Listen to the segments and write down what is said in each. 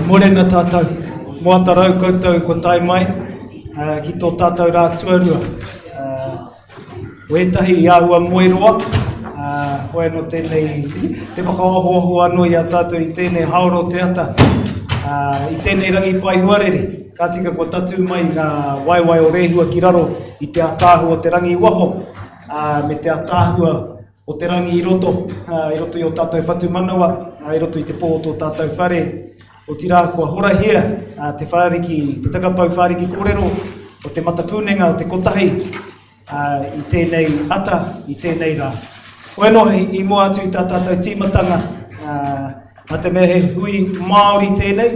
Morena tātou, moa tarau koutou ko tai mai, ki tō tātou rā tuarua. Wētahi i āhua moeroa, hoi no tēnei, te whakaohoaho anō i a tātou i tēnei haoro te ata, i tēnei rangi pai huarere, ka tika ko tatu mai ngā waiwai o rehua ki raro i te atāhua o te rangi waho, me te atāhua o te rangi i roto i o tātou whatu manawa, i roto i te pō o tō tātou whare, o tira kua horahia, te whāriki, te takapau whāriki korero, o te matapunenga, o te kotahi, i tēnei ata, i tēnei rā. Koe no i mua atu i tā tātou tīmatanga, a te mea he hui Māori tēnei,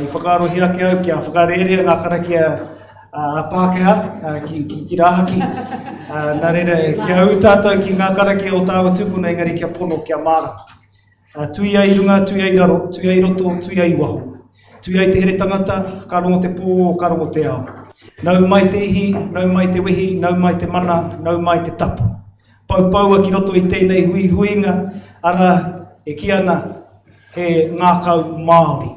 i whakarohi ake au kia whakarerea ngā karakia Pākehā, ki rāhaki. Nā reira, kia au tātou ki ngā karakia o tāua tupuna, engari kia pono, kia māra. Tui ai runga, tui ai raro, tui ai roto, tui ai waho. Tui ai te here tangata, ka rongo te pō, ka rongo te ao. Nau mai te ihi, nau mai te wehi, nau mai te mana, nau mai te tapu. Paupaua ki roto i tēnei hui huinga, ara e ki ana he Ngākau Maori.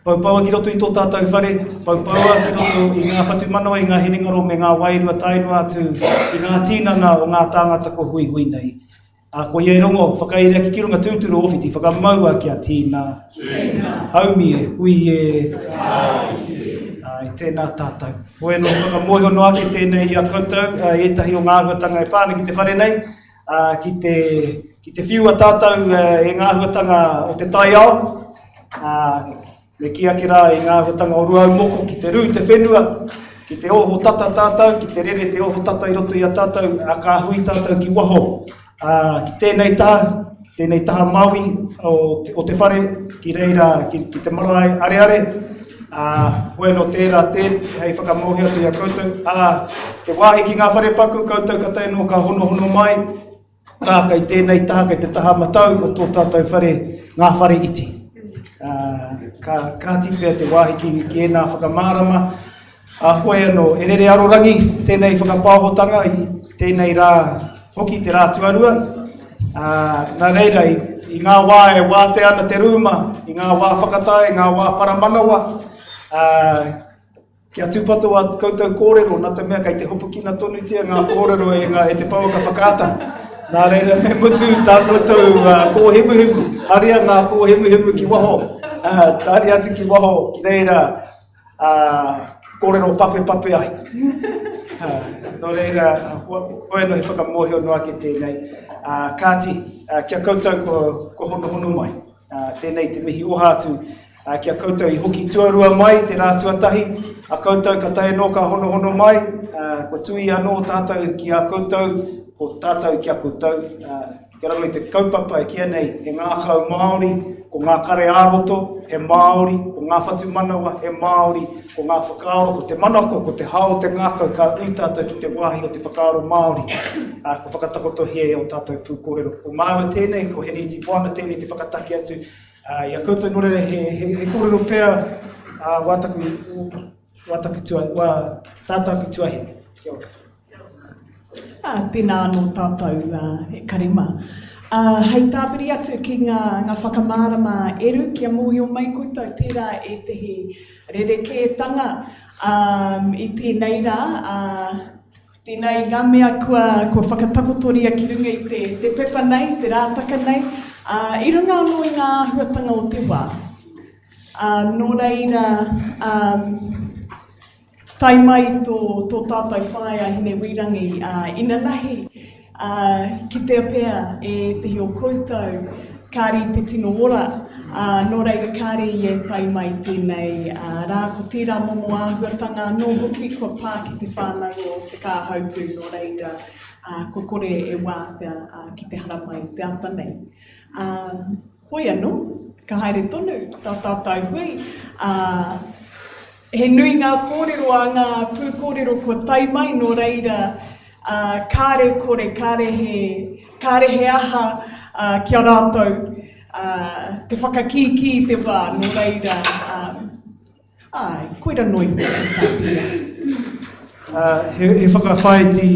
Paupaua ki roto i tō tātou whare, paupaua ki roto i ngā whatu manawa, i ngā hinengaro me ngā wairua tainua atu, i ngā tīnana o ngā tāngata ko hui hui nei. Ko iei rongo, whakairea ki runga tūturu ofiti, whakamaua kia tīna. Haumi e, hui e. I tēnā tātou. Hoi no whakamohi no ake tēnei i a koutou, etahi o ngā huatanga e pāna ki te whare nei, ki te whiua tātou e ngā huatanga o te tai ao, me ki ake rā i ngā huatanga o ruau moko, ki te rū, te whenua, ki te oho tata tātou, ki te rere te oho tata i roto i a tātou, ka hui tātou ki waho. Ki tēnei taha Māui o te whare, ki reira, ki te marae areare, hoi no tērā hei whakamohi atu i a koutou, te wāhi ki ngā whare paku, koutou ka teino ka hono mai, rā kai tēnei taha, kai te taha matau o tō tātou whare, ngā whare iti. Ka tipea te wāhi ki ena whakamārama, hoi anō, e rere arorangi, tēnei whakapāhotanga, tēnei rā, hoki te rā tuarua, nā reira i ngā wā e wā te ana te rūma, i ngā wā whakatae, ngā wā paramanawa, kia tūpato a koutou korero, nā te mea kai te hopo kina tonu tia ngā korero e te pauaka whakata. Nā reira me mutu tā koutou kō hemu hemu, haria ngā kō hemu hemu ki waho, tāri atu ki waho, ki reira korero pape ai. No reira, hoi no he whakamohi o noa ki tēnei. Kāti, kia koutou ko hono mai. Tēnei te mihi oha atu, kia koutou i hoki tuarua mai, te rā tuatahi. A koutou ka tae no ka hono mai, ko tui anō tātou ki a koutou, ko tātou ki a koutou. Kia raro i te kaupapa e kia nei, he Ngākau Maori, ko ngā Kare-ā-roto, he Māori, ko ngā whatu manawa, he Māori, ko ngā whakaaro, ko te manako, ko te hao te Ngākau, ka ui tātou ki te wāhi o te whakaaro Māori, ko whakatakoto he o tātou pūkorero. Ko māua tēnei, ko he niti poana tēnei te whakataki atu, ia koutou nore he korero pēr, tātaku tuahi. Kia ora. Tēnā anō tātou e karema. Hei tāpiri atu ki ngā whakamārama eru kia mohi o mai koutou tērā e tehi rerekētanga i tēnei rā. Tēnei ngā mea kua whakatakotoria ki runga i te pepa nei, te rātaka nei. I runga anō i ngā huatanga o te wā. Nō reira, tai mai tō tātou whaia hine wirangi ina nahi ki te apea e tehi o koutou kāri te tino ora nō reira kāri e tai mai tēnei rā ko tērā momo āhuatanga nō hoki ko pā ki te whānau o te kāhautu nō reira ko kore e wā ki te hara mai te ata nei. Hoi anō, ka haere tonu, tā tātou hui. He nui ngā kōrero a ngā pūkōrero ko tai mai nō reira kāre kore, kāre he aha kia rātou te whakakiki te wā nō reira Ai, koira noi. He whakawhaiti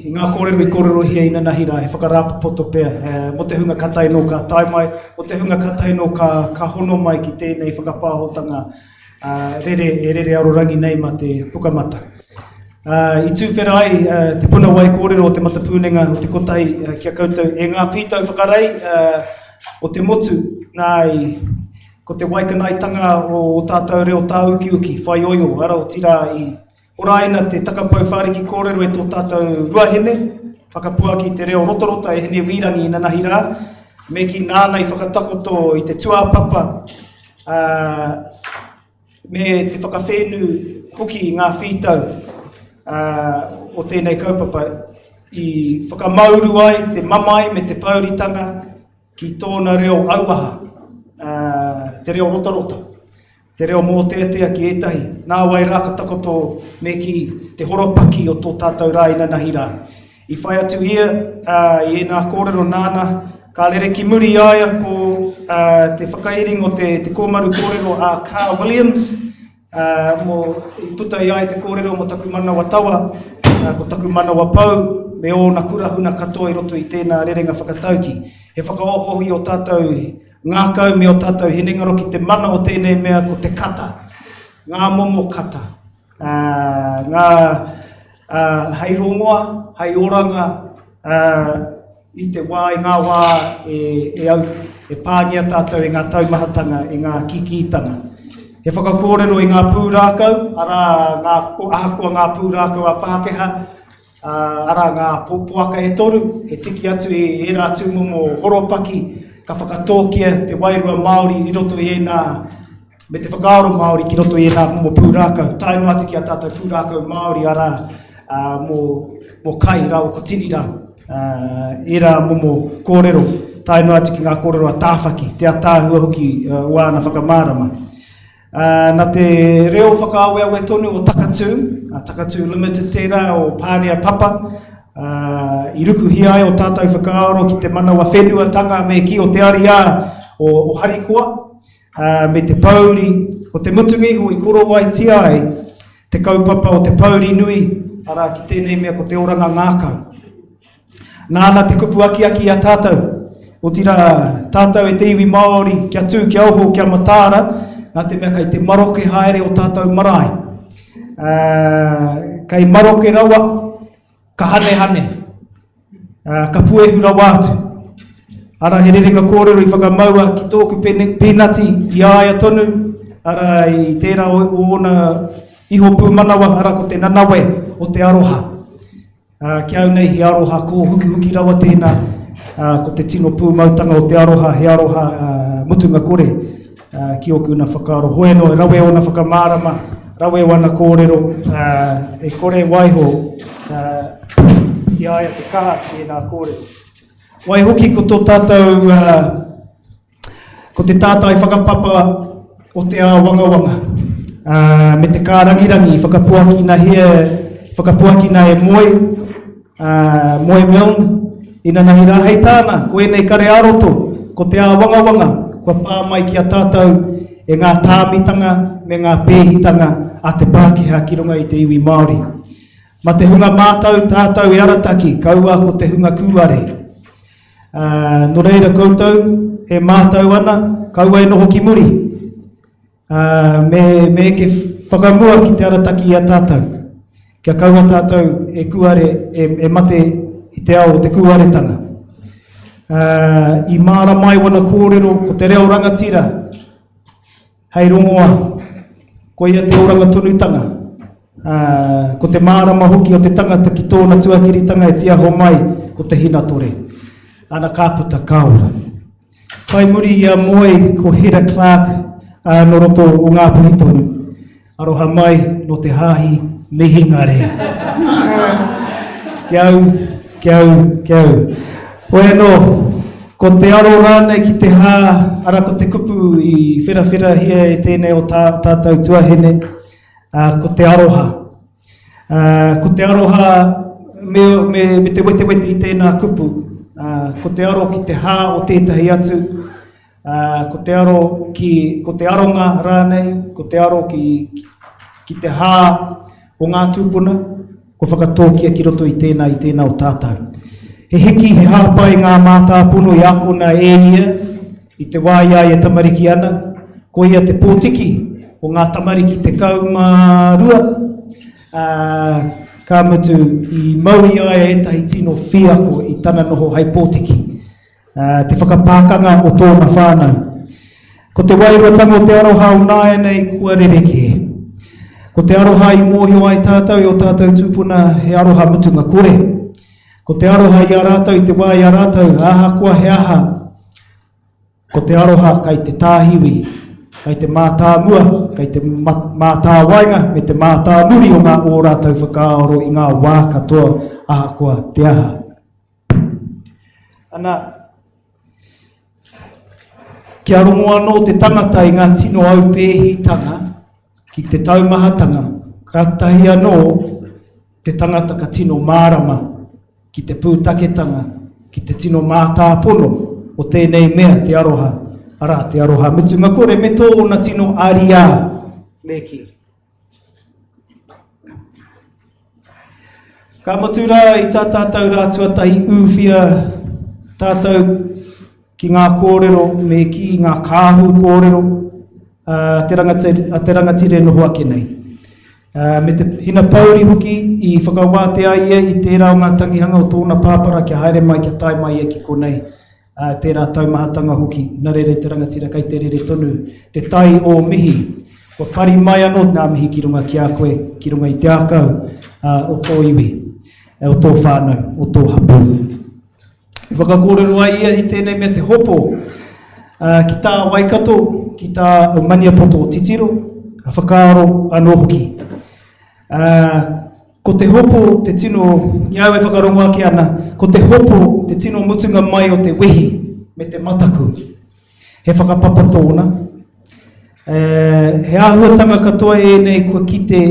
i ngā korero I korero hia ina nahira, he whakarapapoto pēr, mo te hunga katai no ka tai mai, mo te hunga katai no ka hono mai ki tēnei whakapāhotanga rere arorangi nei ma te pukamata. I tūwhera ai, te puna wai korero o te matapūnenga o te kotahi kia koutou, e ngā pītau whakarai o te motu, nai, ko te waikanaitanga o tātou reo tā uki uki, whai oio, ara o tira I Oraina te takapau whāriki kōrero e tō tātou ruahine, whakapuaki te reo rotorota e hene wirangi I nanahira, me ki nānei whakatakoto I te tuapapa, me te whakawhenu hoki I ngā whitau o tēnei kaupapa I whakamauru ai te mamai me te pauritanga ki tōna reo auaha, te reo rotorota. Te reo moteatea ki etahi, nā wai rākatakoto me ki te horopaki o tō tātou rā ina nahira. I whai atu ia, I nā kōrero nāna, ka lere ki muri aia ko te whakairing o te kōmaru kōrero a Carl Williams, mo I puta I ai te kōrero mo taku mana wa tawa, ko taku mana wa pau, me o na kurahuna katoa I roto I tēnā rerenga whakatauki. He whakaohohi o tātou Ngākau me o tātou hinengaro ki te mana o tēnei mea ko te kata, ngā momo kata, ngā hei rongoa, hei oranga, I te wā, I ngā wā e pāngia tātou e ngā taumahatanga, e ngā kikiitanga. He whakakōrero I ngā purakau, ara ahakoa ngā purakau a Pākehā, ara ngā puaka e toru, he tiki atu e rā tūmomo horopaki, ka whakatōkia te wairua Māori I roto I me te whakaaro Māori ki roto I momo pūrākau. Taino atu ki a tātou pūrākau Māori ara mo kai rau, ko tini rau. Era momo kōrero, taino atu ki ngā kōrero a tāwhaki, te atāhua hoki wāna whakamārama. Nā te reo whakaaweawe tonu o Takatū Limited tērā o Pānea Papa, I ruku hi ai o tātou whakaaro ki te mana wa whenuatanga me ki o te ariā o harikoa, me te Pouri, o te mutungi hui koro wai ti ai, te kaupapa o te Pouri nui, ara ki tēnei mea ko te oranga Ngākau. Nāna te kupuaki aki a tātou, o tira tātou e te iwi Māori, kia tū, kia oho, kia matāra, nā te mea kai te maroke haere o tātou marae. Kai maroke rawa, ka hane, ka puehura wātu. Ara he rerenga kōrero I whakamaua ki tōku penati I aia tonu, ara I tērā o ona iho pūmanawa, ara ko te nanawe o te Aroha. Kia au nei he Aroha ko huki rawa tēnā, ko te tino pūmautanga o te Aroha, he Aroha mutunga kore, ki oku na whakaaro hoeno, e rawe ona whakamārama, rawe wana kōrero, e kore waiho, I aia te kaha ki nā kōrero. Wai hoki ko tō tātou, ko te tātai whakapapa o te Awangawanga. Me te Karangirangi, whakapuaki na e moe meon, ina nahi rā hei tāna, ko enei Kare-ā-roto, ko te Awangawanga, kua pāmai ki a tātou e ngā tāmitanga me ngā pēhitanga a te Pākehā ki runga I te iwi Māori. Ma te hunga mātau tātou e arataki, kaua ko te hunga kuare. No reira koutou, he mātau ana, kaua e noho ki muri. Me ke whakamua ki te arataki I a tātou. Kia kaua tātou e kuare, e mate I te ao o te kuaretanga. I māra mai wana kōrero ko te reo rangatira. Hei rongoa, ko ia te oranga tonutanga. Ko te mārama hoki o te tangata ki tōna tuakiritanga e tia ho mai ko te hinatore. Ana kāputa kāora. Whai muri I a moe ko Hera Clark no roto o ngā puhitonu. Aroha mai no te hāhi mihinga rea. Kia au. Oe no, ko te aro rānei ki te hā, ara ko te kupu I whirawhira hia e tēnei o tātou tuahine. Ko te Aroha. Ko te Aroha me te wete I tēnā kupu. Ko te aro ki te hā o tētahi atu. Ko te aro ko te aronga rānei, ko te aro ki ki te hā o ngā tūpuna, ko whakatōkia ki roto i tēnā o tātou. He hiki, he hāpai ngā mātāpono i akona e ia, i te wāia e tamariki ana, ko ia te pōtiki o ngā tamariki te kaumarua, ka mutu i maui ai e tahi tino whiako i tana noho hai pōtiki. Te whakapākanga o tōna whānau. Ko te wairuatanga o te aroha o nāia nei kua rereke. Ko te aroha i mōhio ai tātou i o tātou tūpuna he aroha mutunga kore. Ko te aroha i a rātou i te wā i a rātou, aha kua he aha. Ko te aroha kai te tāhiwi, kai te mātāmua, kai te mātāwainga, me te mātāmuri o ngā o rātou whakaaro i ngā wā katoa, aha kua te aha. Ana, kia rongo anō te tangata i ngā tino au pēhitanga, ki te taumahatanga, ka tahi anō te tangata ka tino mārama, ki te pūtaketanga, ki te tino mātāpono, o tēnei mea te aroha, ara te aroha mutunga kore, me tōna tino aria, meki. Ka matura i tā tātou rātuatahi uwhia, tātou ki ngā kōrero me ki ngā kāhu kōrero, te rangatire noho ake nei. Me te hina Pouri hoki i whakawātea ia i tērā o ngā tangihanga o tōna pāpara kia haere mai kia tai mai e ki konei. Tērā taumahatanga hoki, nā rere te rangatira kai te rere tonu, te tai o mihi, o pari mai anō ngā mihi ki runga ki a koe, ki runga i te akau, o tō iwi, o tō whānau, o tō hapu. I whakakōrero ai ia i tēnei mea te hopo, ki tā waikato, ki tā maniapoto o titiro, a whakaaro anō hoki. Ko te hopo, te tino, iau e whakarongo ake ana, ko te hopo, te tino mutunga mai o te wehi, me te mataku. He whakapapa tōna. He āhuatanga katoa e nei kua kite,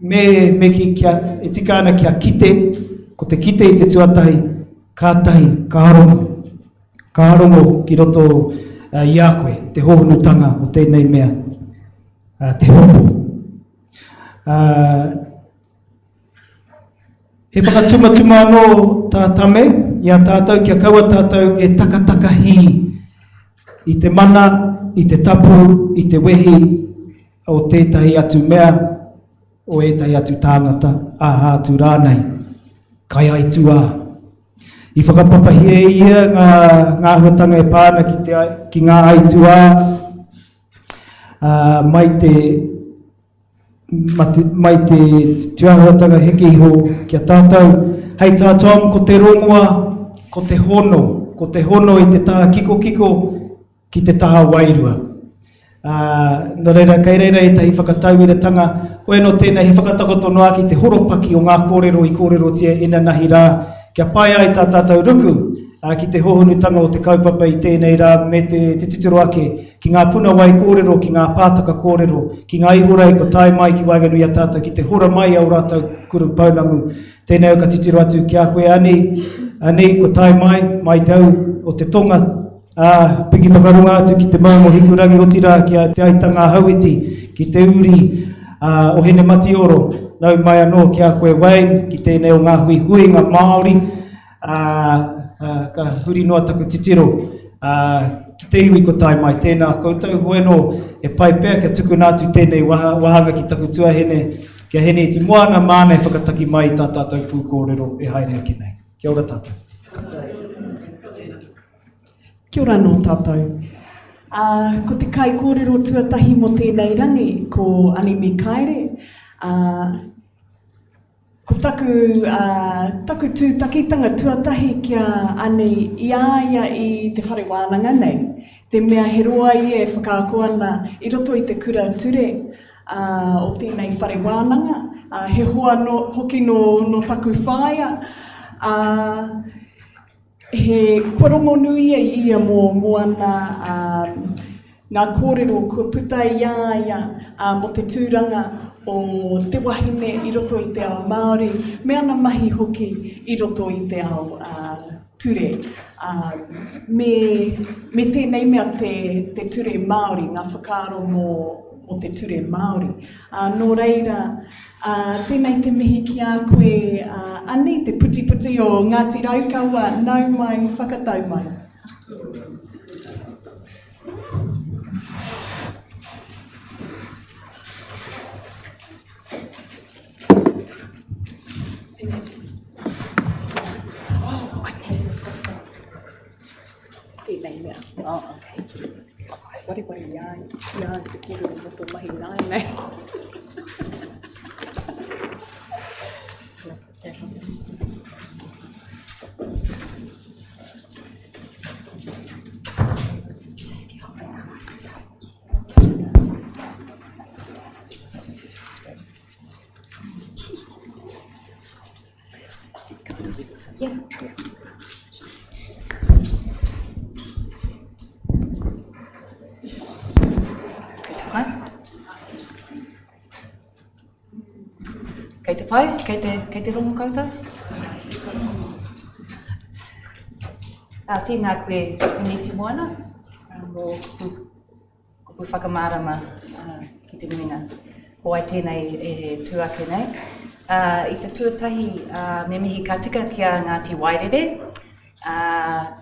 me ki kia, e tika ana kia kite, ko te kite i te tuatahi, kātahi, kārongo ki roto i a koe, te hohunutanga o tēnei mea, te hopo. He whakatumatuma anō tā tame, i a tātou kia kaua tātou e takatakahi i te mana, i te tapu, i te wehi o tētahi atu mea, o ētahi atu tāngata, aha atu rānei, kai ai tua. I whakapapahie ia ngā huatanga e pāna ki ngā ai tua, mai te tuahuatanga heke iho kia tātou. Hei tātou ko te rongoa, ko te hono i te taha kiko ki te taha wairua. Nō reira, kei reira e tahi whakatauiratanga, koe no tēnei he whakatakotono aki te horopaki o ngā kōrero i kōrero tia ina nahi rā, kia pai ai tā tātou ruku, ki te hohonutanga o te kaupapa i tēnei rā me te titiro ake, ki ngā puna wai kōrero, ki ngā pātaka kōrero, ki ngā ihorei ko tai mai ki waiganu i a tātou, ki te hora mai au rātou kuru paunamu, tēnei au ka titiro atu ki a koe ani ko tai mai te au o te tonga, piki whakarunga atu ki te maungo hikurangi o tira, ki a te aitanga hauiti, ki te uri o hene mati oro, nau mai anō ki a koe Wayne, ki tēnei o ngā hui ngā Māori, ka huri noa taku titiro, ki te iwi ko tai mai tēnā koutou, hoe no e pai pēr ka tuku nātu tēnei wahanga ki taku tuahene, kia hene i te moana māna e whakataki mai i tā tātou pūkōrero e haere ake nei. Kia ora tātou. Kia ora no tātou. Ko te kai kōrero tuatahi mo tēnei rangi, ko anime kaere, ko taku tūtakitanga tuatahi kia ane ia i te whare wananga nei. Te mea he roa i e whakaakoana i roto i te kura ture o tēnei whare wananga. He hoa hoki no taku whaia. He korongo nui e ia mō ana ngā kōrero kua puta ia mo te tūranga o te wahine i roto i te ao Māori, me ana mahi hoki i roto i te ao ture. Me tēnei mea te ture Māori, ngā whakaaro mō o te ture Māori. Nō reira, tēnei te mihi ki a koe ani, te puti o Ngāti Raukaua, nau mai, whakatau mai. Oh, okay. Wari iai, te kuru moto mahi nai nei. Yeah. Kei te pai, kei te rongo koutou. Tēnā koe initi moana, mō kupu whakamārama ki te minga. Ko ai tēnei e tuake nei. I te tuatahi me mihi ka tika kia Ngāti Wairere,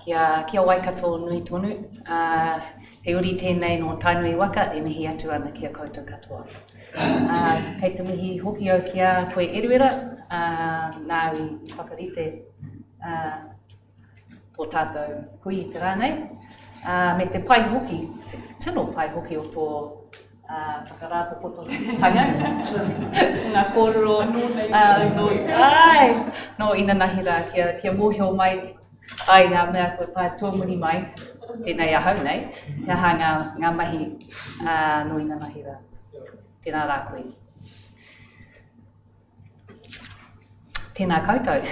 kia Waikato nui tonu, he uri tēnei no tainui waka e mihi atu ana kia koutou katoa. Kei te mihi hoki au kia koe eruera, nāwi i whakarite tō tātou hui i te rānei. Me te pai hoki, te tino pai hoki o tō whakarāpopoto tanga, ngā korero, no ina nahira kia mōhio mai ai ngā mea ko tai tuamuri mai, tēnei ahau nei, kia ha ngā mahi no ina nahira. Tēnā rā koe. Tēnā koutou.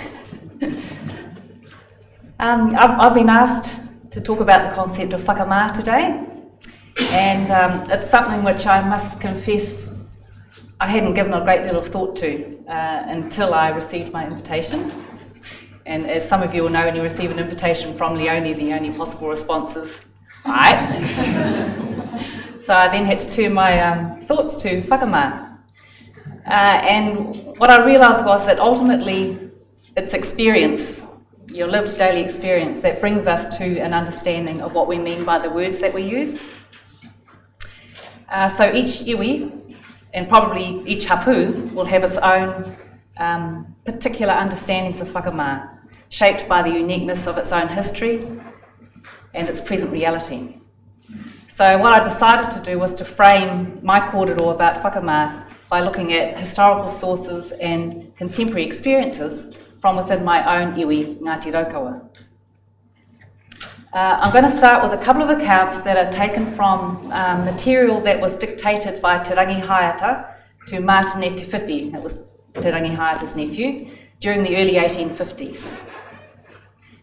I've been asked to talk about the concept of Whakama today, and it's something which I must confess I hadn't given a great deal of thought to until I received my invitation. And as some of you will know, when you receive an invitation from Leonie, the only possible response is, right? So I then had to turn my thoughts to Whakama. And what I realised was that ultimately it's experience, your lived daily experience, that brings us to an understanding of what we mean by the words that we use. So each iwi, and probably each hapu, will have its own particular understandings of Whakama, shaped by the uniqueness of its own history and its present reality. So what I decided to do was to frame my korero about Whakama by looking at historical sources and contemporary experiences from within my own iwi, Ngāti Raukaua. I'm going to start with a couple of accounts that are taken from material that was dictated by Te Rangi Haiata to Martine Te Whiwhi, that was Te Rangi Haiata's nephew, during the early 1850s.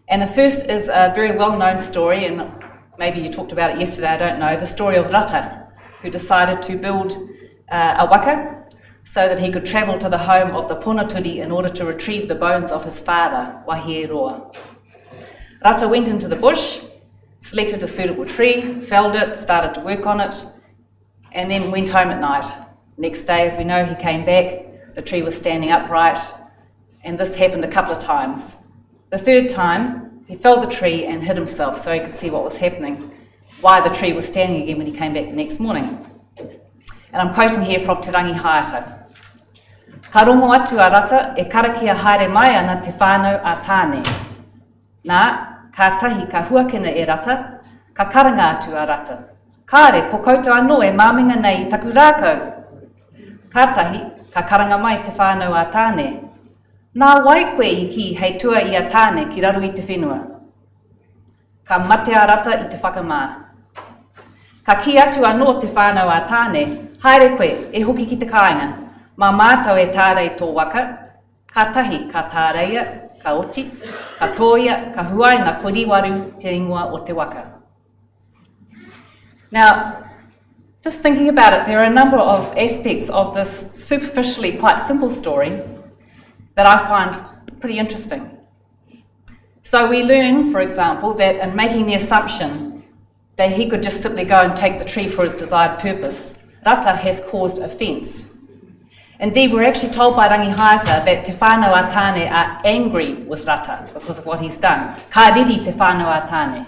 And the first is a very well-known story, and maybe you talked about it yesterday, I don't know, the story of Rata, who decided to build a waka so that he could travel to the home of the Ponaturi in order to retrieve the bones of his father, Wahie-roa. Rata went into the bush, selected a suitable tree, felled it, started to work on it, and then went home at night. Next day, as we know, he came back, the tree was standing upright, and this happened a couple of times. The third time, he felled the tree and hid himself so he could see what was happening, why the tree was standing again when he came back the next morning. And I'm quoting here from Te Rangi Haiata. Ka rongo atu a Rata e karakia haere mai ana te whānau a tāne. Nā, ka tahi ka huakena e Rata, ka karanga atu a Rata. Kāre, ko koutou anō e māminga nei i taku rākau. Ka tahi, ka karanga mai te whānau a tāne. Nā wai koe i ki hei tua i a tāne ki raru i te whenua. Ka matea Rata i te whakamā. Ka ki atu anō te whānau a tāne, haere koe e hoki ki te kāinga. Mā mātau e tārei tō waka, ka tahi, ka tāreia, ka oti, ka tōia, ka huaina koriwaru te ingoa o te waka. Now, just thinking about it, there are a number of aspects of this superficially quite simple story that I find pretty interesting. So we learn, for example, that in making the assumption that he could just simply go and take the tree for his desired purpose, Rata has caused offence. Indeed, we're actually told by Rangihaeta that Te Whānau a Tāne are angry with Rata because of what he's done. Ka riri Te Whānau a Tāne,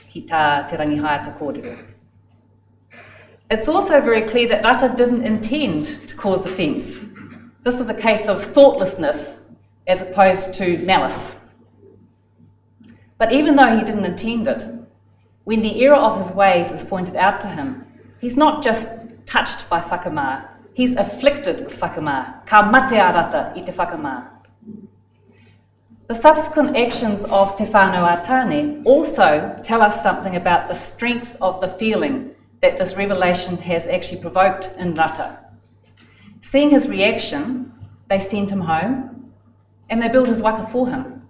ki tā te Rangihaeta kōrero. It's also very clear that Rata didn't intend to cause offence. This was a case of thoughtlessness as opposed to malice. But even though he didn't intend it, when the error of his ways is pointed out to him, he's not just touched by whakama, he's afflicted with whakama. Ka matea rata I te whakama. The subsequent actions of Te Whānau a Tāne also tell us something about the strength of the feeling that this revelation has actually provoked in Rata. Seeing his reaction, they send him home and they build his waka for him.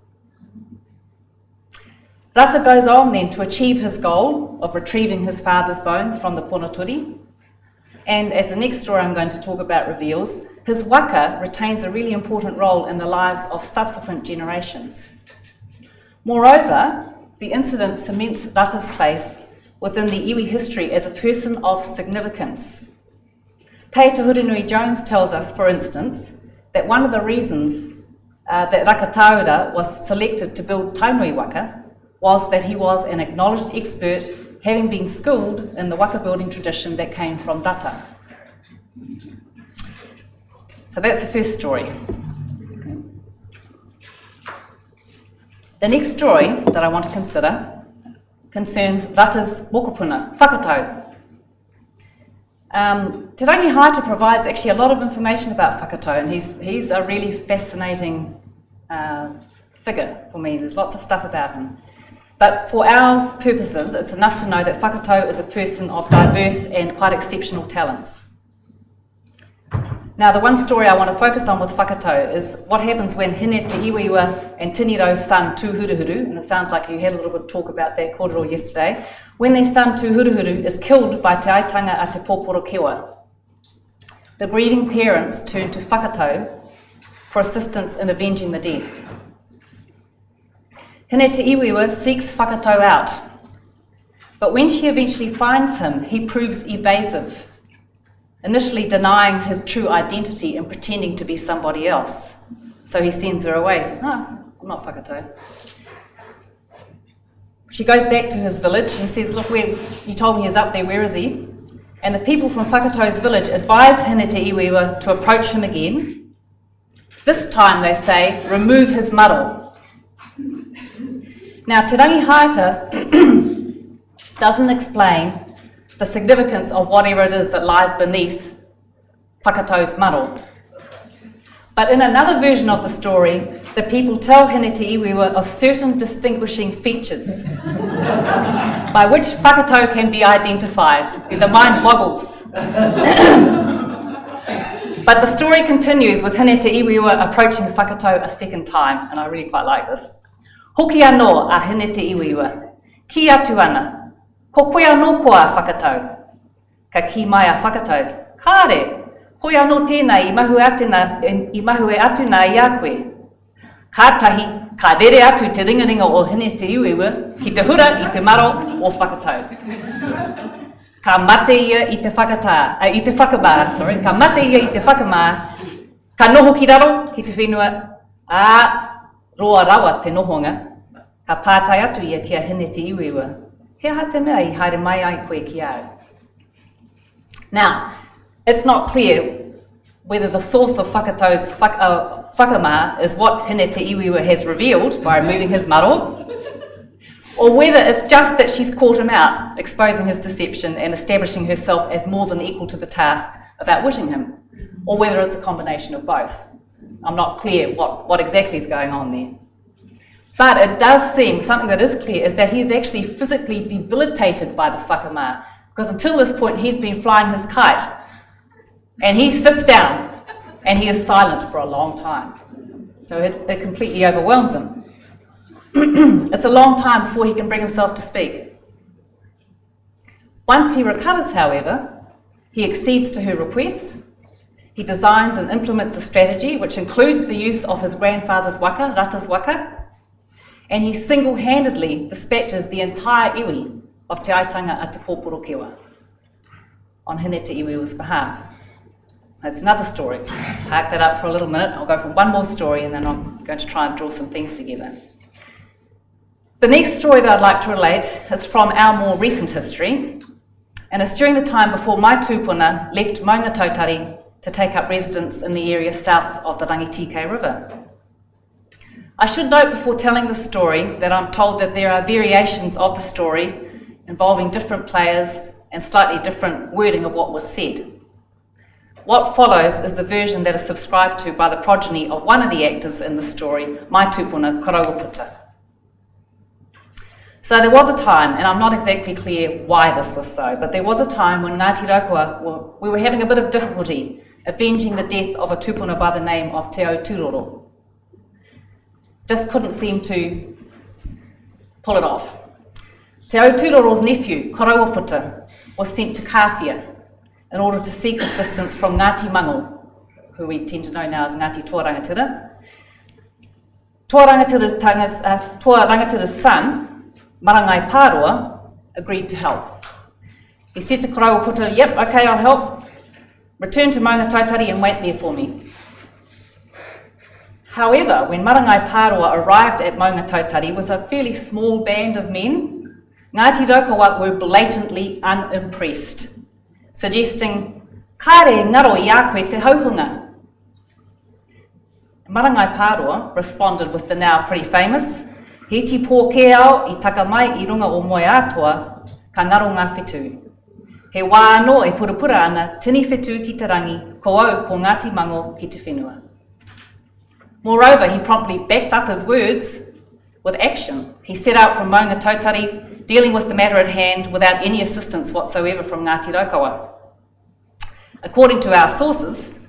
Rata goes on then to achieve his goal of retrieving his father's bones from the ponaturi, and as the next story I'm going to talk about reveals, his waka retains a really important role in the lives of subsequent generations. Moreover, the incident cements Rata's place within the iwi history as a person of significance. Pei Tuhurinui Jones tells us, for instance, that one of the reasons that Rakataura was selected to build Tainui waka was that he was an acknowledged expert, having been schooled in the waka building tradition that came from Rata. So that's the first story. The next story that I want to consider concerns Rata's mokopuna, whakatau. Te Rangihaeta provides actually a lot of information about whakatau, and he's a really fascinating figure for me. There's lots of stuff about him. But for our purposes, it's enough to know that whakatau is a person of diverse and quite exceptional talents. Now, the one story I want to focus on with whakatau is what happens when Hine-te-iwaiwa and Tiniro's son Tūhuruhuru, and it sounds like you had a little bit of talk about that korero yesterday, when their son Tūhuruhuru is killed by te aitanga a te pōporokewa. The grieving parents turn to whakatau for assistance in avenging the death. Hine-te-iwaiwa seeks whakatau out, but when she eventually finds him, he proves evasive, initially denying his true identity and pretending to be somebody else. So he sends her away. He says, "No, I'm not whakatau." She goes back to his village and says, "Look, you told me he's up there, where is he?" And the people from Whakatau's village advise Hine-te-iwaiwa to approach him again. This time they say, "Remove his maro." Now, Te Rangihaeta doesn't explain the significance of whatever it is that lies beneath whakatau's maro. But in another version of the story, the people tell Hine-te-iwaiwa of certain distinguishing features by which whakatau can be identified. The mind boggles. But the story continues with Hine-te-iwaiwa approaching whakatau a second time, and I really quite like this. "Hoki anō a Hine-te-iwaiwa, ki atu ana. Ko koe anō koa a whakatau." Ka ki mai a whakatau, "Kāre, koe anō tēnā i mahu e atu nā i a koe. Kātahi, ka rere atu te ringaringa o Hine-te-iwaiwa ki te hura i te maro o whakatau. Ka mate ia i te whakama, ka mate ia i te whakama, ka noho ki raro ki te whenua, roa rawa te nohonga, ka pātai atu ia ki a Hine-te-iwaiwa. He aha te mea I haere mai ai koe ki au." Now, it's not clear whether the source of whakatau's whakama is what Hine-te-iwaiwa has revealed by removing his maro, or whether it's just that she's caught him out, exposing his deception and establishing herself as more than equal to the task of outwitting him, or whether it's a combination of both. I'm not clear what exactly is going on there. But it does seem, something that is clear, is that he is actually physically debilitated by the whakama, because until this point he's been flying his kite, and he sits down, and he is silent for a long time. So it completely overwhelms him. It's a long time before he can bring himself to speak. Once he recovers, however, he accedes to her request. He designs and implements a strategy which includes the use of his grandfather's waka, Rata's waka, and he single-handedly dispatches the entire iwi of te aitanga a te pōporokewa. on Hine-te-iwaiwa's behalf. That's another story. Park that up for a little minute. I'll go for one more story and then I'm going to try and draw some things together. The next story that I'd like to relate is from our more recent history, and it's during the time before my tūpuna left Maunga Tautari to take up residence in the area south of the Rangitike River. I should note before telling the story that I'm told that there are variations of the story involving different players and slightly different wording of what was said. What follows is the version that is subscribed to by the progeny of one of the actors in the story, my tūpuna Karawaputa. So there was a time, and I'm not exactly clear why this was so, but there was a time when Ngāti Raukawa, we were having a bit of difficulty avenging the death of a tūpuna by the name of Te Kotahi. Just couldn't seem to pull it off. Te Kotahi's nephew, Karawaputa, was sent to Kāwhia in order to seek assistance from Ngāti Mango, who we tend to know now as Ngāti Tuarangatira. Tuarangatira's son, Marangai Pārua, agreed to help. He said to Karawaputa, "Yep, okay, I'll help. Return to Maunga Tautari and wait there for me." However, when Marangai Pārua arrived at Maunga Tautari with a fairly small band of men, Ngāti Raukawa were blatantly unimpressed, suggesting, "Kare ngaro I a koe te hauhunga." Marangai Pārua responded with the now pretty famous, "He ti pō ke ao I taka mai I runga o moe atoa, ka ngaro ngā whetū. He wā anō e purapura ana tini whetū ki te rangi, ko au ko Ngāti Mango ki te whenua." Moreover, he promptly backed up his words with action. He set out from Maunga Tautari, dealing with the matter at hand without any assistance whatsoever from Ngāti Raukawa. According to our sources,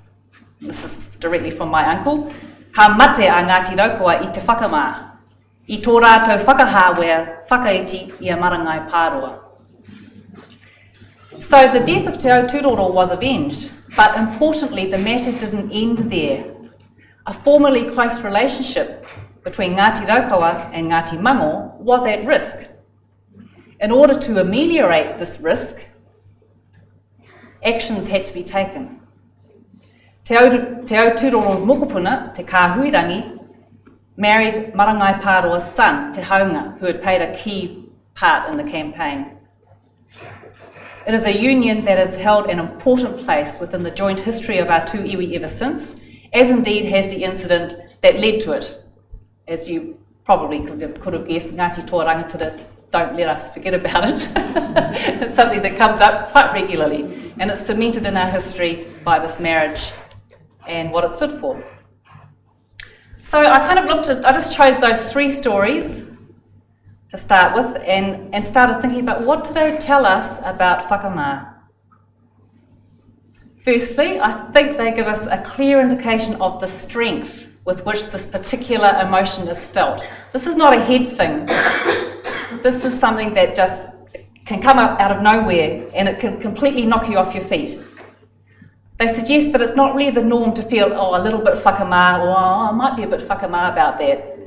this is directly from my uncle, ka mate a Ngāti Raukawa I te Whakama, I tō rātou whakahāwea whakaiti I a Marangai Pārua. So the death of Te Kotahi was avenged, but importantly the matter didn't end there. A formerly close relationship between Ngāti Raukawa and Ngāti Mango was at risk. In order to ameliorate this risk, actions had to be taken. Te Kotahi's mokopuna, Te Kāhuirangi, married Marangai Pārua's son, Te Haunga, who had played a key part in the campaign. It is a union that has held an important place within the joint history of our two iwi ever since, as indeed has the incident that led to it. As you probably could have guessed, Ngāti Tuarangatira don't let us forget about it. It's something that comes up quite regularly, and it's cemented in our history by this marriage and what it stood for. So I just chose those three stories to start with and started thinking about what do they tell us about whakama. Firstly, I think they give us a clear indication of the strength with which this particular emotion is felt. This is not a head thing. This is something that just can come up out of nowhere and it can completely knock you off your feet. They suggest that it's not really the norm to feel, a little bit whakama, or I might be a bit whakama about that.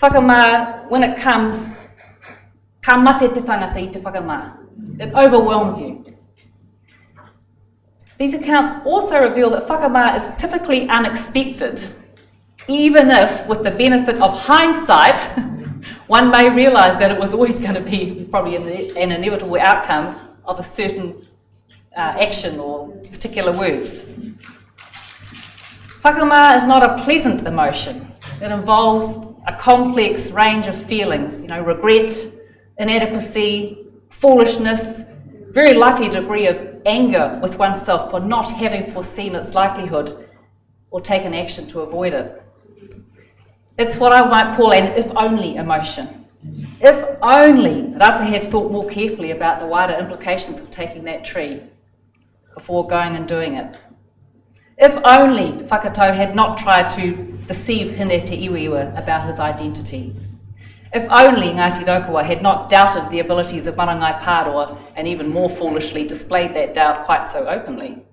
Whakama, when it comes, ka mate te tangata I te whakama. It overwhelms you. These accounts also reveal that whakama is typically unexpected, even if, with the benefit of hindsight, one may realise that it was always going to be probably an inevitable outcome of a certain action or particular words. Whakama is not a pleasant emotion. It involves a complex range of feelings, regret, inadequacy, foolishness, very likely degree of anger with oneself for not having foreseen its likelihood or taken action to avoid it. It's what I might call an if-only emotion. If only Rata had thought more carefully about the wider implications of taking that tree before going and doing it. If only Whakatau had not tried to deceive Hine-te-iwaiwa about his identity. If only Ngāti Raukawa had not doubted the abilities of Marangai Pārua and even more foolishly displayed that doubt quite so openly.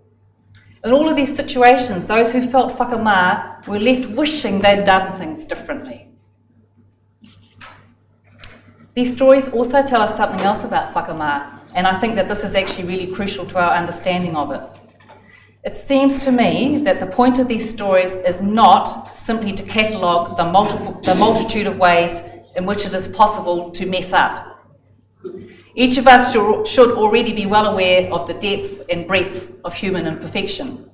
In all of these situations, those who felt whakama were left wishing they'd done things differently. These stories also tell us something else about whakama. and I think that this is actually really crucial to our understanding of it. It seems to me that the point of these stories is not simply to catalogue the multitude of ways in which it is possible to mess up. Each of us should already be well aware of the depth and breadth of human imperfection.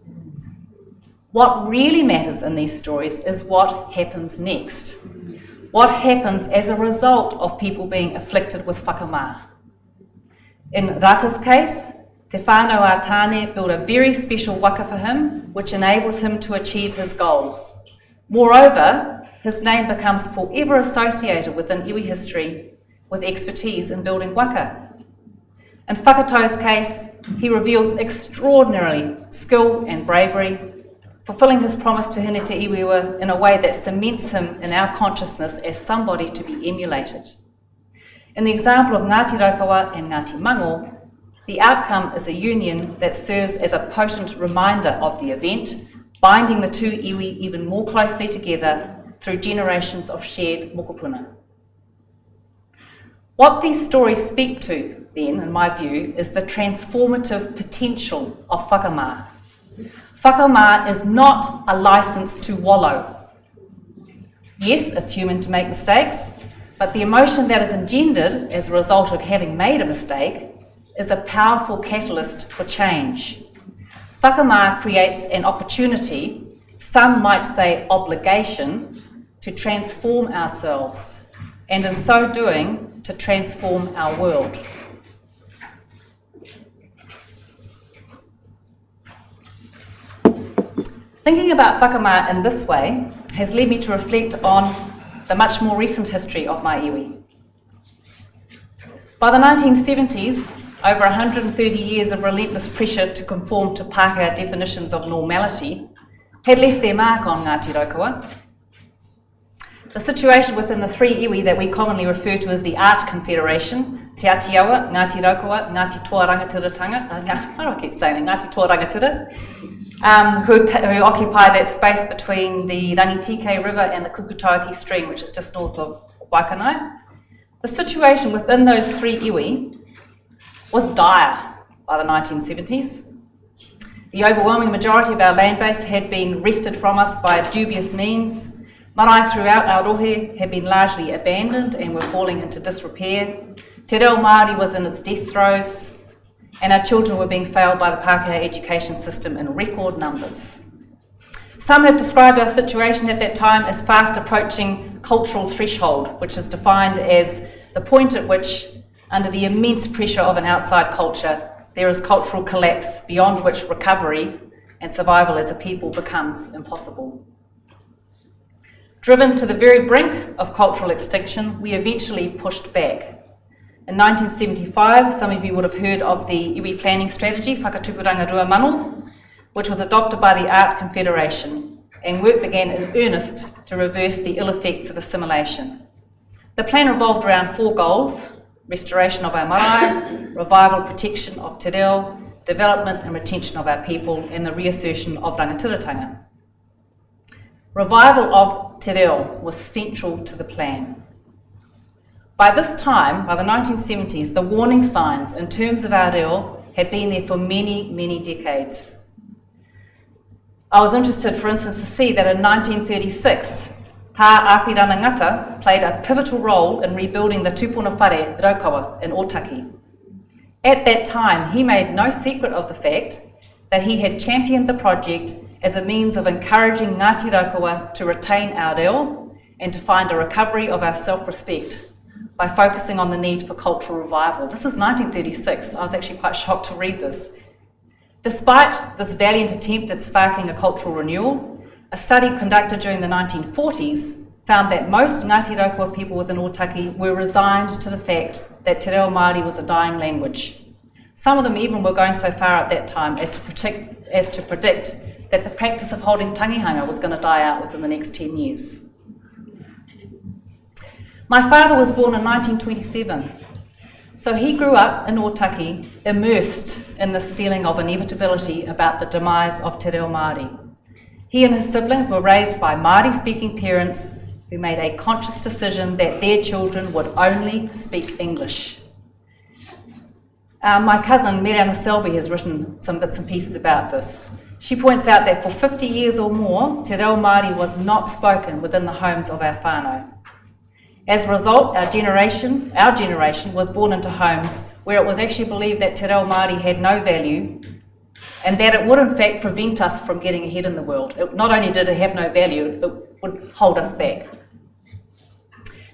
What really matters in these stories is what happens next. What happens as a result of people being afflicted with whakama. In Rata's case, Te whānau a tāne built a very special waka for him, which enables him to achieve his goals. Moreover, his name becomes forever associated within iwi history with expertise in building waka. In Whakatau's case, he reveals extraordinary skill and bravery, fulfilling his promise to Hine-te-iwaiwa in a way that cements him in our consciousness as somebody to be emulated. In the example of Ngāti Raukawa and Ngāti Mango, the outcome is a union that serves as a potent reminder of the event, binding the two iwi even more closely together through generations of shared mokopuna. What these stories speak to, then, in my view, is the transformative potential of whakama. Whakama is not a license to wallow. Yes, it's human to make mistakes, but the emotion that is engendered as a result of having made a mistake is a powerful catalyst for change. Whakama creates an opportunity, some might say obligation, to transform ourselves, and in so doing, to transform our world. Thinking about whakama in this way has led me to reflect on the much more recent history of my iwi. By the 1970s, over 130 years of relentless pressure to conform to Pākehā definitions of normality had left their mark on Ngāti Raukawa. The situation within the three iwi that we commonly refer to as the Art Confederation, Te Atiawa, Ngāti Raukawa, Ngāti Toa Rangatiratanga, Ngāti Toa Rangatira, who occupy that space between the Rangitike River and the Kukutauaki stream, which is just north of Waikanai. The situation within those three iwi was dire by the 1970s. The overwhelming majority of our land base had been wrested from us by dubious means. Marae throughout Aroha had been largely abandoned and were falling into disrepair. Te Reo Māori was in its death throes, and our children were being failed by the Pākehā education system in record numbers. Some have described our situation at that time as fast approaching cultural threshold, which is defined as the point at which, under the immense pressure of an outside culture, there is cultural collapse beyond which recovery and survival as a people becomes impossible. Driven to the very brink of cultural extinction, we eventually pushed back. In 1975, some of you would have heard of the iwi planning strategy, Whakatukuranga Rua Mano, which was adopted by the Art Confederation, and work began in earnest to reverse the ill effects of assimilation. The plan revolved around four goals: restoration of our marae, revival protection of te reo, development and retention of our people, and the reassertion of rangatiratanga. Revival of te reo was central to the plan. By this time, by the 1970s, the warning signs in terms of our reo had been there for many, many decades. I was interested, for instance, to see that in 1936, Tā Āpirana Ngata played a pivotal role in rebuilding the tupuna whare Raukawa in Otaki. At that time, he made no secret of the fact that he had championed the project as a means of encouraging Ngāti Raukawa to retain our reo and to find a recovery of our self-respect by focusing on the need for cultural revival. This is 1936. I was actually quite shocked to read this. Despite this valiant attempt at sparking a cultural renewal, a study conducted during the 1940s found that most Ngāti Raukawa people within Otaki were resigned to the fact that Te Reo Māori was a dying language. Some of them even were going so far at that time as to predict that the practice of holding tangihanga was going to die out within the next 10 years. My father was born in 1927, so he grew up in Otaki, immersed in this feeling of inevitability about the demise of Te Reo Māori. He and his siblings were raised by Māori-speaking parents who made a conscious decision that their children would only speak English. My cousin, Miriam Selby, has written some bits and pieces about this. She points out that for 50 years or more, Te Reo Māori was not spoken within the homes of our whānau. As a result, our generation was born into homes where it was actually believed that Te Reo Māori had no value and that it would in fact prevent us from getting ahead in the world. Not only did it have no value, it would hold us back.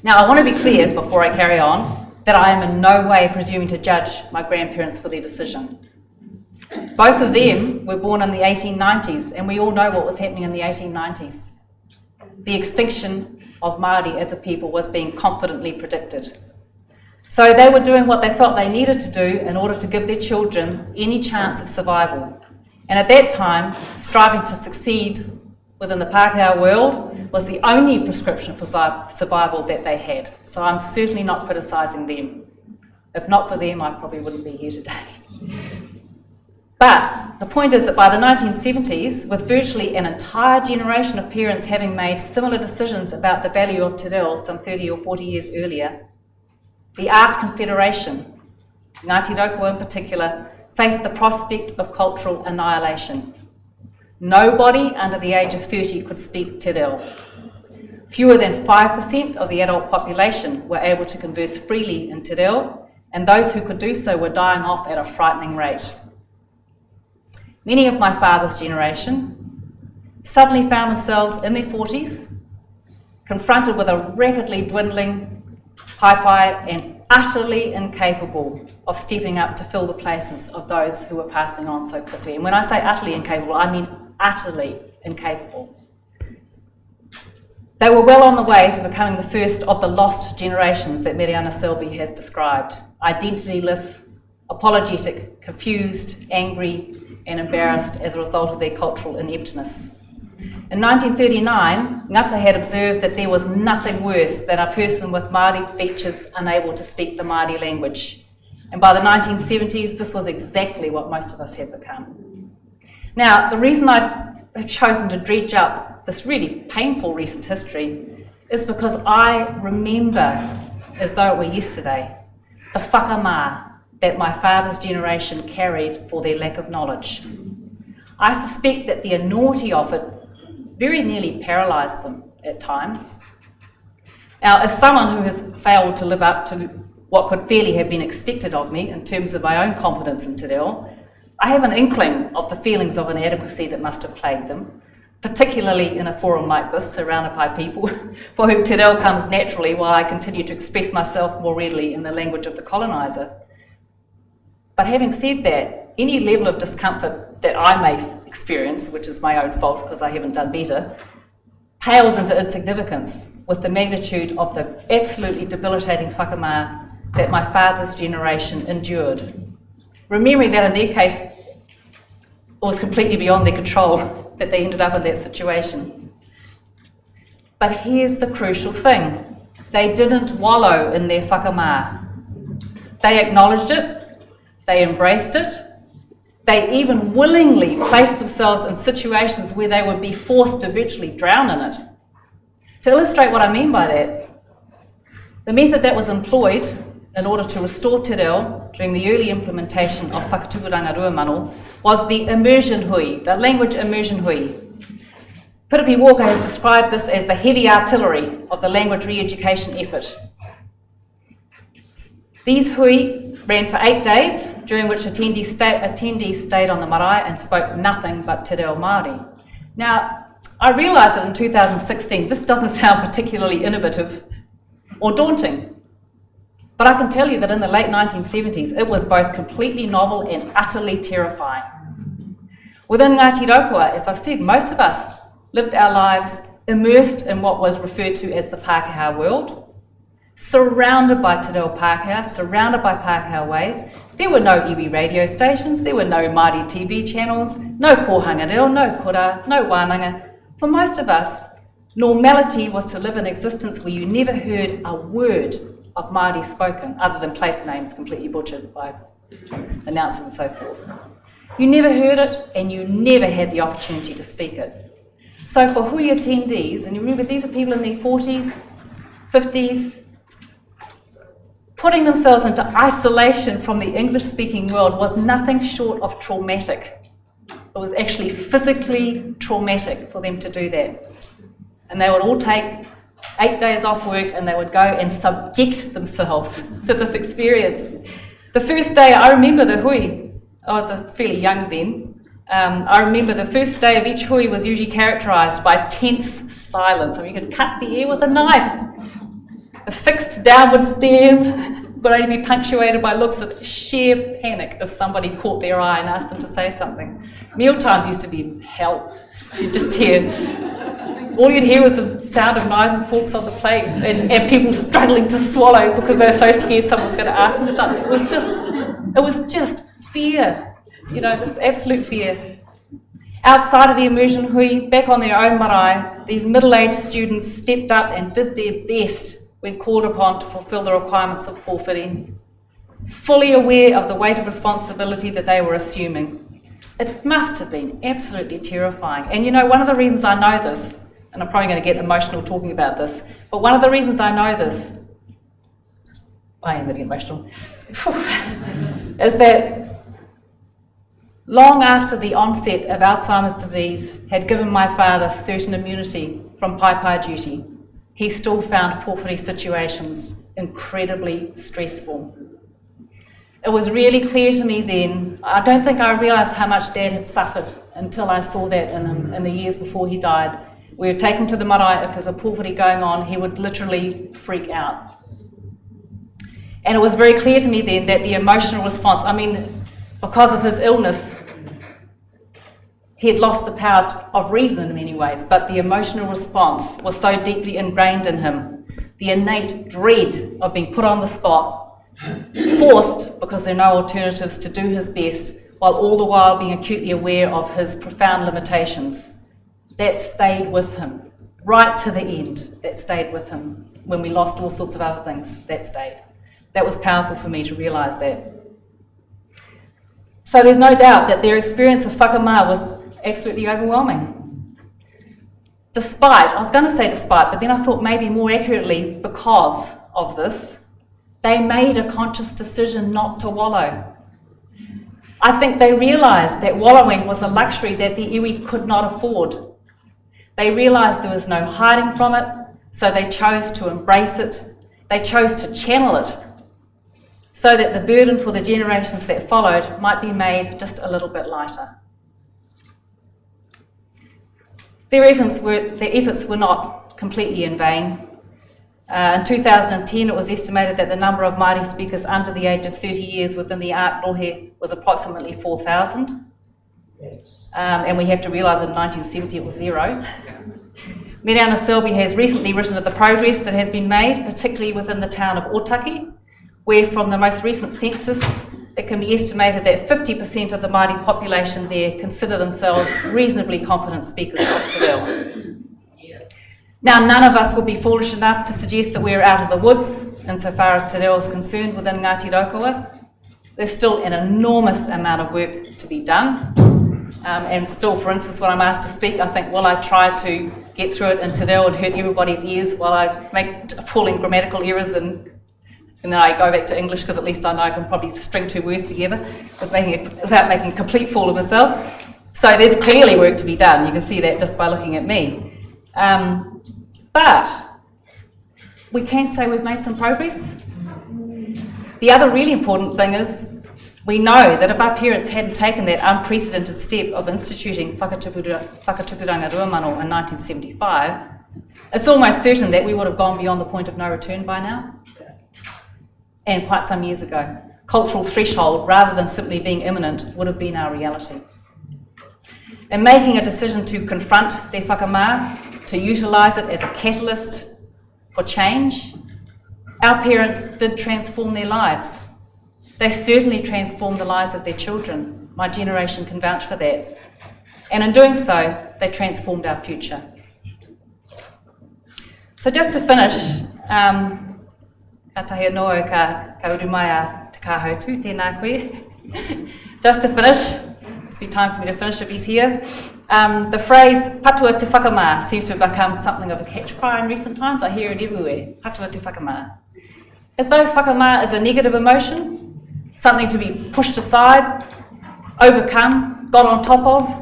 Now, I want to be clear before I carry on that I am in no way presuming to judge my grandparents for their decision. Both of them were born in the 1890s, and we all know what was happening in the 1890s. The extinction of Māori as a people was being confidently predicted. So they were doing what they felt they needed to do in order to give their children any chance of survival. And at that time, striving to succeed within the Pākehā world was the only prescription for survival that they had. So I'm certainly not criticising them. If not for them, I probably wouldn't be here today. But the point is that by the 1970s, with virtually an entire generation of parents having made similar decisions about the value of te reo some 30 or 40 years earlier, the Art Confederation, Ngāti Raukawa in particular, faced the prospect of cultural annihilation. Nobody under the age of 30 could speak te reo. Fewer than 5% of the adult population were able to converse freely in te reo, and those who could do so were dying off at a frightening rate. Many of my father's generation suddenly found themselves in their 40s, confronted with a rapidly dwindling paipai and utterly incapable of stepping up to fill the places of those who were passing on so quickly. And when I say utterly incapable, I mean utterly incapable. They were well on the way to becoming the first of the lost generations that Miriam Selby has described. Identityless, apologetic, confused, angry, and embarrassed as a result of their cultural ineptness. In 1939, Ngata had observed that there was nothing worse than a person with Māori features unable to speak the Māori language. And by the 1970s, this was exactly what most of us had become. Now, the reason I have chosen to dredge up this really painful recent history is because I remember, as though it were yesterday, the whakama that my father's generation carried for their lack of knowledge. I suspect that the enormity of it very nearly paralysed them at times. Now, as someone who has failed to live up to what could fairly have been expected of me in terms of my own competence in te reo, I have an inkling of the feelings of inadequacy that must have plagued them, particularly in a forum like this, surrounded by people for whom te reo comes naturally while I continue to express myself more readily in the language of the coloniser. But having said that, any level of discomfort that I may experience, which is my own fault because I haven't done better, pales into insignificance with the magnitude of the absolutely debilitating whakama that my father's generation endured. Remembering that in their case, it was completely beyond their control that they ended up in that situation. But here's the crucial thing. They didn't wallow in their whakama. They acknowledged it, they embraced it, they even willingly placed themselves in situations where they would be forced to virtually drown in it. To illustrate what I mean by that, the method that was employed in order to restore te reo during the early implementation of whakatūranga ruamano was the immersion hui, the language immersion hui. Piripi Walker has described this as the heavy artillery of the language re-education effort. These hui ran for 8 days, during which attendees stayed on the marae and spoke nothing but te reo Māori. Now, I realise that in 2016 this doesn't sound particularly innovative or daunting, but I can tell you that in the late 1970s it was both completely novel and utterly terrifying. Within Ngāti Raukawa, as I've said, most of us lived our lives immersed in what was referred to as the Pākehā world, surrounded by te reo Pākehā, surrounded by Pākehā ways. There were no iwi radio stations, there were no Māori TV channels, no kōhanga reo, no kura, no wananga. For most of us, normality was to live an existence where you never heard a word of Māori spoken, other than place names completely butchered by announcers and so forth. You never heard it, and you never had the opportunity to speak it. So for hui attendees, and you remember these are people in their 40s, 50s, putting themselves into isolation from the English-speaking world was nothing short of traumatic. It was actually physically traumatic for them to do that. And they would all take 8 days off work and they would go and subject themselves to this experience. The first day, I remember the hui. I was fairly young then. I remember the first day of each hui was usually characterised by tense silence. I mean, you could cut the air with a knife. The fixed downward stares would only be punctuated by looks of sheer panic if somebody caught their eye and asked them to say something. Meal times used to be hell. You'd just hear, all you'd hear was the sound of knives and forks on the plate and people struggling to swallow because they were so scared someone was going to ask them something. It was just fear, you know, this absolute fear. Outside of the immersion hui, back on their own marae, these middle-aged students stepped up and did their best when called upon to fulfil the requirements of pōwhiri, fully aware of the weight of responsibility that they were assuming. It must have been absolutely terrifying. And you know, one of the reasons I know this, and I'm probably going to get emotional talking about this, but one of the reasons I know this, I am getting emotional, is that long after the onset of Alzheimer's disease had given my father certain immunity from pai duty, he still found pōwhiri situations incredibly stressful. It was really clear to me then, I don't think I realised how much Dad had suffered until I saw that in him in the years before he died. We would take him to the marae, if there's a pōwhiri going on, he would literally freak out. And it was very clear to me then that the emotional response, I mean, because of his illness, he had lost the power of reason in many ways, but the emotional response was so deeply ingrained in him. The innate dread of being put on the spot, forced, because there are no alternatives, to do his best, while all the while being acutely aware of his profound limitations. That stayed with him, right to the end. That stayed with him. When we lost all sorts of other things, that stayed. That was powerful for me to realise that. So there's no doubt that their experience of whakama was absolutely overwhelming. I was going to say despite, but then I thought maybe more accurately because of this, they made a conscious decision not to wallow. I think they realised that wallowing was a luxury that the iwi could not afford. They realised there was no hiding from it, so they chose to embrace it. They chose to channel it, so that the burden for the generations that followed might be made just a little bit lighter. Their efforts were not completely in vain. In 2010, it was estimated that the number of Māori speakers under the age of 30 years within the Art Rohe was approximately 4,000. Yes. And we have to realise in 1970 it was 0. Miriana Selby has recently written of the progress that has been made, particularly within the town of Otaki, where from the most recent census, it can be estimated that 50% of the Māori population there consider themselves reasonably competent speakers of Te Reo. Now, none of us would be foolish enough to suggest that we're out of the woods insofar as Te Reo is concerned within Ngāti Raukawa. There's still an enormous amount of work to be done. And still, for instance, when I'm asked to speak, I think, well, I try to get through it in Te Reo and hurt everybody's ears while I make appalling grammatical errors and then I go back to English because at least I know I can probably string 2 words together without making a complete fool of myself. So there's clearly work to be done. You can see that just by looking at me. But we can say we've made some progress. The other really important thing is we know that if our parents hadn't taken that unprecedented step of instituting Whakatupuranga Ruamano in 1975, it's almost certain that we would have gone beyond the point of no return by now. And quite some years ago. Cultural threshold, rather than simply being imminent, would have been our reality. In making a decision to confront their whakama, to utilise it as a catalyst for change, our parents did transform their lives. They certainly transformed the lives of their children. My generation can vouch for that. And in doing so, they transformed our future. So just to finish, Ka noa ka urumaya te kahautu, tēnā koe. Just to finish, it's been time for me to finish if he's here. The phrase patua te whakama seems to have become something of a catch cry in recent times. I hear it everywhere, patua te whakama. as though whakama is a negative emotion, something to be pushed aside, overcome, got on top of.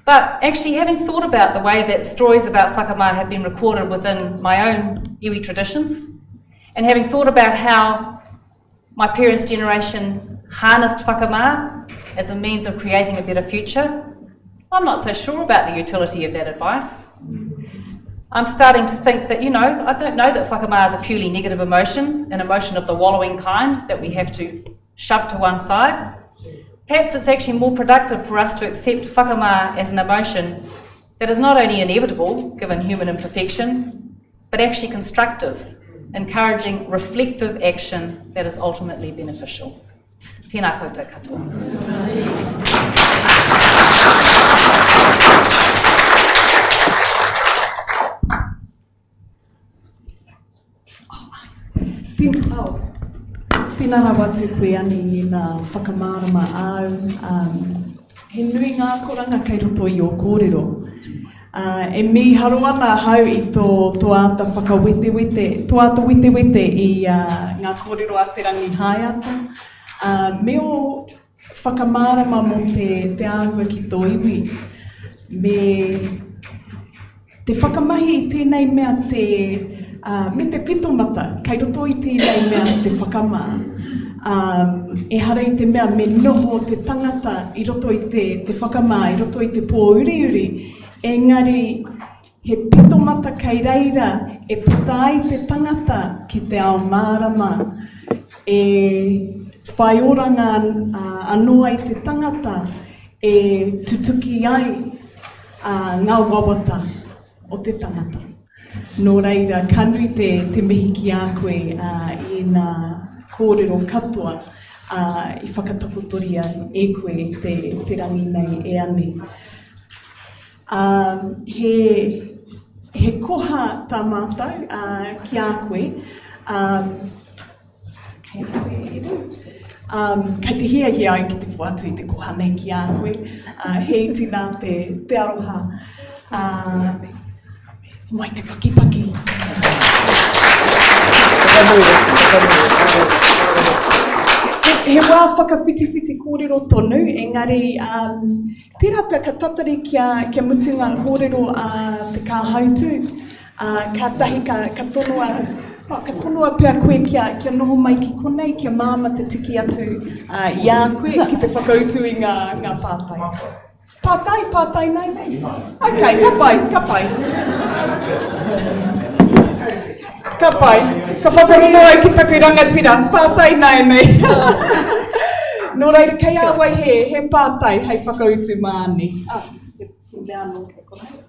But actually, having thought about the way that stories about whakama have been recorded within my own iwi traditions, and having thought about how my parents' generation harnessed whakama as a means of creating a better future, I'm not so sure about the utility of that advice. I'm starting to think that, I don't know that whakama is a purely negative emotion, an emotion of the wallowing kind that we have to shove to one side. Perhaps it's actually more productive for us to accept whakama as an emotion that is not only inevitable, given human imperfection, but actually constructive, encouraging reflective action that is ultimately beneficial. Tēnā koutou katoa. Tēnā rā watu koe ani i nā whakamārama au. He nui ngā koranga kei roto i o kōrero. E mi haro ana hau i tō ata whakawete-wete, tō ata wete-wete i ngā kōrero a te rangi haiata. Me o whakamārama mo te āhua ki tō iwi. Te whakamahi i tēnei mea me te pitomata, kei roto i tēnei mea te whakama. E hara i te mea me noho te tangata i roto i te whakama, i roto i te pōuriuri. Engari, he pitomata kei reira, e putai te tangata ki te ao mārama. E whai oranga anoa i te tangata, e tutuki ai ngā wawata o te tangata. Nō reira, kanui te mihi ki a koe i nā kōrero katoa i whakatapotoria e koe te rangi nei e ane. He koha tā mātou ki a koe, kei te hiahia ai ki te whātu i te koha nei ki a koe, he iti nā te aroha. Mai te paki-paki. He wā whakawhiti-whiti kōrero tonu, engari tērā pia ka tatari kia mutunga kōrero te kāhautu, ka tahi ka tonua pia koe kia noho mai ki konei, kia māma te tiki atu i a koe ki te whakautu i ngā pātai. Pātai nei. Ok, ka pai. Ka whakarono ai ki taku rangatira, pātai nei. Nō reira, kei awai he pātai hei whakautu māni. He mea anō kei konei.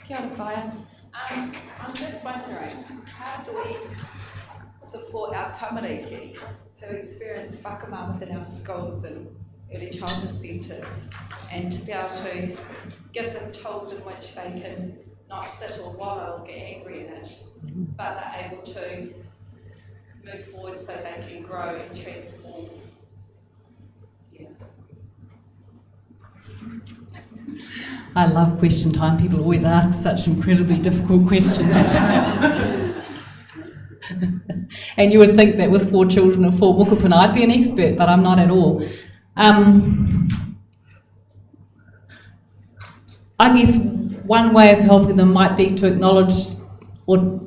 Kia ora whaia. I'm just wondering, how do we support our tamariki to experience whakama within our schools and early childhood centres, and to be able to give them tools in which they can not sit or wallow or get angry in it, but are able to move forward so they can grow and transform. Yeah. I love question time. People always ask such incredibly difficult questions. And you would think that with 4 children and 4 mokopuna I'd be an expert, but I'm not at all. I guess one way of helping them might be to acknowledge or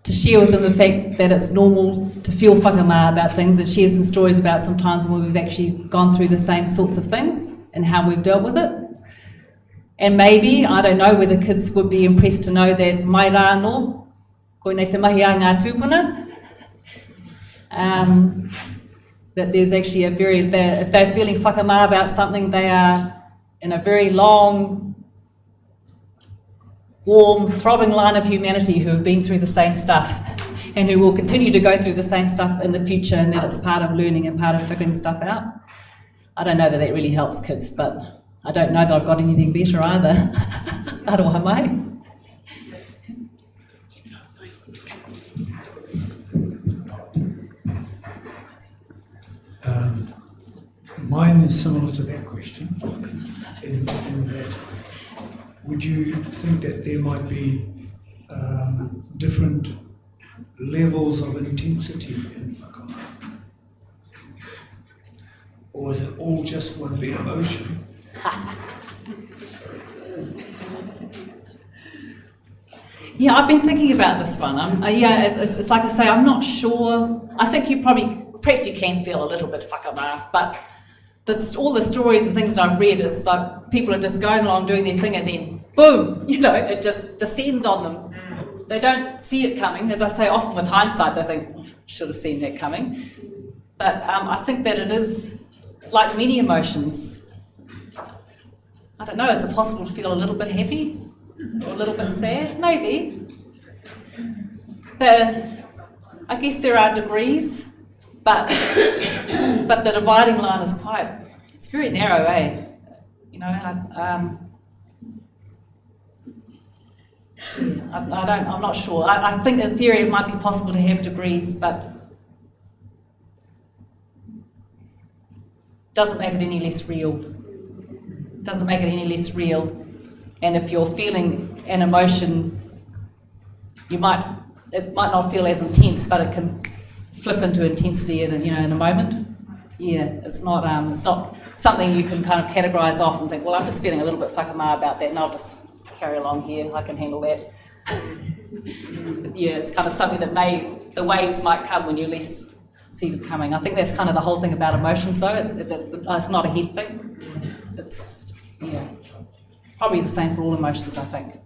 to share with them the fact that it's normal to feel whakama about things, and share some stories about sometimes when we've actually gone through the same sorts of things and how we've dealt with it. And maybe, I don't know whether kids would be impressed to know that mai rā no, koinei te mahi a ngā tūpuna, that there's actually if they're feeling whakama about something, they are in a very long, warm, throbbing line of humanity who have been through the same stuff and who will continue to go through the same stuff in the future, and that it's part of learning and part of figuring stuff out. I don't know that that really helps kids, but I don't know that I've got anything better either. Aroha mai. Mine is similar to that question, in that would you think that there might be different levels of intensity in whakama? Or is it all just one big emotion? Yeah, I've been thinking about this one. It's like I say, I'm not sure. I think perhaps you can feel a little bit whakama, but all the stories and things that I've read is like people are just going along doing their thing and then boom, it just descends on them. They don't see it coming. As I say, often with hindsight, they think, should have seen that coming. But I think that it is, like many emotions, I don't know, is it possible to feel a little bit happy or a little bit sad? Maybe. I guess there are degrees, but the dividing line is it's very narrow, eh? I'm not sure. I think in theory it might be possible to have degrees, but doesn't make it any less real. Doesn't make it any less real. And if you're feeling an emotion, it might not feel as intense, but it can flip into intensity in a moment. Yeah, it's not something you can kind of categorise off and think, well, I'm just feeling a little bit whakama about that, and I'll just carry along here. I can handle that. But yeah, it's kind of something that the waves might come when you least see them coming. I think that's kind of the whole thing about emotions, though. It's not a head thing. It's probably the same for all emotions, I think.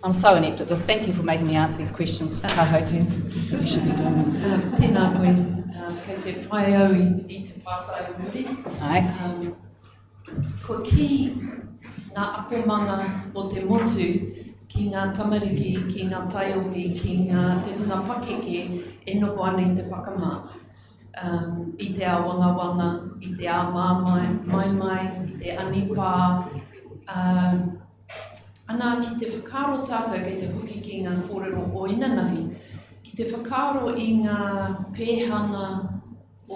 I'm so inept at this. Thank you for making me answer these questions. Kahotu. You should be doing them. Tēnā koe, kei te whae au i te whāwhai muri. Ai. Ko ki ngā apomanga o te motu, ki ngā tamariki, ki ngā whaiohi, ki ngā te hunga pakeke, e noho ana i te whakama. I te Awangawanga, i te Māmai, mai, i te Anipā. Ana ki te whakaro tātou kei te huki ki ngā korero o inanahi, ki te whakaro i ngā pēhanga o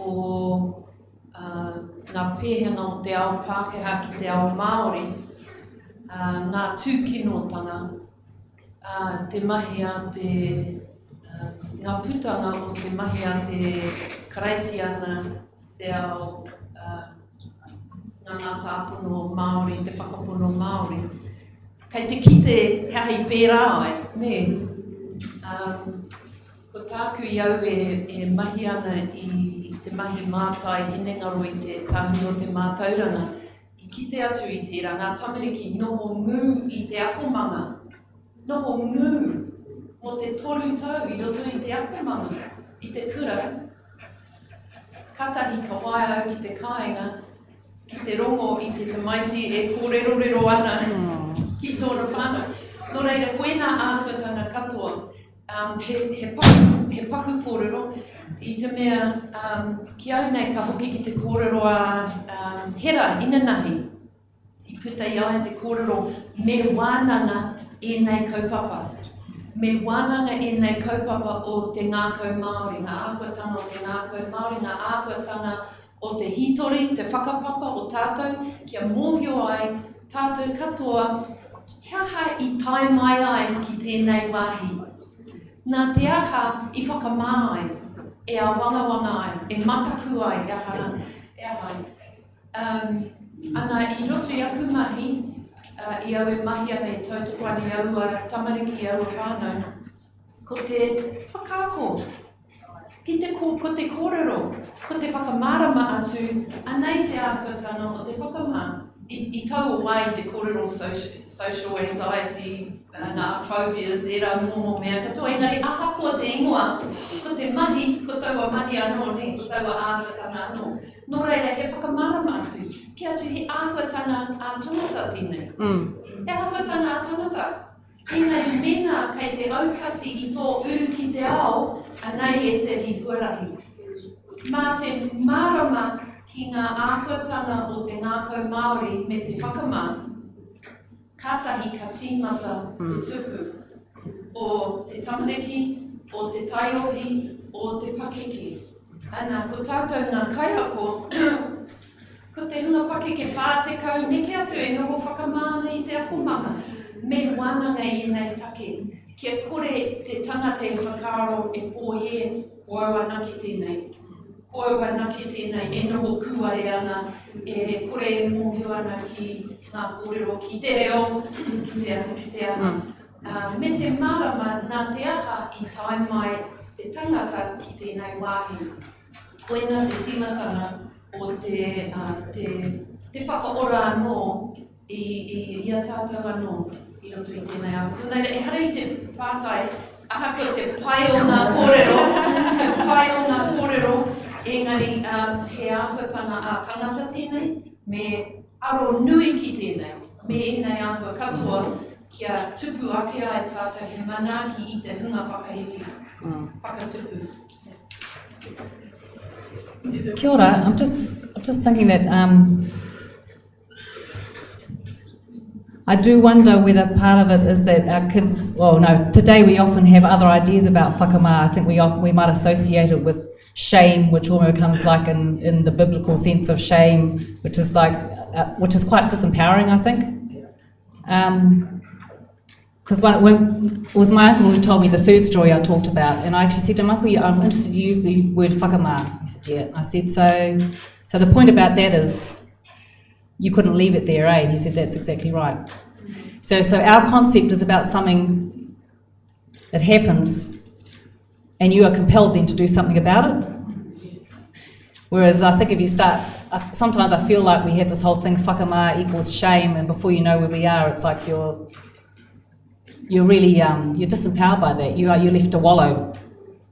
ngā pēhanga o te ao Pākehā ki te ao Māori, ngā tūkinotanga, te mahi a te ngā putanga o te mahi a te karaitiana, te ao ngā tāpono Māori, te whakapono Māori. Kei te kite hei pērā ai, me. Ko tāku I au e mahi ana I te mahi mātai hinengaro I te tāhi o te matauranga. I kite atu I tērā, ngā tamariki noho ngū I te apomanga. Noho ngū mo te toru tau I roto I te apomanga. I te kura. Katahi ka wae au ki te kāinga. Ki te rongo I te tamaiti e korero ana. Ki tōna whānau. Nō reira, koena āhuatanga katoa, he paku kōrero, I te mea, ki au nei ka hoki ki te kōrero a hera, inanahi. I puta I ai te kōrero me wananga e nei kaupapa. Me wananga e nei kaupapa o te Ngākau Maori, ngā āhuatanga o te Ngākau Maori, ngā āhuatanga o te hitori, te whakapapa o tātou, kia mōhio ai tātou katoa, hea hai I tai mai ai ki tēnei wāhi. Nā te aha I whakamā ai, e Awangawanga ai, e mataku ai, e ahai. Ana I roto I aku mahi, I au e mahi ana I tautoko ana I au a tamariki I au a whānau, ko te whakako, ko te korero, ko te whakamārama atu, anei te āhuatanga o te whakama. I tau o wai te korero social anxiety, ngā phobias, e rā mōmō mea katoa, engari ahapoa te ingoa, ko te mahi, ko taua mahi anō, ko taua āhuatanga anō. Nō reira, he whakamārama atu, ki atu he āhuatanga a tangata tēnei. He āhuatanga a tangata. Engari mena kei te aukati I tō uru ki te ao, anei e te hipuarahi. Mā te mārama ki ngā āhuatanga o te Ngākau Maori me te whakama, kātahi ka tīmata te tupu o te tamariki, o te taiohi, o te pakeke. Ana, ko tātou ngā kaiako, ko te hunga pakeke whātekau, neke atu e noho whakamāna i te akumanga, me wananga i nei take. Kia kore te tangata e whakaro e pōhe, koaua nake tēnei. Koaua nake tēnei, e noho kuare ana, e kore e mōhio ana ki ngā kōrero, ki te reo, ki te aha. Me te marama nā te aha i tae mai te tangata ki tēnei wāhi. Koena te timatanga o te whakaora anō i ia tātou anō i roto i tēnei aho. Tēnei e hara i te pātai, aha ko te pai o ngā kōrero, te pai o ngā kōrero, engari he āhuatanga a tangata tēnei, me aro nui ki tēnei, me enei ahua katoa kia tupu ake ai tātou he manaaki i te hunga whakahiki, whakatupu. Kia ora, I'm just thinking that I do wonder whether part of it is that our kids, well no, today we often have other ideas about whakama. I think we might associate it with shame, which almost comes like in the biblical sense of shame, which is quite disempowering, I think. Because when it was my uncle who told me the third story I talked about, and I actually said to him, Uncle, I'm interested to use the word whakama. He said, yeah. And I said, so the point about that is you couldn't leave it there, eh? He said, that's exactly right. So our concept is about something that happens and you are compelled then to do something about it. Whereas I think if you start, sometimes I feel like we have this whole thing, whakama equals shame, and before you know where we are, it's like you're really, you're disempowered by that. You're left to wallow.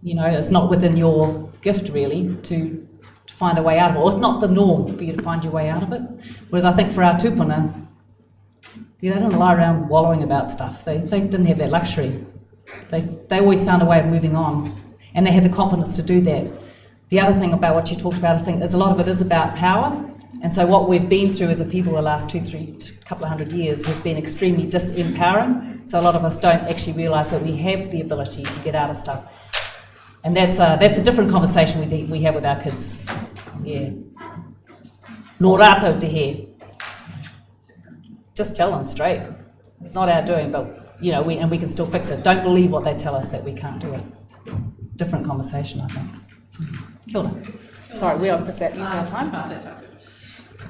You know, it's not within your gift really to find a way out of it. Or it's not the norm for you to find your way out of it. Whereas I think for our tupuna, they didn't lie around wallowing about stuff. They didn't have that luxury. They always found a way of moving on, and they had the confidence to do that. The other thing about what you talked about, I think, is a lot of it is about power. And so what we've been through as a people the last couple of hundred years has been extremely disempowering. So a lot of us don't actually realise that we have the ability to get out of stuff. And that's a different conversation we have with our kids. Yeah. Nō rātou te he. Just tell them straight. It's not our doing, but you know, we can still fix it. Don't believe what they tell us that we can't do it. Different conversation, I think. Kia ora. Sorry, we are just about using our time. That's okay.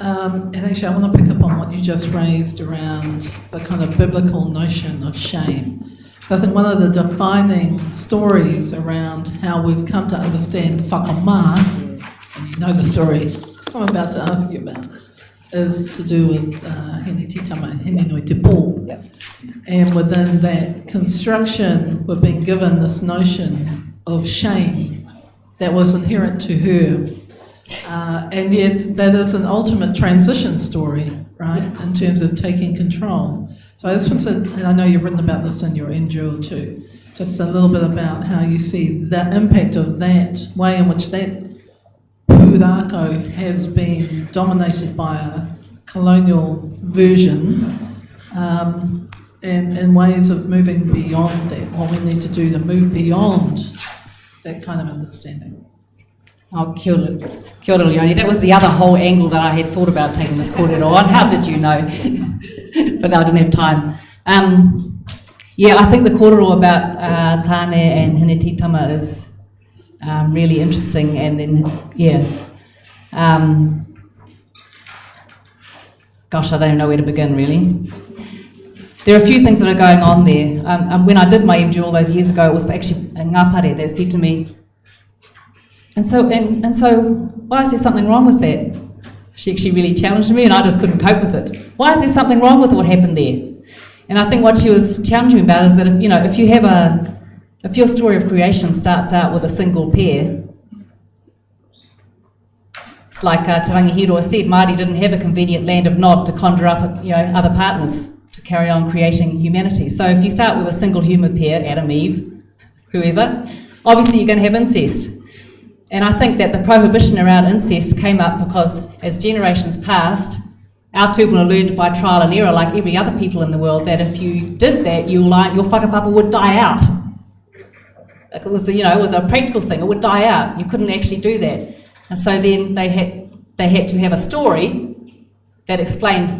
And actually, I want to pick up on what you just raised around the kind of biblical notion of shame. I think one of the defining stories around how we've come to understand whakama, and you know the story I'm about to ask you about, is to do with hine-te-tama and hine-te-iwaiwa. Yep. And within that construction, we've been given this notion of shame that was inherent to her. And yet that is an ultimate transition story, right, in terms of taking control. So I just want to, and I know you've written about this in your endure too, just a little bit about how you see the impact of that way in which that purakau has been dominated by a colonial version, and ways of moving beyond that, what we need to do to move beyond that kind of understanding. Oh, kia ora, Leonie. That was the other whole angle that I had thought about taking this korero on. How did you know? But no, I didn't have time. Yeah, I think the korero about tāne and hine-te-tama is really interesting. And then, yeah. Gosh, I don't know where to begin, really. There are a few things that are going on there. When I did my MD all those years ago, it was actually a ngāpare that said to me, And so, why is there something wrong with that? She actually really challenged me, and I just couldn't cope with it. Why is there something wrong with what happened there? And I think what she was challenging me about is that if your story of creation starts out with a single pair, it's like Te Rangihiro said, Māori didn't have a convenient land of Nod to conjure up, other partners to carry on creating humanity. So if you start with a single human pair, Adam, Eve, whoever, obviously you're going to have incest. And I think that the prohibition around incest came up because as generations passed, our tupuna learned by trial and error, like every other people in the world, that if you did that, your whakapapa would die out. Like it was a practical thing. It would die out. You couldn't actually do that. And so then they had to have a story that explained,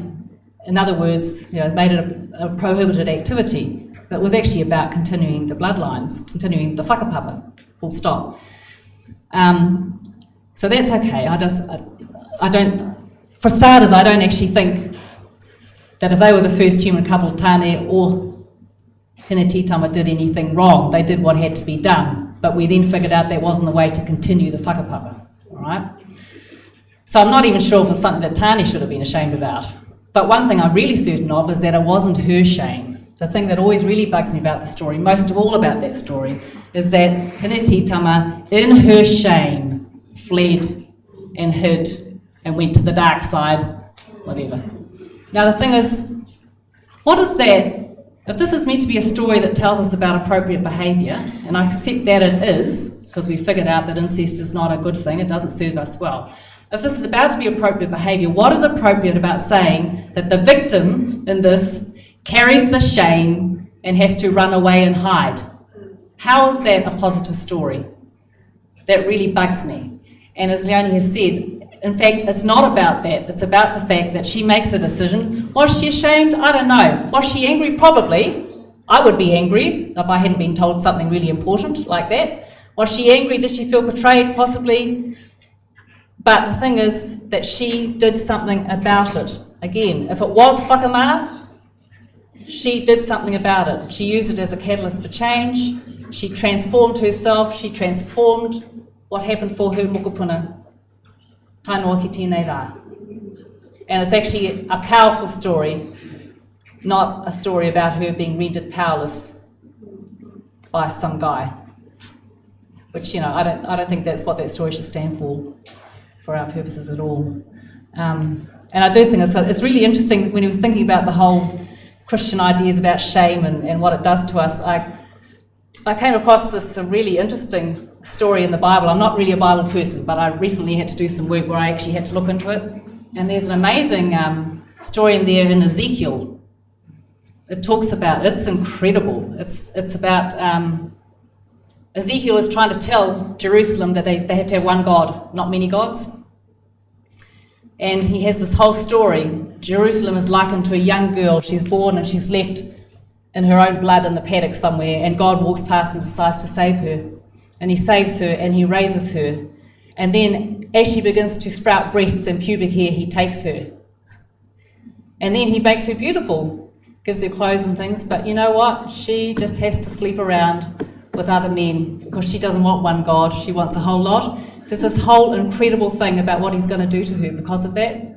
in other words, made it a prohibited activity. But it was actually about continuing the bloodlines, continuing the whakapapa, full stop. So that's okay. I don't, for starters, I don't actually think that if they were the first human couple, Tāne or Hine-te-iwaiwa did anything wrong. They did what had to be done, but we then figured out that wasn't the way to continue the whakapapa, all right? So I'm not even sure if it's something that Tāne should have been ashamed about. But one thing I'm really certain of is that it wasn't her shame. The thing that always really bugs me about the story, most of all about that story, is that Hine-te-iwaiwa, in her shame, fled and hid and went to the dark side, whatever. Now the thing is, what is that? If this is meant to be a story that tells us about appropriate behaviour, and I accept that it is, because we figured out that incest is not a good thing, it doesn't serve us well. If this is about to be appropriate behaviour, what is appropriate about saying that the victim in this carries the shame and has to run away and hide? How is that a positive story? That really bugs me. And as Leonie has said, in fact, it's not about that. It's about the fact that she makes a decision. Was she ashamed? I don't know. Was she angry? Probably. I would be angry if I hadn't been told something really important like that. Was she angry? Did she feel betrayed? Possibly. But the thing is that she did something about it. Again, if it was Whakama, she did something about it. She used it as a catalyst for change. She transformed herself. She transformed what happened for her mokopuna. Tainoa ki tēnei rā. And it's actually a powerful story, not a story about her being rendered powerless by some guy. Which, I don't think that's what that story should stand for our purposes at all. And I do think it's really interesting when you're thinking about the whole Christian ideas about shame and what it does to us. I came across this really interesting story in the Bible. I'm not really a Bible person, but I recently had to do some work where I actually had to look into it. And there's an amazing story in there in Ezekiel. It talks about, it's incredible. It's about, Ezekiel is trying to tell Jerusalem that they have to have one God, not many gods. And he has this whole story. Jerusalem is likened to a young girl. She's born and she's left in her own blood in the paddock somewhere, and God walks past and decides to save her. And he saves her and he raises her. And then as she begins to sprout breasts and pubic hair, he takes her. And then he makes her beautiful, gives her clothes and things, but you know what? She just has to sleep around with other men because she doesn't want one God, she wants a whole lot. There's this whole incredible thing about what he's going to do to her because of that.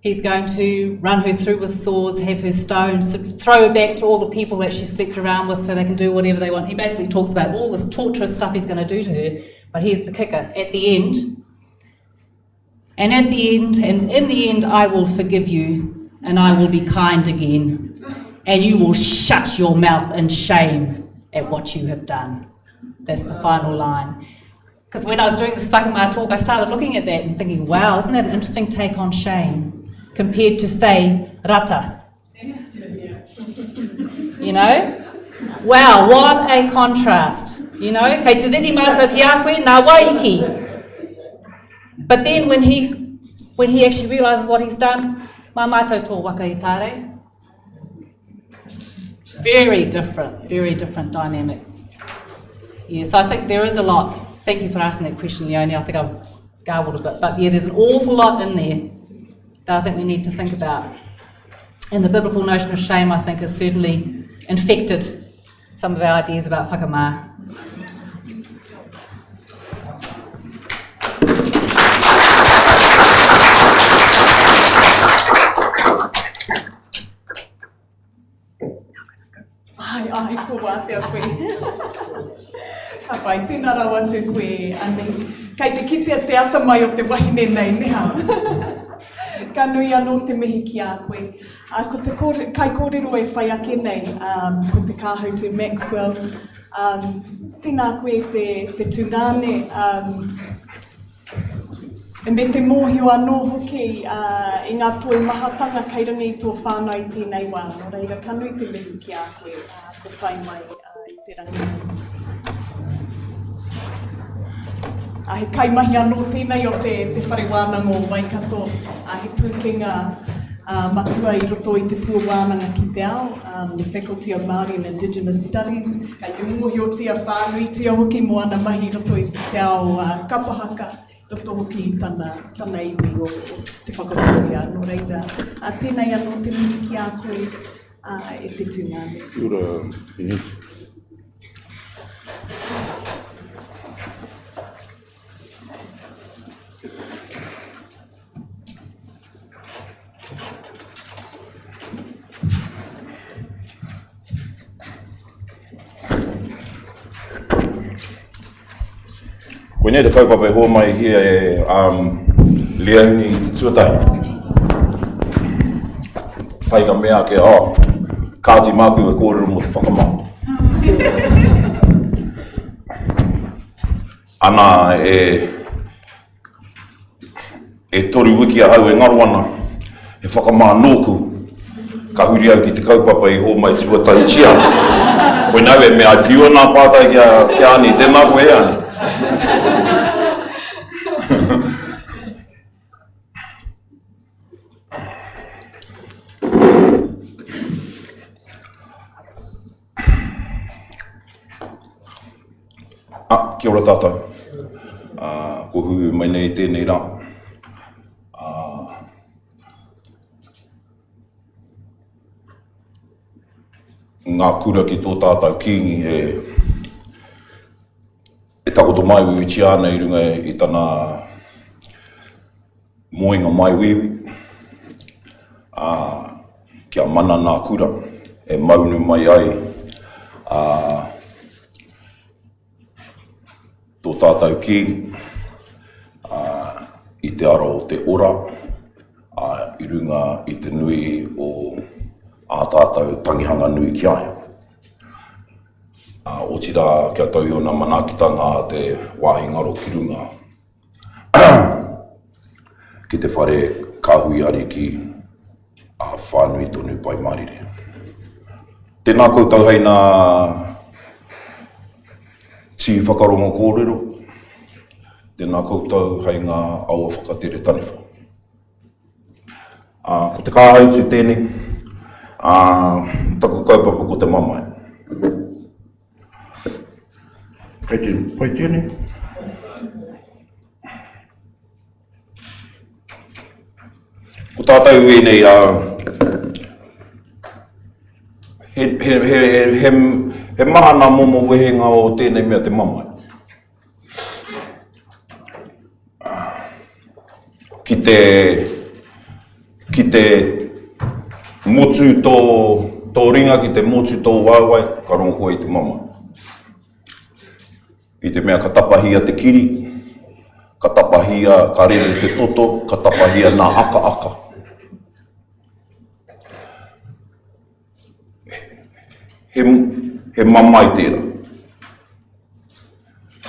He's going to run her through with swords, have her stoned, throw her back to all the people that she slept around with so they can do whatever they want. He basically talks about all this torturous stuff he's going to do to her. But here's the kicker. At the end, and in the end, I will forgive you and I will be kind again. And you will shut your mouth in shame at what you have done. That's the final line. Because when I was doing this Whakama talk, I started looking at that and thinking, wow, isn't that an interesting take on shame? Compared to, say, Rata. Wow, what a contrast. Kei te riri mātou ki a koe, nā waiki. But then when he actually realises what he's done, mā mātou tō waka i tāre. Very different dynamic. Yes, I think there is a lot. Thank you for asking that question, Leonie. I think I've garbled a bit. But yeah, there's an awful lot in there that I think we need to think about. And the biblical notion of shame, I think, has certainly infected some of our ideas about whakama. Ai, ko wātea koe. Ka pai, tēnā rau atu koe, anei. Kei te kitea te atamai o te wahine nei, neha. Ka nui anō te mihi ki a koe. Ko te kai kōrero e whai ake nei, ko te kāhautu Maxwell. Tēnā koe te tūnane. E me te mōhio anō hoki i ngā toi mahatanga kei rangi i tō whānau i tēnei wā. Nō reira, ka nui te mihi ki a koe, ko pai mai i te rangi. he kaimahi anō tēnei o te whare wānanga o Waikato, he pūkenga matua I roto I te pua wānanga ki te ao, the Faculty of Māori and Indigenous Studies, kai te muhi o tia whānui, tia hoki mo ana mahi roto I te ao kapahaka, roto hoki I tana iwi o te whakatauria, no reira. Tēnei anō te mihi ki a koe e te tūngane. Koe nei te kaupapa hoa mai hia leauni I te tuatahi. Pai ka mea ke kāti māku e kōrero mo te Whakama. Ana e tori wiki a hau e ngaruana e Whakama nōku ka huri au ki te kaupapa I hoa mai tuatahi chia. Koe nau e mea whiua nā pātai ki ani, tēnā koe e ani. Kia ora tātou. Ko hui mai nei tēnei rā. Ngā kura ki tō tātou kingi e takoto mai wiwi ana I runga I tana moenga mai wiwi. Kia mana nā kura e maunu mai ai. Tō tātou ki I te ara o te ora, I runga I te nui o a tātou tangihanga nui ki ai. O tira kia tau I ona manakitanga a te wāhi ngaro ki runga. Ki te whare kāhui ari ki a whānui tonu pai marire. Tēnā koutou hei nā ti whakarongo kōrero, tēnā koutou hei ngā aua whakatere taniwha. Ko te kāhau te tēnei, taku kaupapa ko te mamai. Pai tēnei. Ko tātou e nei, he mahana momo wehenga o tēnei mea te mamai. Ki te motu tō ringa, ki te motu tō wāwai, ka rongo koe I te mamai. I te mea ka tapahia te kiri, ka tapahia ka rere te toto, ka tapahia nā aka. He mamai tērā.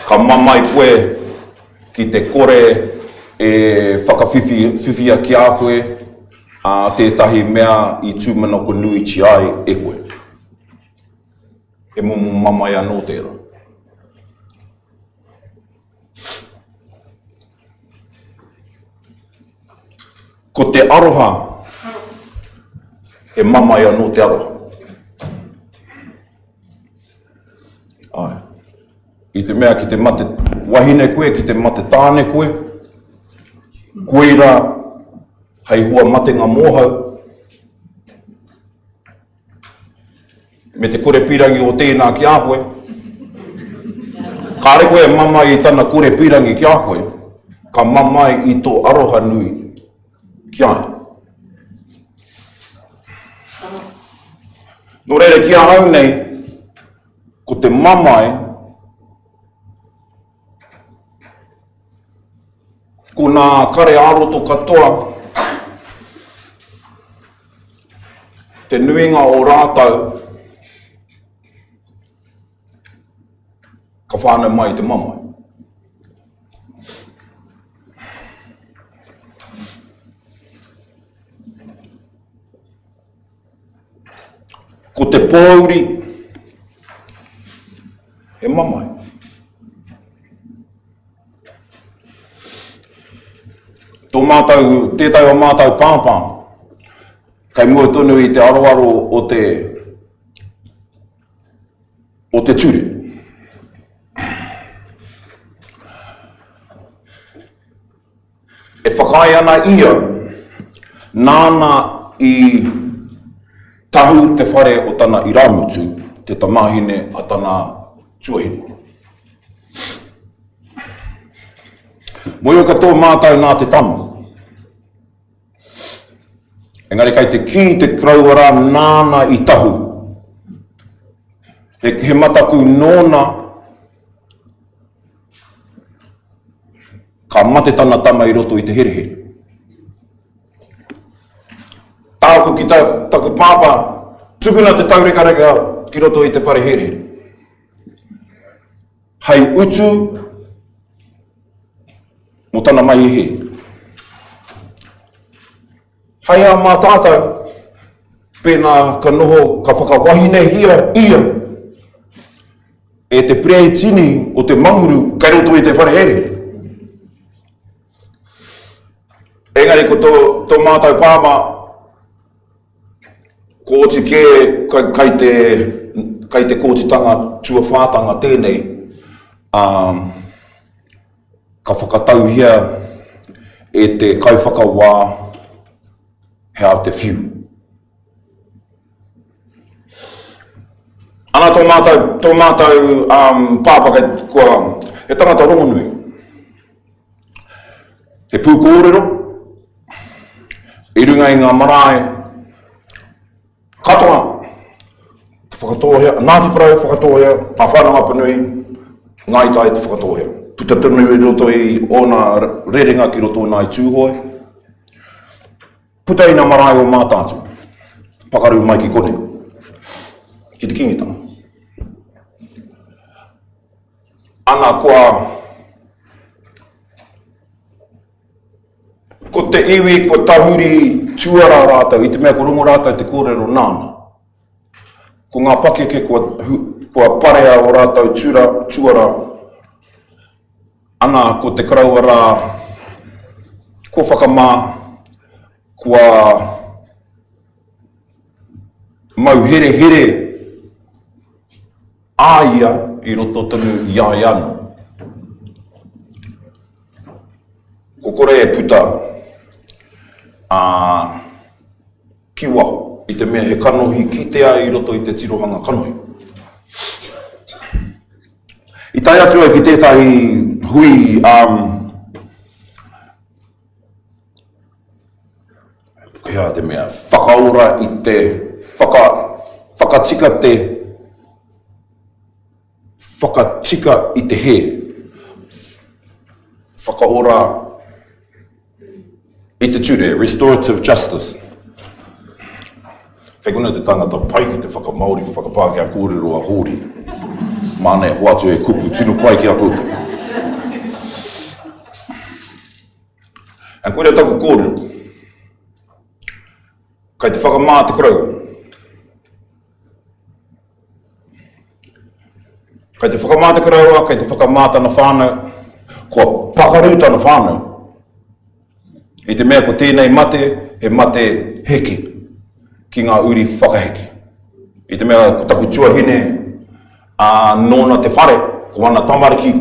Ka mamai koe ki te kore e whakawhiwhia ki a koe a tētahi mea I tūmanako nui ti ai e koe. He mumu mamai anō tērā. Ko te aroha, he mamai anō te aroha. I te mea ki te mate wahine koe, ki te mate tāne koe, koeira hei hua matenga mōhau, me te kore pirangi o tēnā ki a koe. Kāre koe mamai I tana kore pirangi ki a koe, ka mamai I tō aroha nui ki ai. Nō reira ki a hau nei, ko te mamai, ko nā Kare-ā-roto katoa, te nuinga o rātau, ka whānau mai te mamai. Ko te Pouri, he mamai. mātou, tētai o mātou pāpā, kai mua tonu i te aroaro o te ture. E whakai ana ia, nāna i tahu te whare o tana iramutu, te tamahine a tana tuahine. Moio katoa mātou nā te tama. Engari kai te ki te krauara nāna i tahu. He mataku nōna ka mate tana tama i roto i te herehere. Tāku ki taku pāpā, tukuna te taurekareka ki roto i te whare herehere. Hei utu mo tana mai he. Hei a mā tātou, pēnā ka noho ka whakawahine ia, e te preitini o te manguru kai roto i te whare herehere. Engari ko tō mātou pāma, ko oti ke kai te kōtitanga tua whātanga tēnei, ka whakatauhia e te kaiwhakawā he au te whiu. Ana tō mātou pāpaka kua e tangata rongonui. Te pūkorero, i runga i ngā marae, katoa, te whakatohea, Ngāti Parau whakatohea, tā whananga panui, ngai tai te whakatohea. Puta tunu i roto i ona rerenga ki roto nai tūhoi. Puta i ngā marae o mātātu, pakaru mai ki kone, ki te kingitanga. Ana kua, ko te iwi, ko tahuri tuara rātou, i te mea ko rongo rātou te kōrero nāna. Ko ngā pakeke kua parea o rātou tuara, ana ko te karauara, ko Whakama, kua mauhere āia i roto tonu iai anu. Ko kore e puta ki waho, i te mea he kanohi ki te ai i roto i te tirohanga kanohi. I tai atu ai ki tētahi hui kia te mea whakaora i te whakatika i te he. Whakaora i te ture, restorative justice. Kei kuna te tangata pai ki te whakamaori, whakapākea kōrero a hōri. Māne hoatu e kupu, tino pai ki a koutou. An koe rea taku kōrero. Kei te whakamā te korau. Kei te whakamā te koraua, kei te whakamā tana whānau, kua pakaru tana whānau. I te mea ko tēnei mate, he mate heke, ki ngā uri whakaheke. I te mea ko taku tuahine, nōna te whare, ko wana tamariki,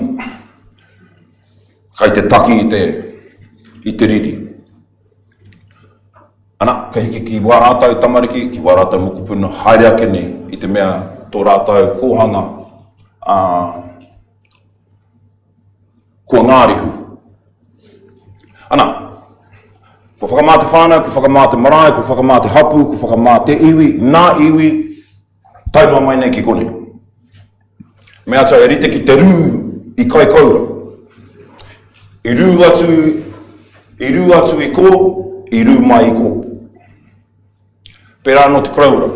kai te taki i te riri. Ana, ka heke ki wārātau tamariki, ki wārātau mokupuna, haere ake nei, i te mea tō rātau kōhanga, kua ngārihu. Ana, ko whakamā te whānau, ko whakamā te marae, ko whakamā te hapu, ko whakamā te iwi, nā iwi, tainua mai nei ki kone. Mea tau, e rite ki te rū i kai kaura. I rū atu i ko, i rū mai i ko. Pērā no te kraura.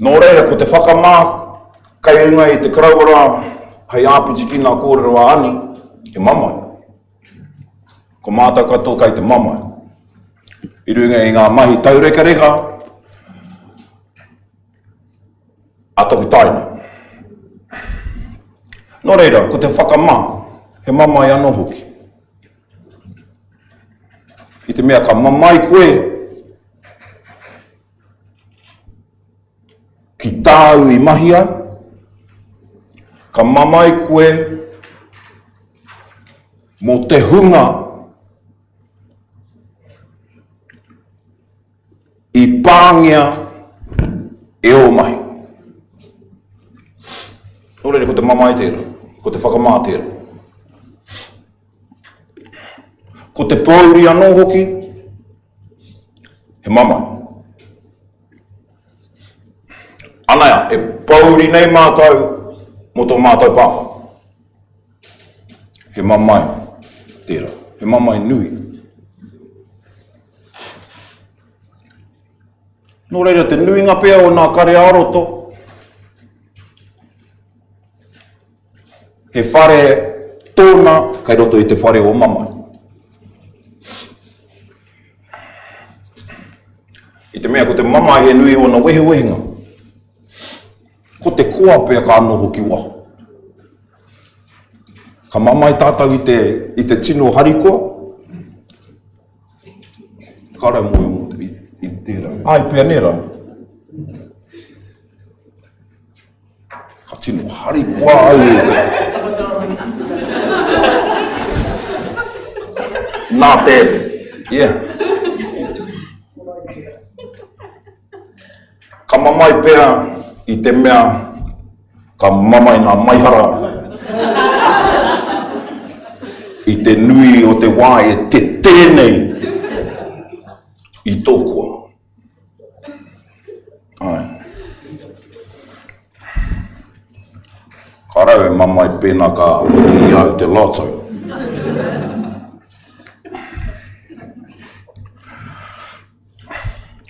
Nō reira, ko te whakamā, kai runga i te kraura, hei āpiti ki nā kōrero a ani, he mamai. Ko mātou katoa kai te mamai. I runga i ngā mahi taureka-reka, ataku taina. Nō reira, ko te whakamā, he mamai anō hoki. I te mea ka mamai koe ki tāu I mahia, ka mamai koe mo te hunga I pāngia e o mahi. Orere, ko te mamai tērā, ko te whakama tērā. Ko te Pouri anō hoki, he mamai. Anaya, e Pouri nei mātou, mo tō mātou pāwha. He mamai tērā, he mamai nui. Nō reira, te nuinga pēr o nā Kare-ā-roto, he whare tōna, kai roto I te whare o mamai. I te mea, ko te mamai he nui o na wehewehenga. Ko te koa pēr ka anō hoki waho. Ka mamai tātau I te tino harikoa. Kare moe mo I tērā. Ai, pēr nera. Ka tino harikoa au I te. Nā tēre. Yeah. Ka mamai pēr I te mea, ka mamai nā maihara. I te nui o te wā e te tēnei I tōkua. Ai. Ka rau e mamai pēnā ka I au te loto.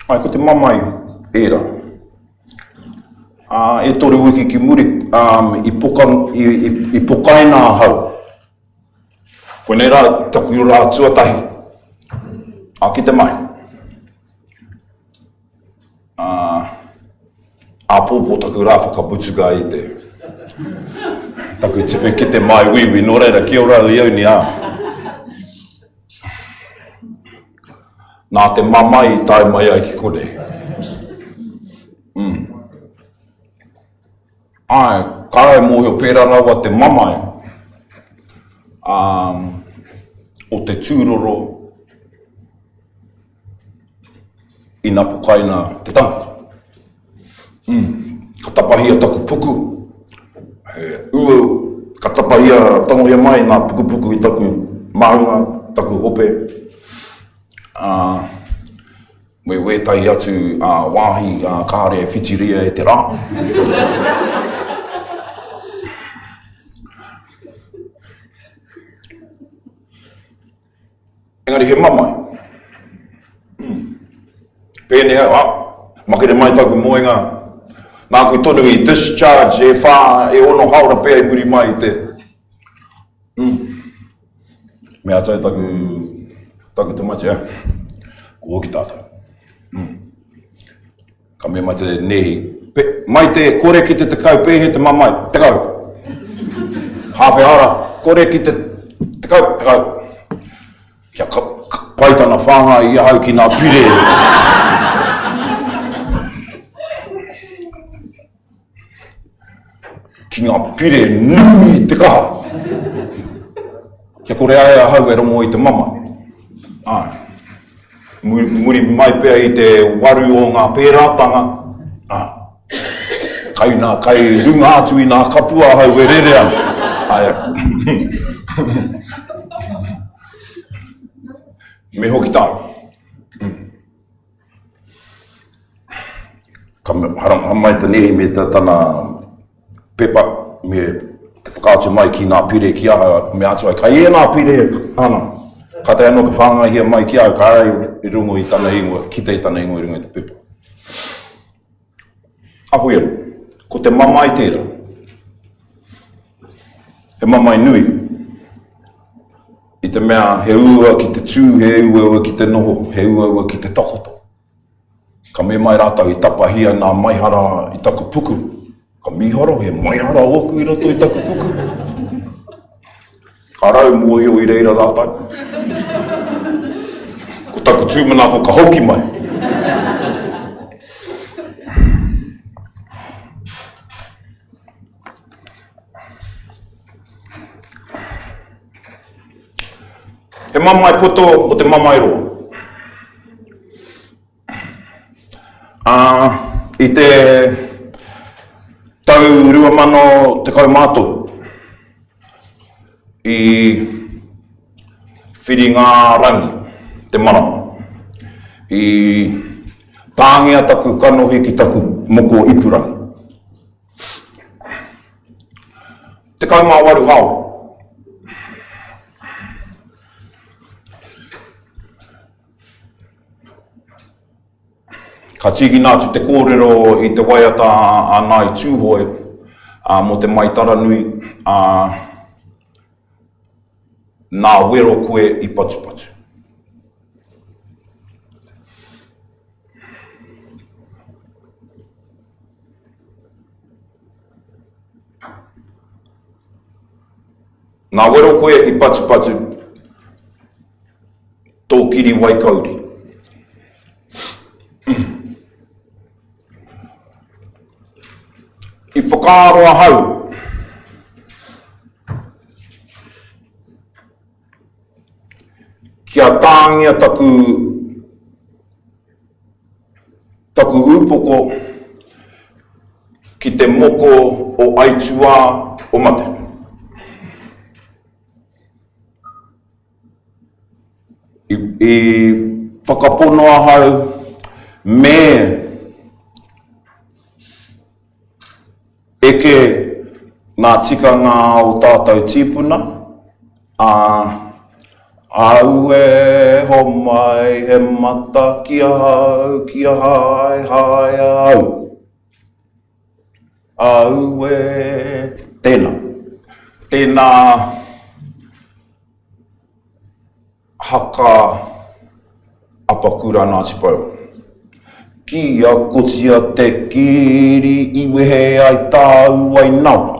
Ai, ko te mamai era. E tori wiki ki muri I pokaina hau. Ko nei rā, taku I rā tuatahi. Ki te mai. A pōpō taku rā whakaputuka I te. Taku I te whi ki te mai wiwi, nō reira, kia ora liau ni a. Nā te mamai tai mai ai ki kore. Ai, karai mōhio pērā rawa te mamai. O te tūroro I nā pukaina te tangata. Ka tapahia taku puku. He ua, ka tapahia tangoia mai nā puku I taku maunga, taku hope. Me wētai atu wāhi kāre whitiria e te rā. Engari he mamai. Pēnea, makere mai taku moenga. Nā kui tonu I discharge e whā e ono haura pēa I muri mai I te. Mea tai taku te mati, Ko hoki tātou. Ka mea mai te nehi. Mai te kore ki te kau pēhe te mamai. Te kau. Hāwhe ara. Kore ki te kau. Kia paitana whanga I ahau ki nā pire. Ki ngā pire nui te kaha. Kia kore ai ahau e rongo I te mamai. Muri mai pēr I te waru o ngā pērātanga. Kai runga atu I nā kapua hau e rerea. Me hoki tāu. Ka hamai te nehi me tana pepa me te whakaatu mai ki nā pire ki aha me atu ai. Kai e nā pire ana. Ka te anō ka whanga hia mai ki au, ka ai I rungo I tana ingoa, ki te I tana ingoa I rungo I te pepa. Ahu ia, ko te mamai tērā. He mamai nui. I te mea he ua ki te tū, he ua ki te noho, he ua ki te takoto. Ka me mai rātau I tapahia nā maihara I taku puku. Ka mihara, he maihara oku I roto I taku puku. Ka rau mōhio I reira rātau. taku tūmana ko ka hoki mai. He mamai poto o te mamai roa. I te tau 2019 i Whiringarangi, te marama. I tāngia taku kanohi ki taku moko ipurangi. Te kaumā waru hao. Ka tīgi nātu te kōrero i te waiata anā i tūhoe mo te maitara nui nā wero koe i patupatu. Nā wero koe i patupatu tō kiri waikauri. I whakaaroa hau. Kia tāngia taku upoko ki te moko o aitua o mate. I whakaponoa hau me eke ngā tikanga o tātou tīpuna, aue ho mai he mata kia hai au. Aue tēnā haka apakura Ngāti Porou. Kia kotia te kiri iwehe ai tāu ai nawa.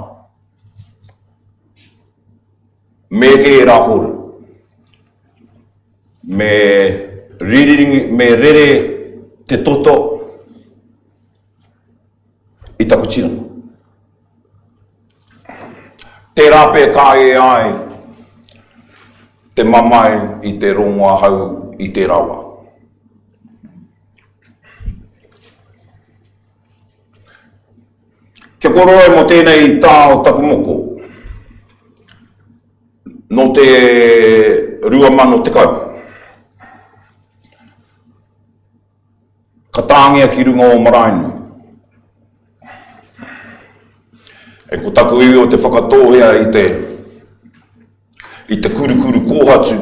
Me ke rahora. Me rere te toto i taku tirana. Te rape kāe ai te mamai i te rongoa hau i te rawa. Kia koroe mo tēnei tā o taku moko. No te 2010. Ka tāngia ki runga o marainu. E ko taku iwi o te whakatohea i te kurukuru kōhatu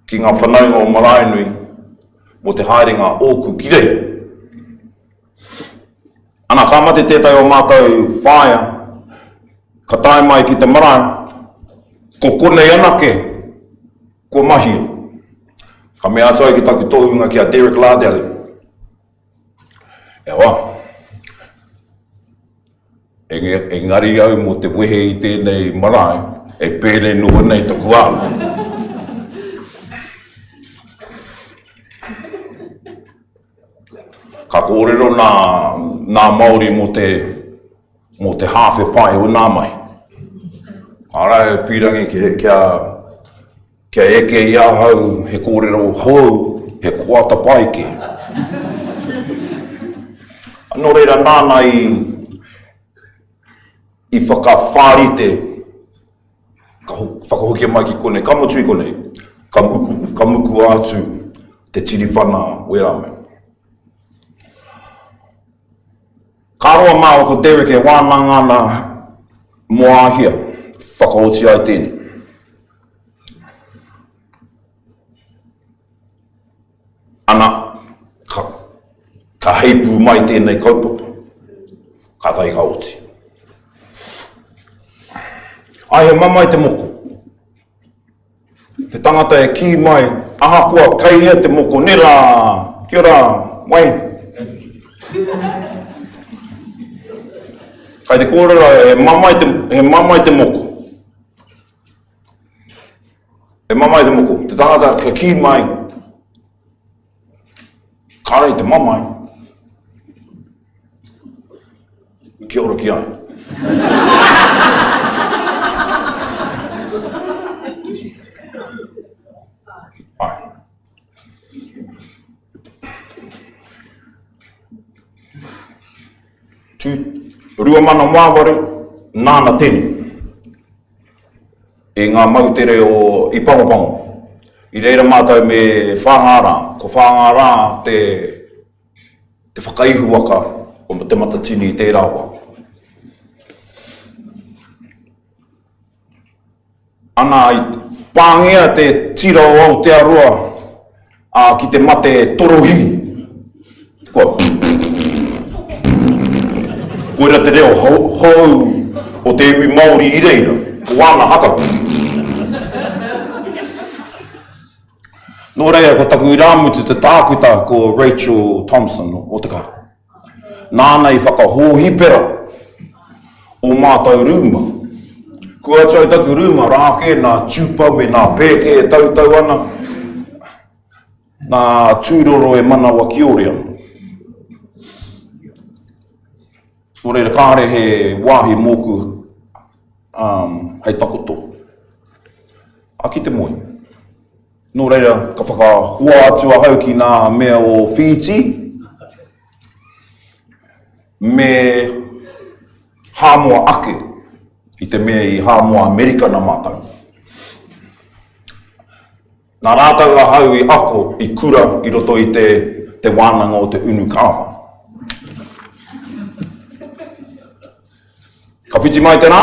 ki ngā whanaunga o marainui mo te haerenga ōku kirei. Ana ka mate tētai o mātou whāia, ka tae mai ki te marae, ko konei anake, ko mahia. Ka mea atai ki taku tohunga ki a Derek Lardelle. E wā, e ngari au mo te wehe i tēnei marae, e pēne nua nei taku āu. Ka kōrero nā Māori mo te hawhe pai o nā mai. Arai pirangi kia eke ia hau he kōrero hou he kuata pai ke. Anō reira nāna i whakawhārite ka whakahokia mai ki konei, ka motu i konei, ka muku atu te tiriwhana werame. Ka roa māo ko Derek e wānanga na moahia, whakaoti ai tēnei. Ana, ka heipu mai tēnei kaupapa, ka tai ka oti. Ai he mamai te moko. Te tangata e ki mai, aha kua kaihea te moko, nera, kia ora, Wayne. Kai te kōrera he mamai te moko. He mamai te moko. Te tangata ka ki mai, Kare te mamai. Kia ora ki ai. Ai. Rua mana māware, nāna tēni. E ngā mautere o i pangopango. I reira mātai me whangārā, ko whangārā te whakaihu waka o te matatini i te rāwa. Ana i pāngia te tira o Aotearoa ki te mate torohi. Kua koera te reo hou o te iwi Māori i reira, ko wana haka. Nō reira, ko taku i rāmutu te tākuta ko Rachel Thompson o te kā. Nāna i whakahōhipera o mātou rūma. Kua atua i taku rūma rāke nā tūpau me nā pēke e tautau ana. Nā tūroro e mana wa kiore ana. Nō reira kāre he wāhi mōku hei takoto. Aki te moe. Nō reira, ka whakahua atua hau ki nā mea o Fiji, me hāmoa ake, i te mea i hāmoa Amerika nā mātau. Nā rātau a hau i ako i kura i roto i te wananga o te unu kāwa. Ka whiti mai tēnā,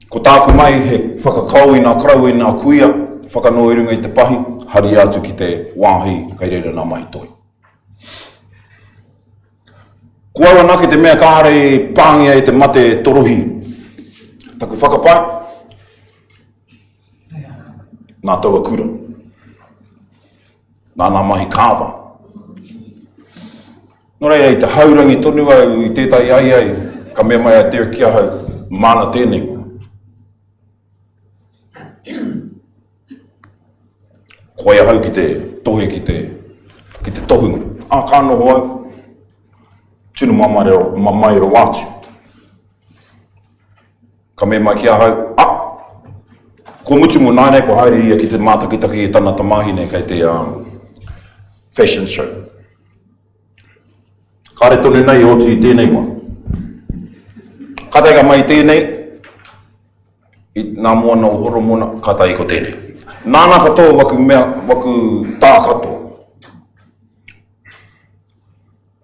ko tāku mai he whakakau i nā karau i nā kuia, whakanoerunga i te pahi, hari atu ki te wāhi, kai reira nā mahi toi. Kua awa nake te mea kāre pāngia i te mate torohi. Taku whakapai, nā taua kura. Nā mahi kāwa. Nō reira i te haurangi tonu au i tētai ai, ka mea mai a teo kia hau, mana tēnei. Koe hau ki te tohe ki te tohunga. Ka noho au, tunu mamairo atu. Ka mea mai kia hau, ko mutungu nāne ko haere ia ki te mātakitaki i tana tamahine kei te fashion show. Kare tonu nei o i tēnei wā. Kataika mai tēnei, i nā moana o horomona, katai ko tēnei. Nāna katoa waku tā katoa.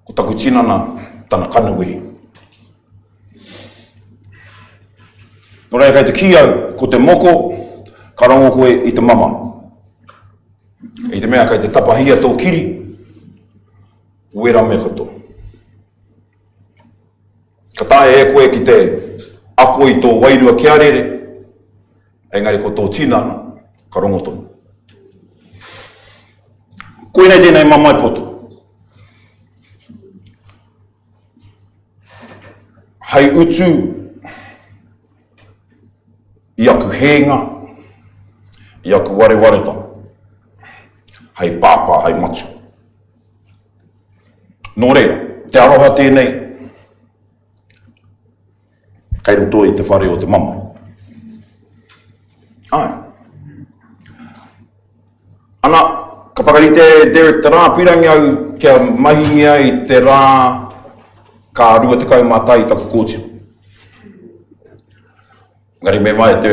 Ko taku tinana tana kanuwehi. Nō reira kei te kiau, ko te moko, ka rongo koe i te mama. I te mea kei te tapahia tō kiri, wera me katoa. Ka tae e koe ki te ako i tō wairua kia rere, engari ko tō tinana, ka rongo tonu. Koe nei tēnei mamai poto. Hei utu i aku henga, i aku warewareta. Hei pāpā, hei matu. Nō reira, te aroha tēnei, kai roto i te whare o te mama. Ai. Ana, ka whakarite Derek te rā pirangi au kia mahingia i te rā ka rua te kaumātai taku kōtio. Ngari me mai te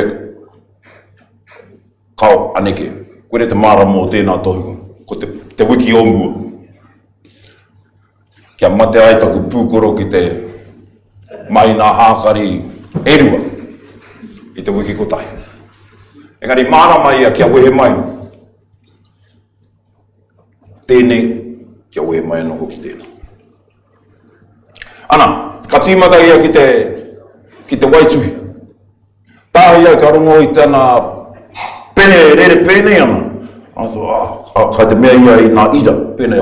kau aneke. Koere te māramo o tēnā tohu. Ko te wiki o mua. Kia mate ai taku pūkoro ki te mai nā hākari erua i te wiki kotahi. Engari māna mai ia kia wehe mai. Tēnei kia wehe mai anō hoki tēnā. Ana, ka tīmata ia ki te waituhi. Tāhi au ka rongo i tēnā pene, rere pene ana. Anto, kai te mea ia i nā ira, pene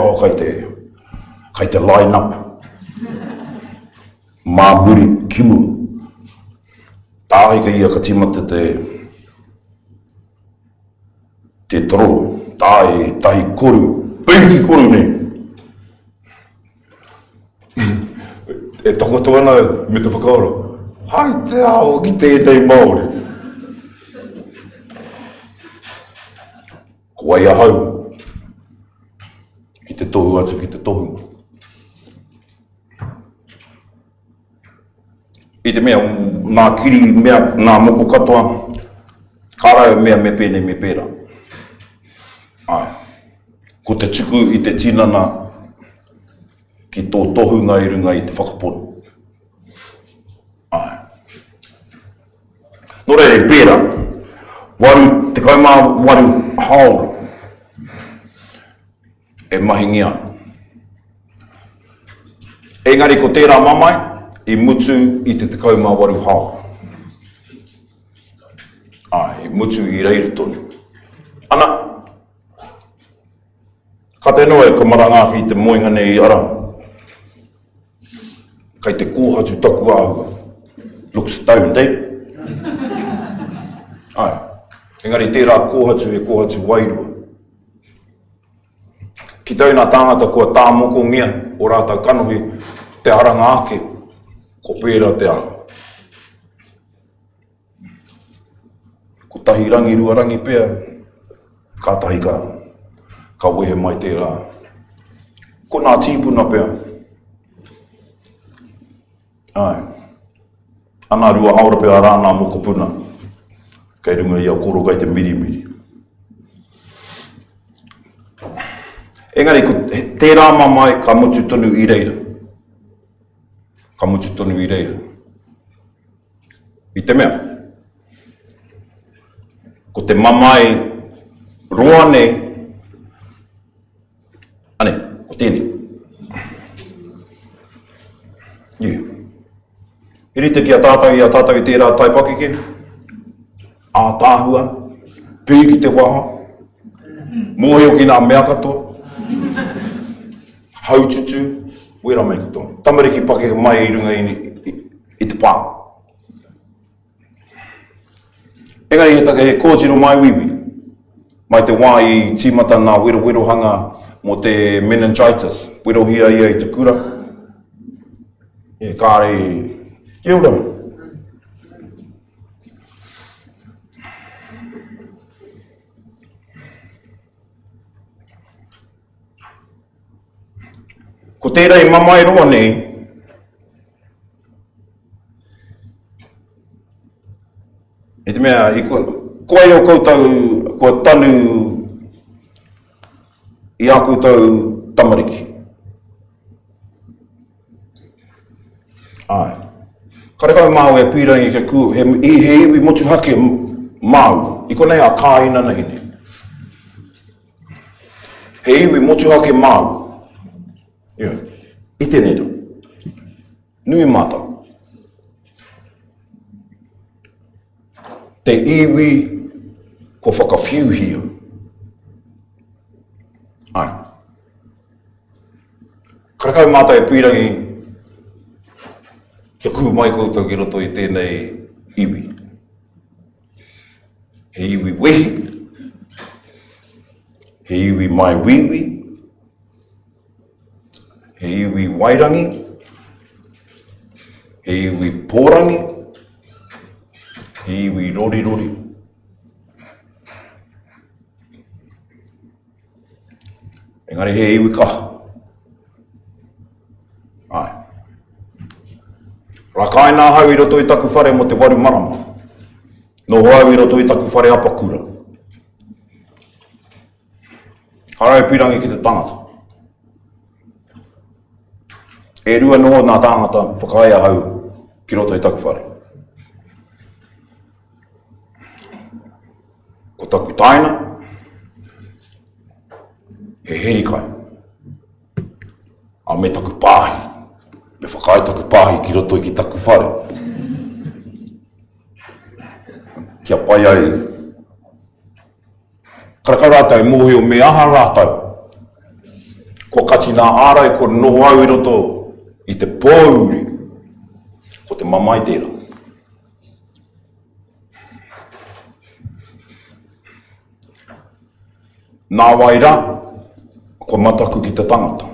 kai te line up. Māmuri kimu. Tāhi ka ia ka tīmata te toro, tahi koru, Pinki koru ne. E takoto ana me te whakaaro. Hai te ao ki tēnei Māori. Ko ai ahau. Ki te tohu atu, ki te tohu. I te mea, nā kiri mea, nā moko katoa, kārau mea me pēne me pēra. Ai. Ko te tuku i te tinana ki tō tohunga i runga i te whakapono. Ai. Nō reire pēra, waru, te kaumā waru haora, e mahingi ana. Engari ko tērā mamai, i mutu i te kaumā waru haora. Ai, i mutu i reira tonu. Ana, ka te noe ko marangāki i te moinga nei i ara. Kai te kōhatu taku āhua. Looks stoned, eh? Ai, engari tērā kōhatu e kōhatu wairua. Ki tau nā tāngata kua tā moko ngia o rātau kanohi te aranga ake, ko pēra te aho. Ko tahi rangi rua rangi pēr, ka tahi ka wehe mai tērā. Ko nā tīpuna pēr. Ai. Ana rua aura pēr rāna moko puna. Kei runga i au koro kai te miri. Engari, ko tērā mamai ka mutu tonu i reira. Ka mutu tonu i reira. I te mea. Ko te mamai roa nei. Ane, ko tēnei. Iri te ki a tātou i tērā taipakeke. A tāhua. Pī ki te waha. Mōheo ki nā mea katoa. Haututu, wera mai katoa. Tamariki pake mai i runga i te pā. Engari he kōtiro mai wiwi. Mai te wā i tīmata nā werohanga mo te meningitis. Werohia ia i te kura. Kāre, kia ora. Ko tērei mamai roa nei, e te mea, koe o koutou, kua tanu i a koutou tamariki. Ai. Karekau māu e pīrangi ke kū, he iwi motu hake māu, i konei a kāina nei ne. He iwi motu hake māu. Yeah. I tēnei rau. Nui mātau. Te iwi ko whakawhiuhia. Ai. Karekau mātau e pīrangi kia kū mai koutou ki roto i tēnei iwi. He iwi wehi. He iwi mai wiwi. He iwi wairangi, he iwi pōrangi, he iwi rori. Engari he iwi kaha. Ai. Rakai nā hau i roto i taku whare mo te waru marama. No hau i roto i taku whare apakura. Harai pirangi ki te tangata. E rua no nā tāngata whakaia hau ki roto i taku whare. Ko taku taina, he heri kai. A me taku pāhi, me whakai taku pāhi ki roto i ki taku whare. Kia pai ai. Karakau rātou mōhio me aha rātou. Ko kati nā ārai ko noho au i roto i te Pouri, ko te mamai tērā. Nā waira, ko mataku ki te tangata.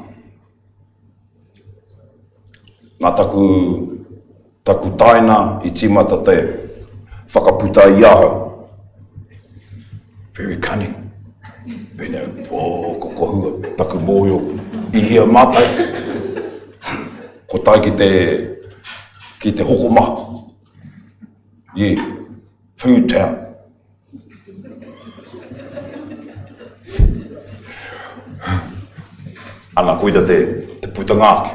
Nā taku taina I tīmata te whakaputa I ahau. Very cunning. Pēnei, ko kohua, taku mōhio, I hia mātai. Ko tai ki te hoko maha. Yeah, food town. Ana koida te putangāki.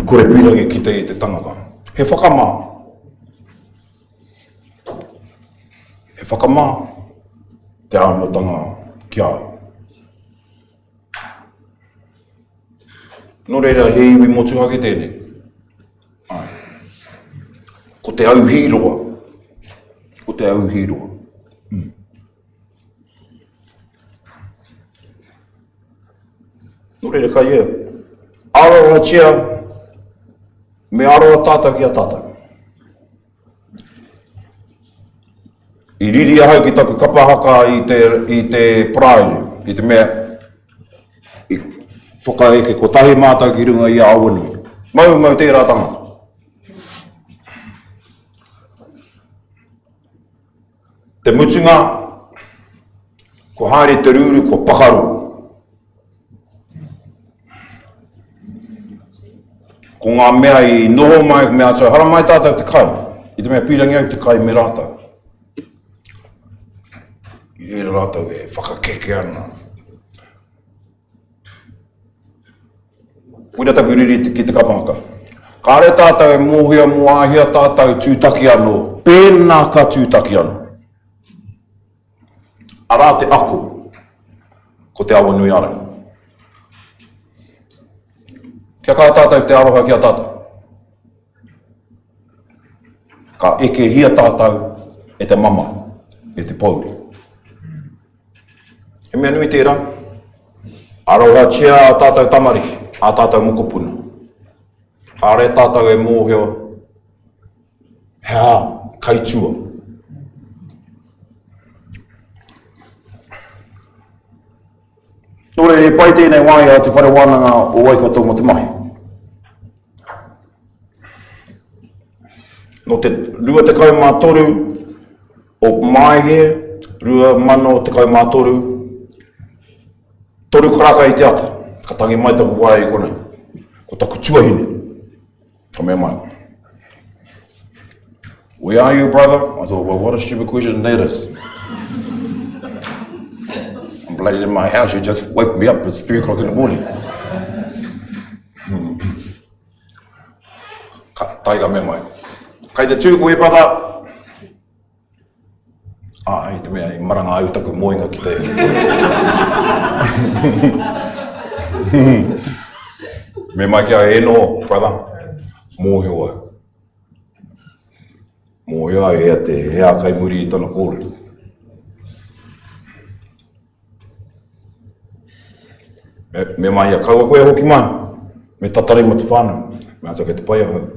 Kore pirangi ki te tangata. He whakama. He whakama. Te āhuatanga ki au. Nō reira he iwi motu hake tēnei. Ai. Ko te au hiroa. Ko te au hiroa. Nō reira kai ea. Aroha chia, me aroha tātou ki a tātou. I riri ahau ki taku kapahaka I te praelu, I te mea, I whakaeke ko tahi mātou ki runga I a awanui. Mau tērā tangata. Te mutunga, ko haere te ruru, ko pakaru. Ko ngā mea I noho mai, mea tau, hara mai tātou te kai. I te mea pirangi au te kai me Rata. I reira rātou e whakakeke ana. Puira taku riri ki te kapahaka. Kāre tātou e mōhia moahia tātou tūtaki anō. Pēnā ka tūtaki anō. Arā te ako, ko te awa nui ara. Kia kā tātou te aroha ki a tātou. Ka eke hia tātou e te mama, e te Pouri. He mea nui tērā. Aroha chia a tātou tamariki, a tātou mokopuna. Kāre tātou e mōhio, hea, kaitua. Nōre e pai tēnei wai a te whare wananga o Waikato mo te mahi. No te rua te kau mātoru o maihe, rua mano te kau mātoru, toru karaka I te ata, ka tangi mai taku wai I konei, ko taku tuahine, ka mea mai. Where are you, brother? I thought, well, what a stupid question that is. I'm bloody in my house, you just woke me up, it's 3 o'clock in the morning. Ka taiga mea mai. Kai te tūku e, brother. I te mea, I maranga au taku moinga ki te. Me mai kia e no, brother. Mōhio ai. Mōhio ai ea te hea kai muri I tana kore. Me mai ia kaua koe hoki mai. Me tatari ma te whānau. Me ata ke te pai ahau.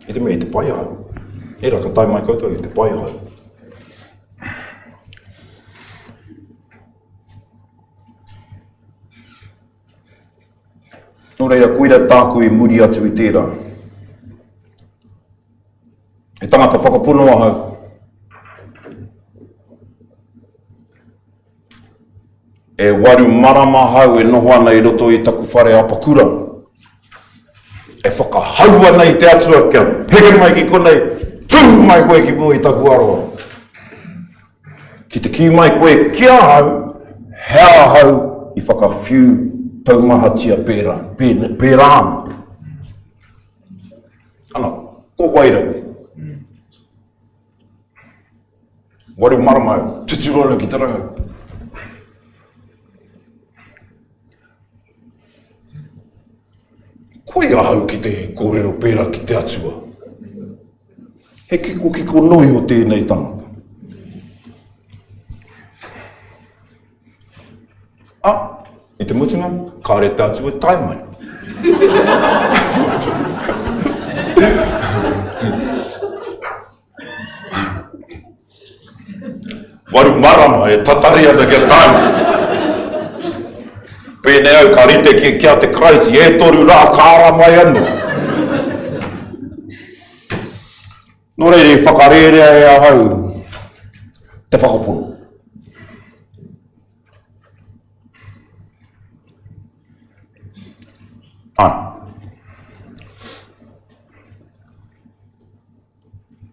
I te mea I te pai ahau. E raka tai mai koutou I te pai ahau. Nō reira, koira tāku I muri atu I tērā. He tangata whakapono ahau. E waru marama hau e noho ana I roto I taku whare apakura. E whakahau ana I te atua kia heke mai ki konei, tū mai koe ki mua I taku aroa. Ki te ki mai koe kia hau, hea hau I whakawhiu taumahatia pērāna. Ana, ko wairangi. Waru marama hau, tuturona ki taranga. Koe ahau ki te korero pērā ki te atua. He kiko noi o tēnei tangata. I te mutunga, kāre te atua tai mai. Waru marama e tatari ana kia tāna. Pēnei au ka rite kia te kraiti, e toru rā kāra mai anu. Nō reire, whakarerea e ahau te whakapono.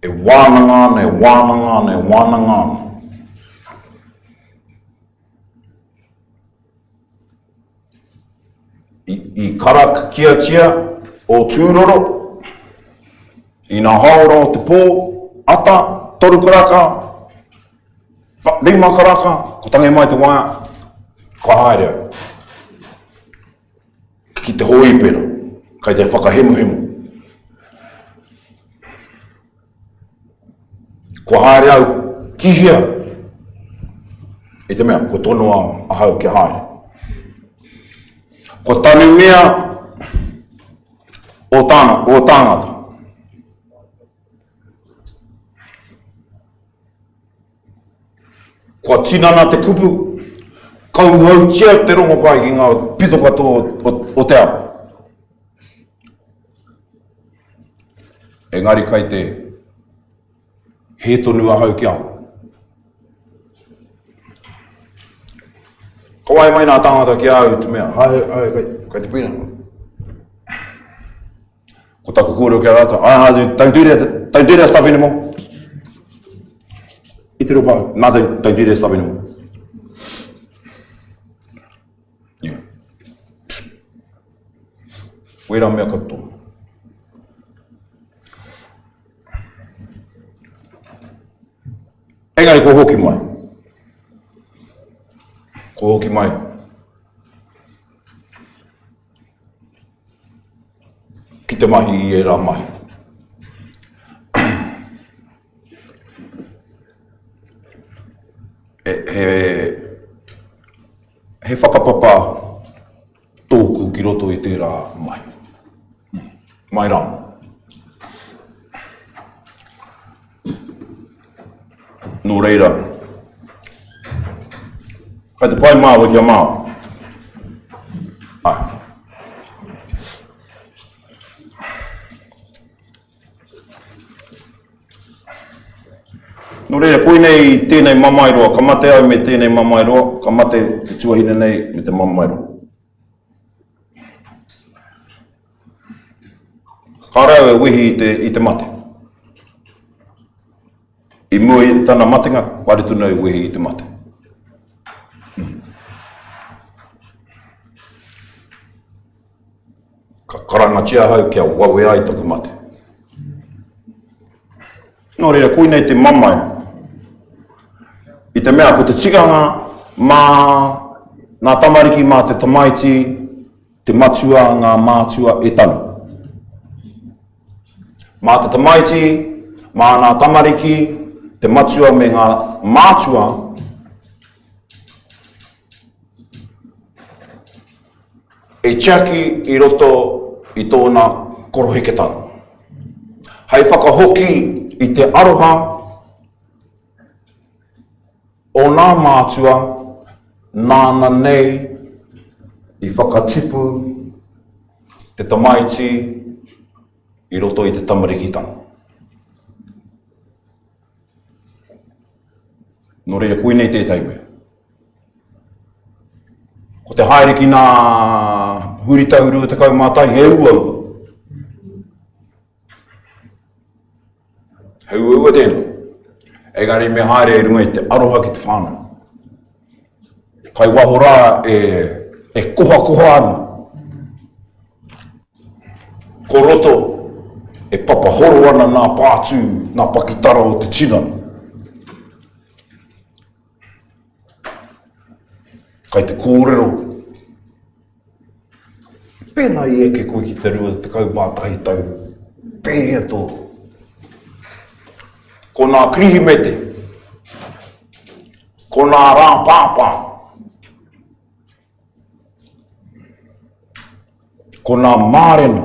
E wananga, e wananga, e wananga. I karaka kia tia o tūroro, i nā haora o te pō, ata, toru karaka, rima karaka, ko tangi mai te waia, ka haere au. Ki te hoi pera, kai te whakahemuhemu. Ko haere au, kihia, e te mea, ko tono ahau ki haere. Ko tanu mea o tāngata. Ko tinana te kupu, kau hau tia te rongo pai ki ngā pito katoa o te ao. Engari kai te he tonu ahau ki ao. Kawai mai nā tāngata ki au te mea, kai te pina. Ko taku kōreo ki a Rata, don't do that stuff anymore. I te ropa, don't do that stuff anymore. Yeah. Wera mea katoa. Engari ko hoki mai. Ko hoki mai. Ki te mahi I e rā mahi. He whakapapa tōku ki roto I te rā mahi. Mai rā. Nō reira. Kai te pai māua ki a māua. Ai. Nō reira, koe nei tēnei mamairoa, ka mate au me tēnei mamairoa, ka mate te tuahine nei me te mamairoa. Ka rau e wehi I te mate. I mua I tana matinga, waritu nei wehi I te mate. Ka karangatia hau kia wawe ai taku mate. Nō reira, koe nei te mamai. I te mea, ko te tikanga, mā ngā tamariki, mā te tamaiti, te matua, ngā mātua e tanu. Mā te tamaiti, mā ngā tamariki, te matua me ngā mātua, e tiaki I roto I tōna koroheketanga. Hei whakahoki I te aroha, o nā mātua, nāna nei, I whakatipu, te tamaiti, I roto I te tamarikitanga. Nō reira, koe nei tētai mea. Ko te haere ki nā huritau te kaumātai, he ua. He ua tēnā. Engari me haere I runga I te aroha ki te whānau. Kai waho rā e koha ana. Ko roto e papahoro ana nā pātū, nā pakitara o te tinana. Kai te kōrero. Pēnā I eke koe ki te rua te kaumātahi tau. Pēhea tō. Ko nā krihimete. Ko nā rā pāpā. Ko nā mārena.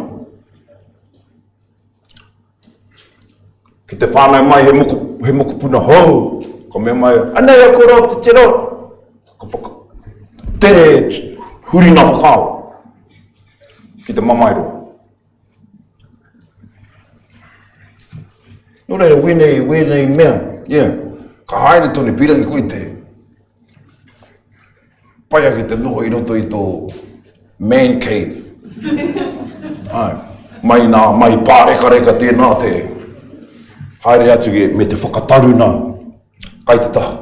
Ki te whānau mai he moku puna hou. Ko mea mai, anei a koro te te rau. Ko whaka, tere huri na whakao. Ki te mamairo. No reira, wēnei mea, ka haere tōne pirangi koe te. Pai ake te noho I roto I tō man cave. Ai, mai pāreka tēnā te haere atu me te whakataru nā, kai te taha.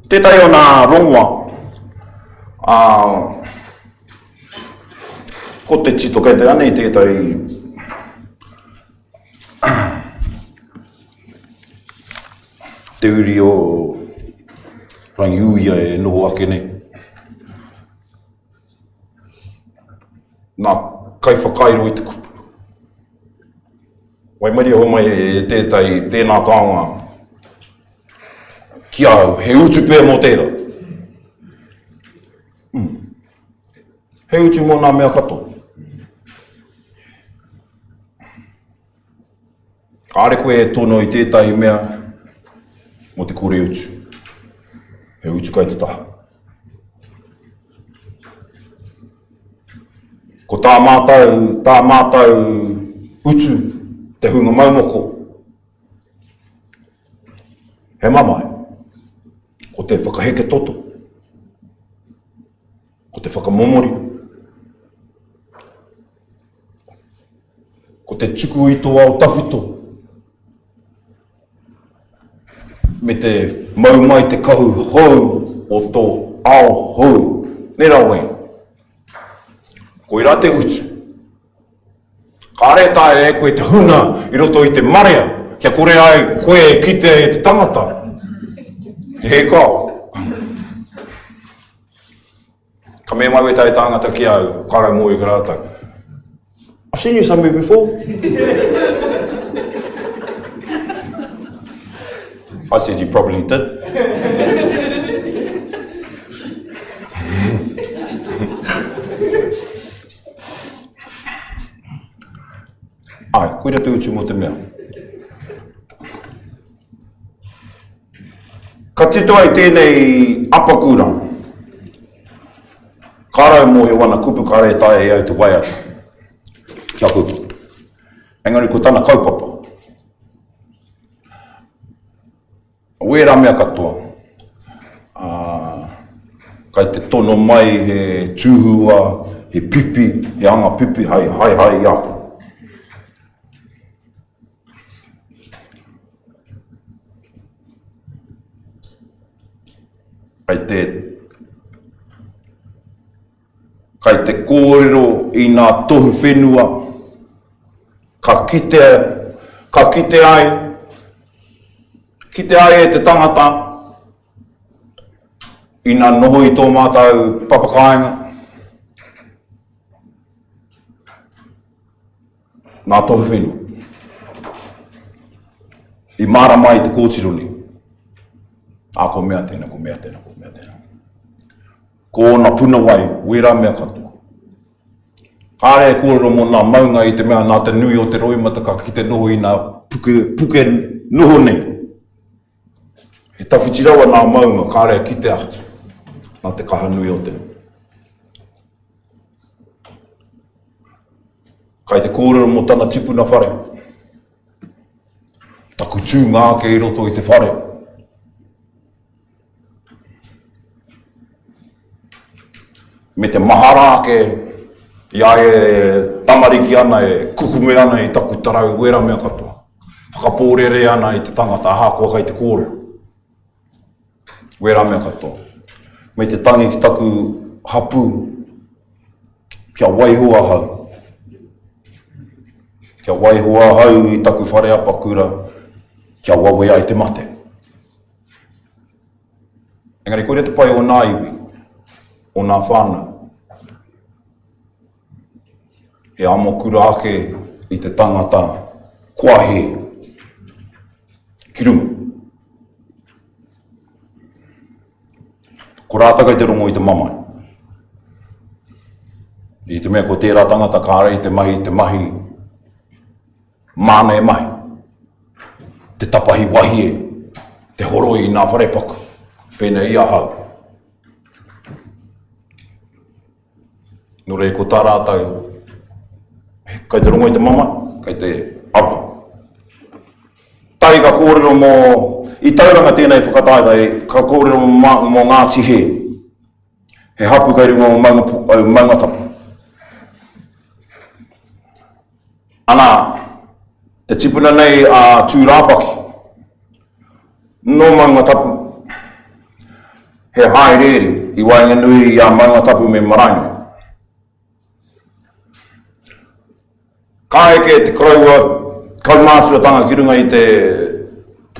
Tētai o nā rongoa, ko te tito kei te anei tētai te uri o rangi uia e noho ake nei. Nā kai whakairo I te kupu. Wai mari ho mai e tēnā tāonga ki au, he utu pēr mō tērā. He utu mō nā mea kato. Kāre koe e tono I tētai mea mo te kore utu. He utu kai te taha. Ko tā mātau utu te hunga maumoko. He mamai. Ko te whakaheke toto. Ko te whakamomori. Ko te tuku I tō au tawhito. Me te maumai te kahu hou o tō ao hou. Nera wei. Ko I rā te utu. Kare tae e koe te huna I roto I te marea. Kia kore ai koe ki te tangata. He kau. Ka mea mai tai tangata ki au. Kare mo I ka rātau. I've seen you somewhere before. I said you probably did. Ai, koe rā te utu mo te mea. Ka tito ai tēnei apakūrang. Kārau mō he wana kupu kare tae e au te waiata. Kia kupu. Engari ko tana kaupapa. Wera mea katoa. Kai te tono mai he tūhua, he pipi, he anga pipi, hai ia. Kai te kōrero I nā tohu whenua, ka kite ai e te tangata, I nā noho I tō mātou papakainga, nā tohu whenua. I mara mai te kōtironi, ko mea tēnā. Ko na puna wai, wera mea katoa. Kāre e kōrero mō nā maunga I te mea nā te nui o te roimata ka ki te noho I nā puke noho nei. He tawhitirawa nā maunga, kāre ki te atu, nā te kaha nui o te. Kai te kōrero mō tana tipuna whare. Taku tū ngāke I roto I te whare. Me te mahara ke ia e tamariki ana e kukume ana I taku tarau wera mea katoa. Whakapōrere ana I te tangata hākua kai te kōre. Wera mea katoa. Me te tangi ki taku hapu kia waihua hau. Kia waihua hau I taku whare apakura kia wawe ai te mate. Engari koe te pai o nā iwi. O nā whānau. He amokura ake I te tangata kuahe. Ki runga. Ko rāta kai te rongo I te mamai. I te mea ko tērā tangata kāre I te mahi Mana e mai. Te tapahi wahie, te horoi i ngā wharepaku, pēnei i ahau. Nō rei ko tā rātau, kai te rongo i te mama, kai te Aroha. Tai ka kōrero mō, i tauranga tēnei whakataidai, ka kōrero mō Ngāti he. He hapu kai runga o maunga tapu. Ana, te tipuna nei a tūrāpaki. No maunga tapu, he haere eri, i wainga nui i a maunga tapu me marainu. Ka eke te kraua, kaumātua tanga ki runga i te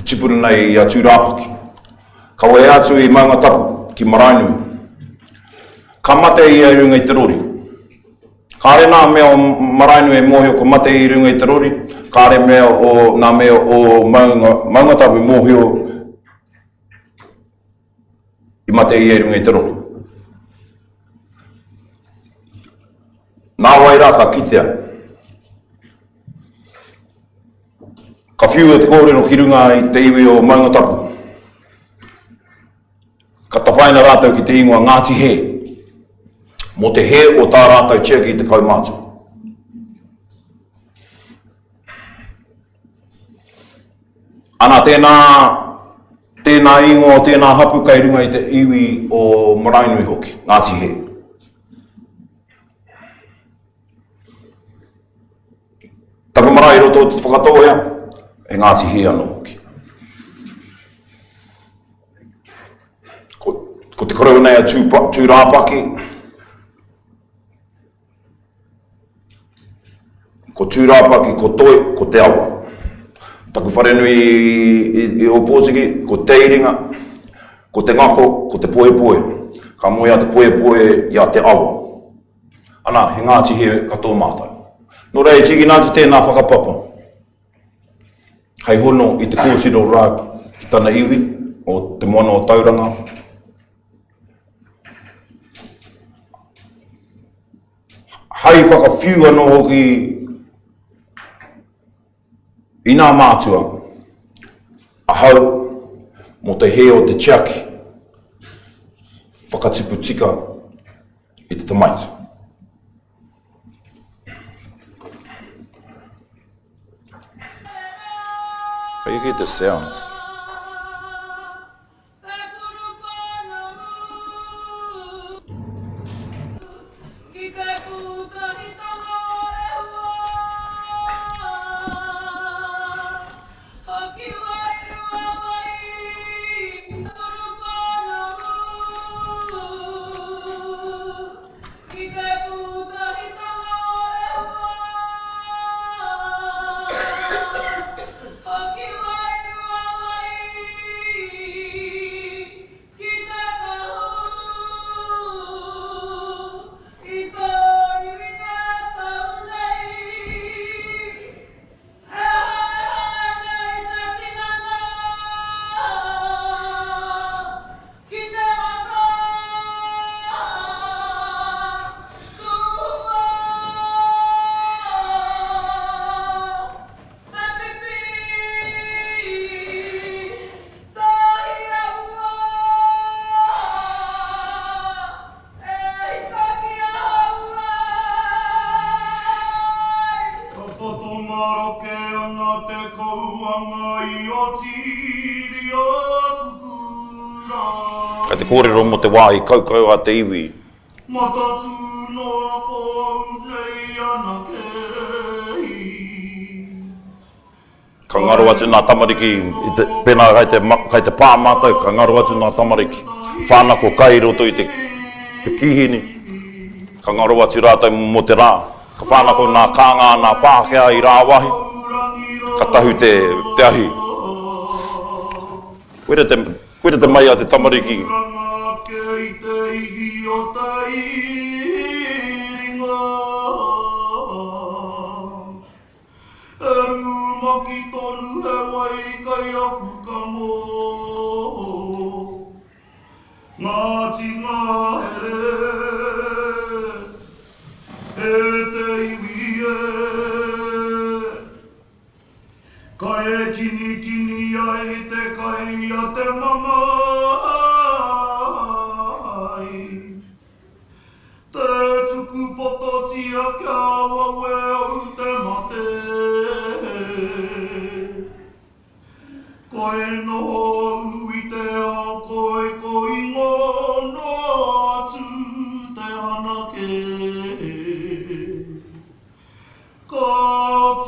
tipuna nei i a tūrāpaki. Ka wai atu i maunga tapu ki marainu. Ka mate i a runga i te rori. Ka re nā mea o marainu e mōhio ko mate i runga i te rori. Ka re mea o nā mea o maunga tapu i mōhio i mate i a runga i te rori. Nā wai rā ka kitea. Ka whiu e te kōrero ki runga i te iwi o maunga tapu. Ka tapaina rātau ki te ingoa Ngāti he. Mo te he o tā rātau tia ki te kaumātua. Ana tēnā ingoa o tēnā hapu kai runga i te iwi o marainui hoki, Ngāti he. Taku marae roto te whakatoa e Ngāti he anō hoki. Ko te korero nei a tūrāpaki, ko tūrāpaki, ko toi, ko te awa. Taku wharenui i o Pōtiki, ko te iringa, ko te ngako, ko te poe. Ka moe a te poe i a te awa. Ana, he Ngāti he katoa mātai. Nō rei, tiki nāti tēnā whakapapa. Hei hono i te kōtiro rā ki tana iwi, o te moana o tauranga. Hei whakawhiu anō hoki i nā mātua, ahau mo te he o te tiaki, whakatipu tika i te tamaiti. Can you get the sounds? Ka te kōrero mo te wā i kaukau a te iwi. Ka ngaro atu nā tamariki, pēnā kai te pā mātou, ka ngaro atu nā tamariki. Whānako Kare-ā-roto i te kihini. Ka ngaro atu rātou mo te rā. Ka whānako nā kāngā, nā pākea i rā wahi. Ka tahu te ahi. Koere te mai a te tamariki. ai a te mamai. Te tuku pototia kia wawe au te mate. Koe noho ui te a koe ko ingono atu te hanake. Ka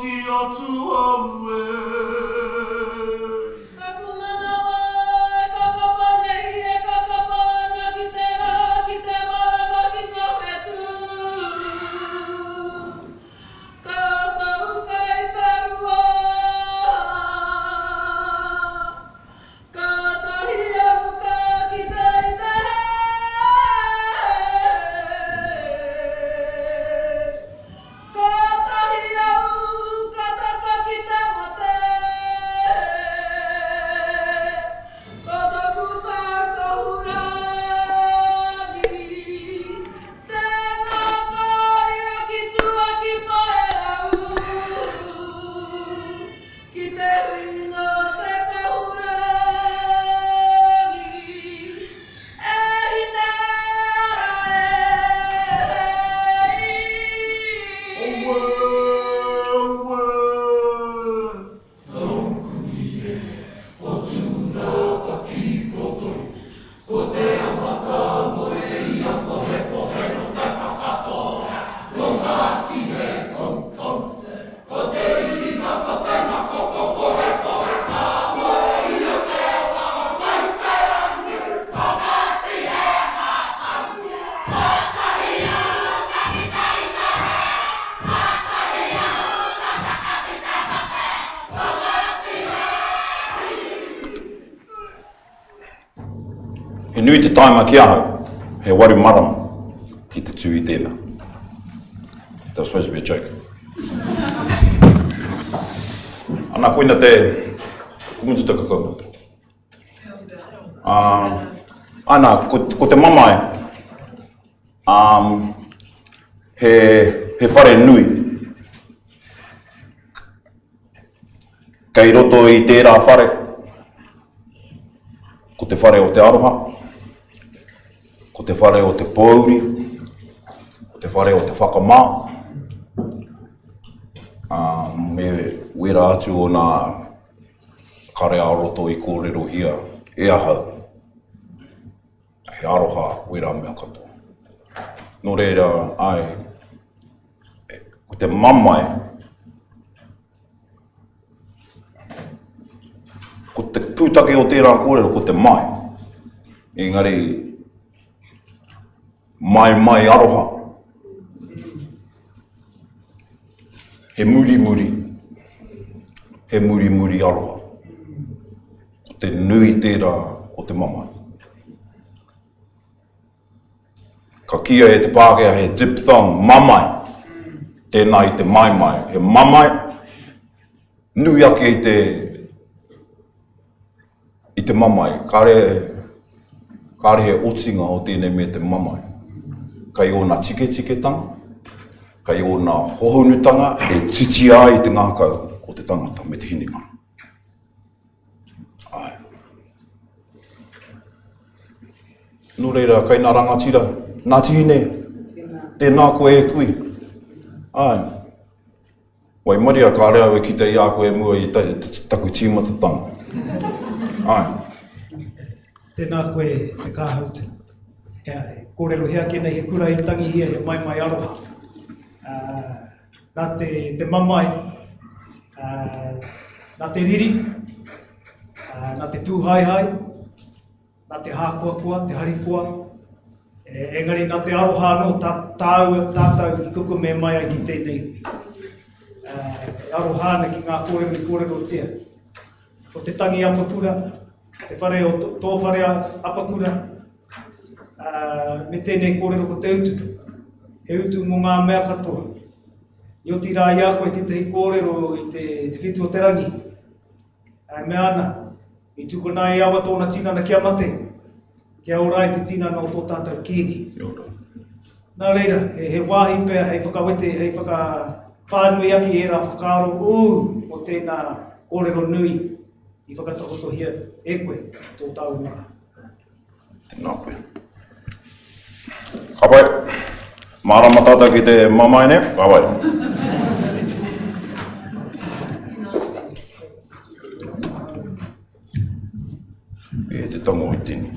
ti atu au e. He nui te taima ki ahau, he waru marama ki te tū I tēnā. That was supposed to be a joke. Ana koina te kumutu te kakau. Ana, ko te mamai, he whare nui. Kei roto I tērā whare, ko te whare o te Aroha, ko te whare o te Pouri, ko te whare o te Whakama, me wera atu o nā Kare-ā-roto I korero hia, e ahau. He Aroha wera mea katoa. Nō reira, ai, ko te mamai, ko te pūtake o tērā kōrero, ko te mai. Engari, mai Aroha. He muri, he muri Aroha. Ko te nui tērā o te mamai. Ka kia e te Pākehā he diphthong, mamai. Tēnā I te mai. He mamai, nui ake I te mamai. Kare he otinga o tēnei me te mamai. Kai o nā tike-tanga, kai o nā hohonutanga e titi ai I te Ngākau o te tangata me te hininga. Ai. Nō reira, kai nā rangatira, nā tihine, tēnā koe e kui. Ai. Wai maria ka rea we ki te ia koe mua I taku tīmatatanga. Ai. Tēnā koe te kāhautu. Kōrero hea kēnei he kura I tangi hia he mai Aroha. Nā te mamai, nā te riri, nā te Puhaehae, nā te hākuakua, te harikua. Engari nā te Aroha no tātou I kuku me mai ai ki tēnei. Aroha ki ngā kōrero tia. O te tangi apakura, te whare o tō whare apakura, me tēnei kōrero ko te utu. He utu mō ngā mea katoa. I oti rā ia koe te kōrero I te whitu o te rangi. Me ana, I tukuna e awa tōna tinana kia mate. Kia ora I te tinana o tō tātou kēni. Nā reira, he wāhi pēr, hei whakawete, hei whakawhānui aki e rā whakaaro o tēnā kōrero nui I whakatakotohia e koe tō taunga. Tēnā koe. Ka pai, mārama tātou ki te mamaine, ka pai. E te tongo i tini.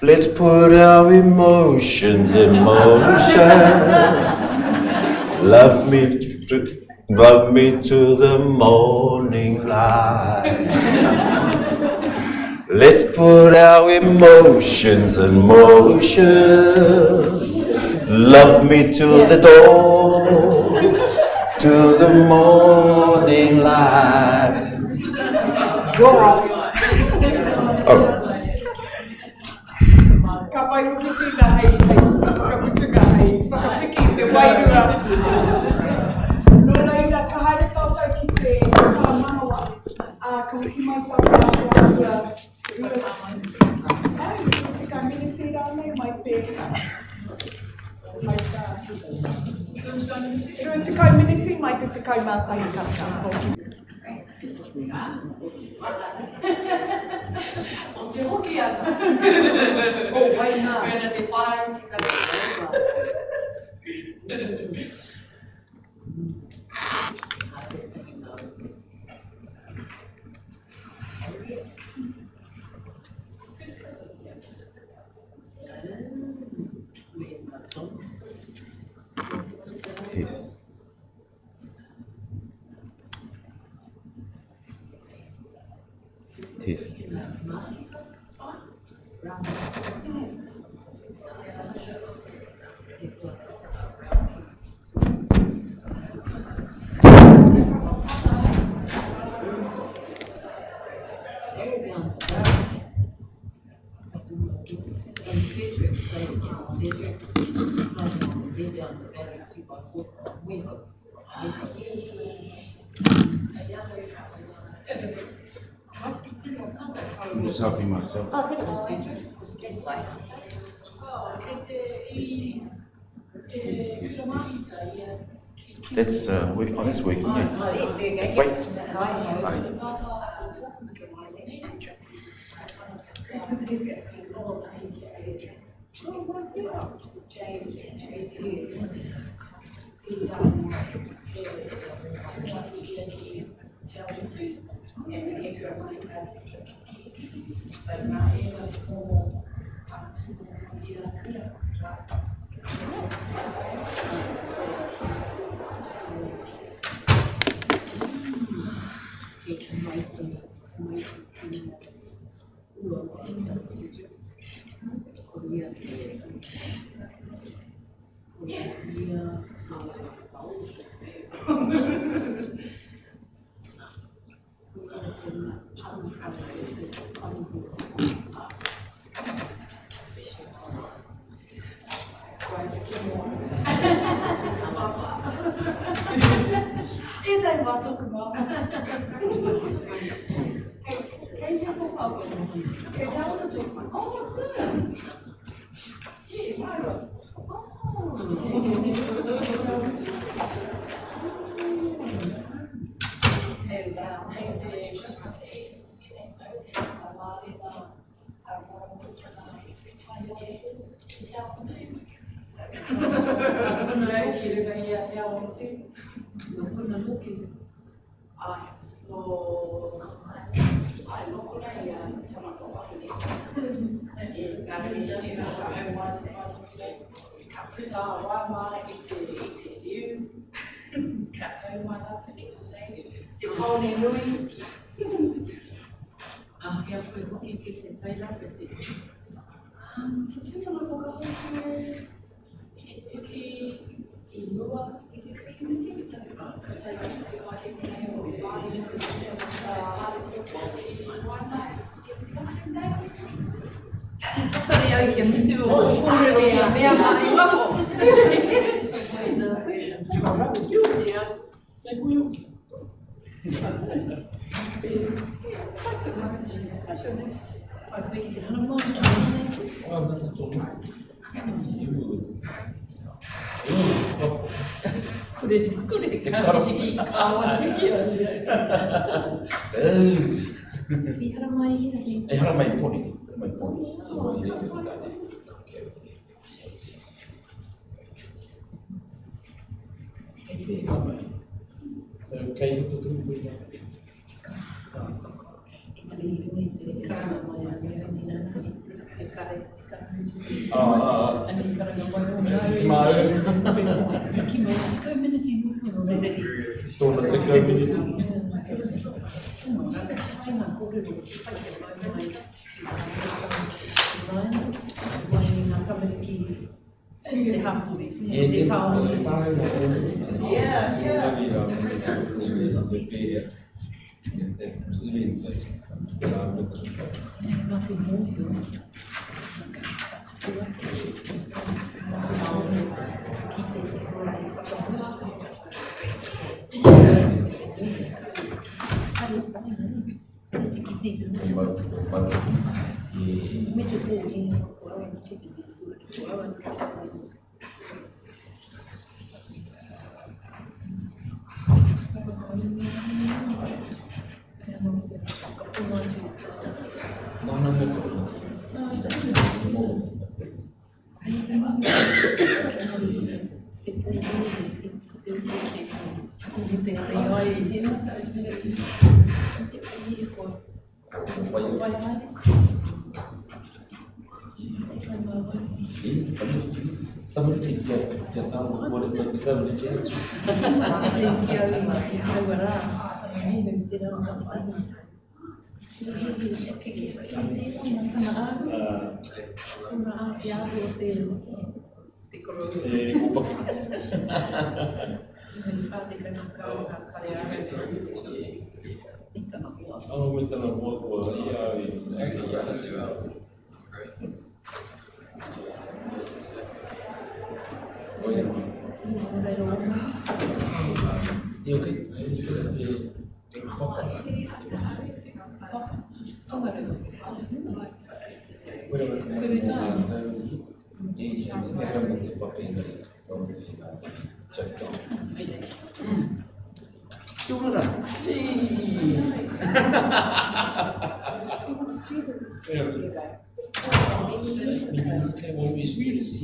Let's put our emotions in motion. Love me to the morning light. Let's put our emotions in motion. Love me to the dawn, to the morning light. You're off. Oh. Ka pai ki tēnā hei, whakaputunga hei, whakapiki te wairua. Nō reira, ka haere tātou ki te whakamanawa, ka wiki mai tātou ātua ai, te ka miniti rānei mai te... mai tā... te kai miniti mai te kai mātai kaka. O te hoki ana. O wai nā. Pēna te whārai ki ka Taste. I'm just helping myself. That's that's working. Yeah. Wait.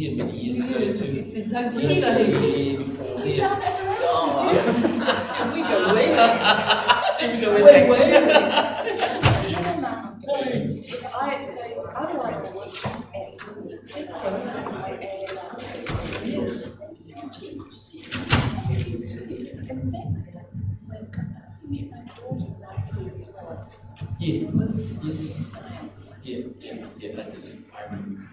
Here many years ago too. Before here. We go way back. We go way back. Yeah, yes. Yeah, that is. I remember.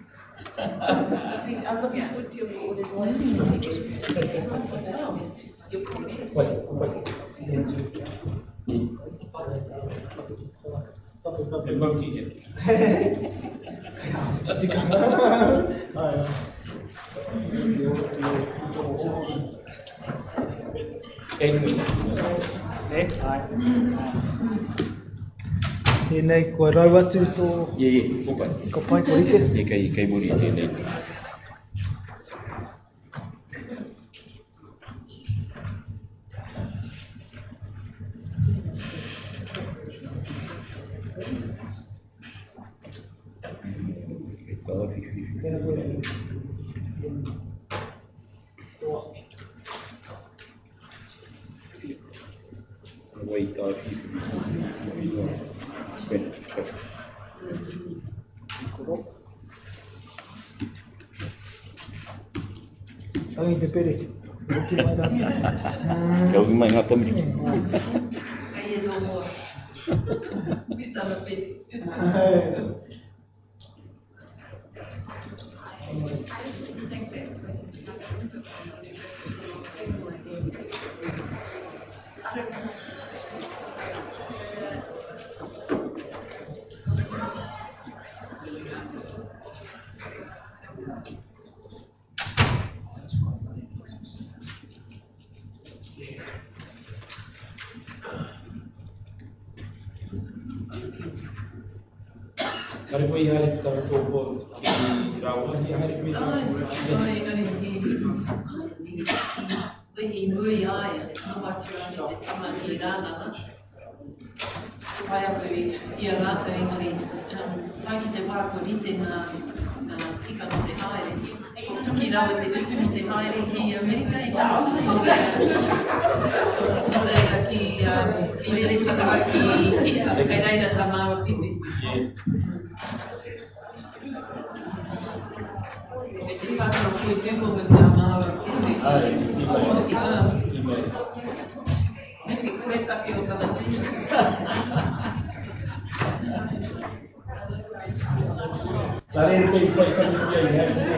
I'm looking forward to your recorded voice. E nei koe rau atu tō ka pai ko ite. Kei muri i tēnei. Tangi te pere. Kau ki mai ngā pami. Kai e tō mua. Vitana pere. Kare koe i haere tawa tōpo i rawa, i haere koe. Wehi nui aia, matauranga Whakama i Rata. Pai atu i a Rata engari, tai ki te wākorite ngā tikanga te haere. Ki rawa te utu mo te haere ki Amerika i nō reira ki rere tikau ki Texas, kei reira tā māua pipi. Me te whakaro koe tūkohu tā māua pipi. Maybe koe taki o Palatino. Sare koe i whai kati kia i haere.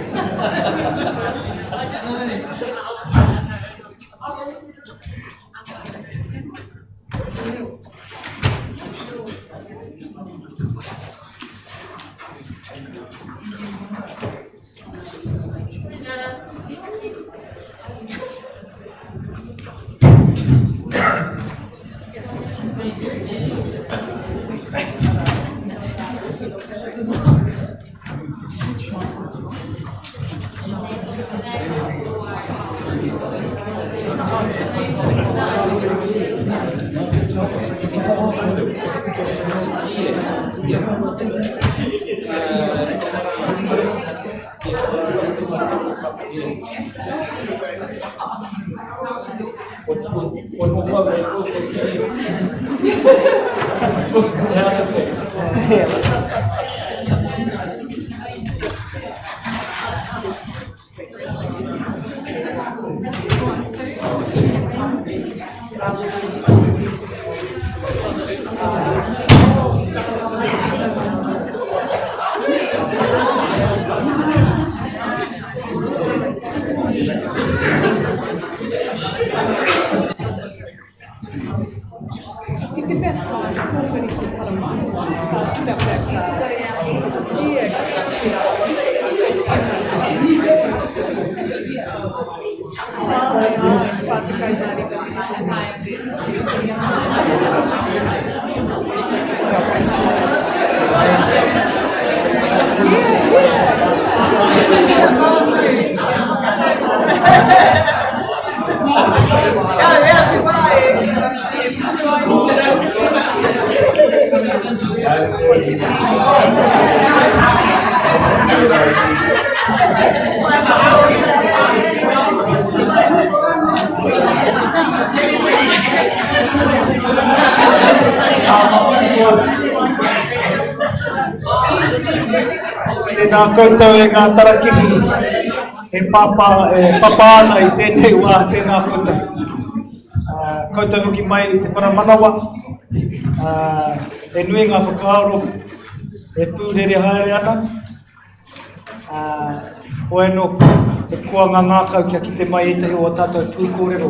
Tēnā koutou e ngā tarakihi, e papa ana i tēnei wā, tēnā koutou. Koutou hoki mai i te paramanawa, e nui ngā whakaaro, e pūrere haere ana. Oe no e kua ngā ngākau kia kite mai e tehi o a tātou pū korero.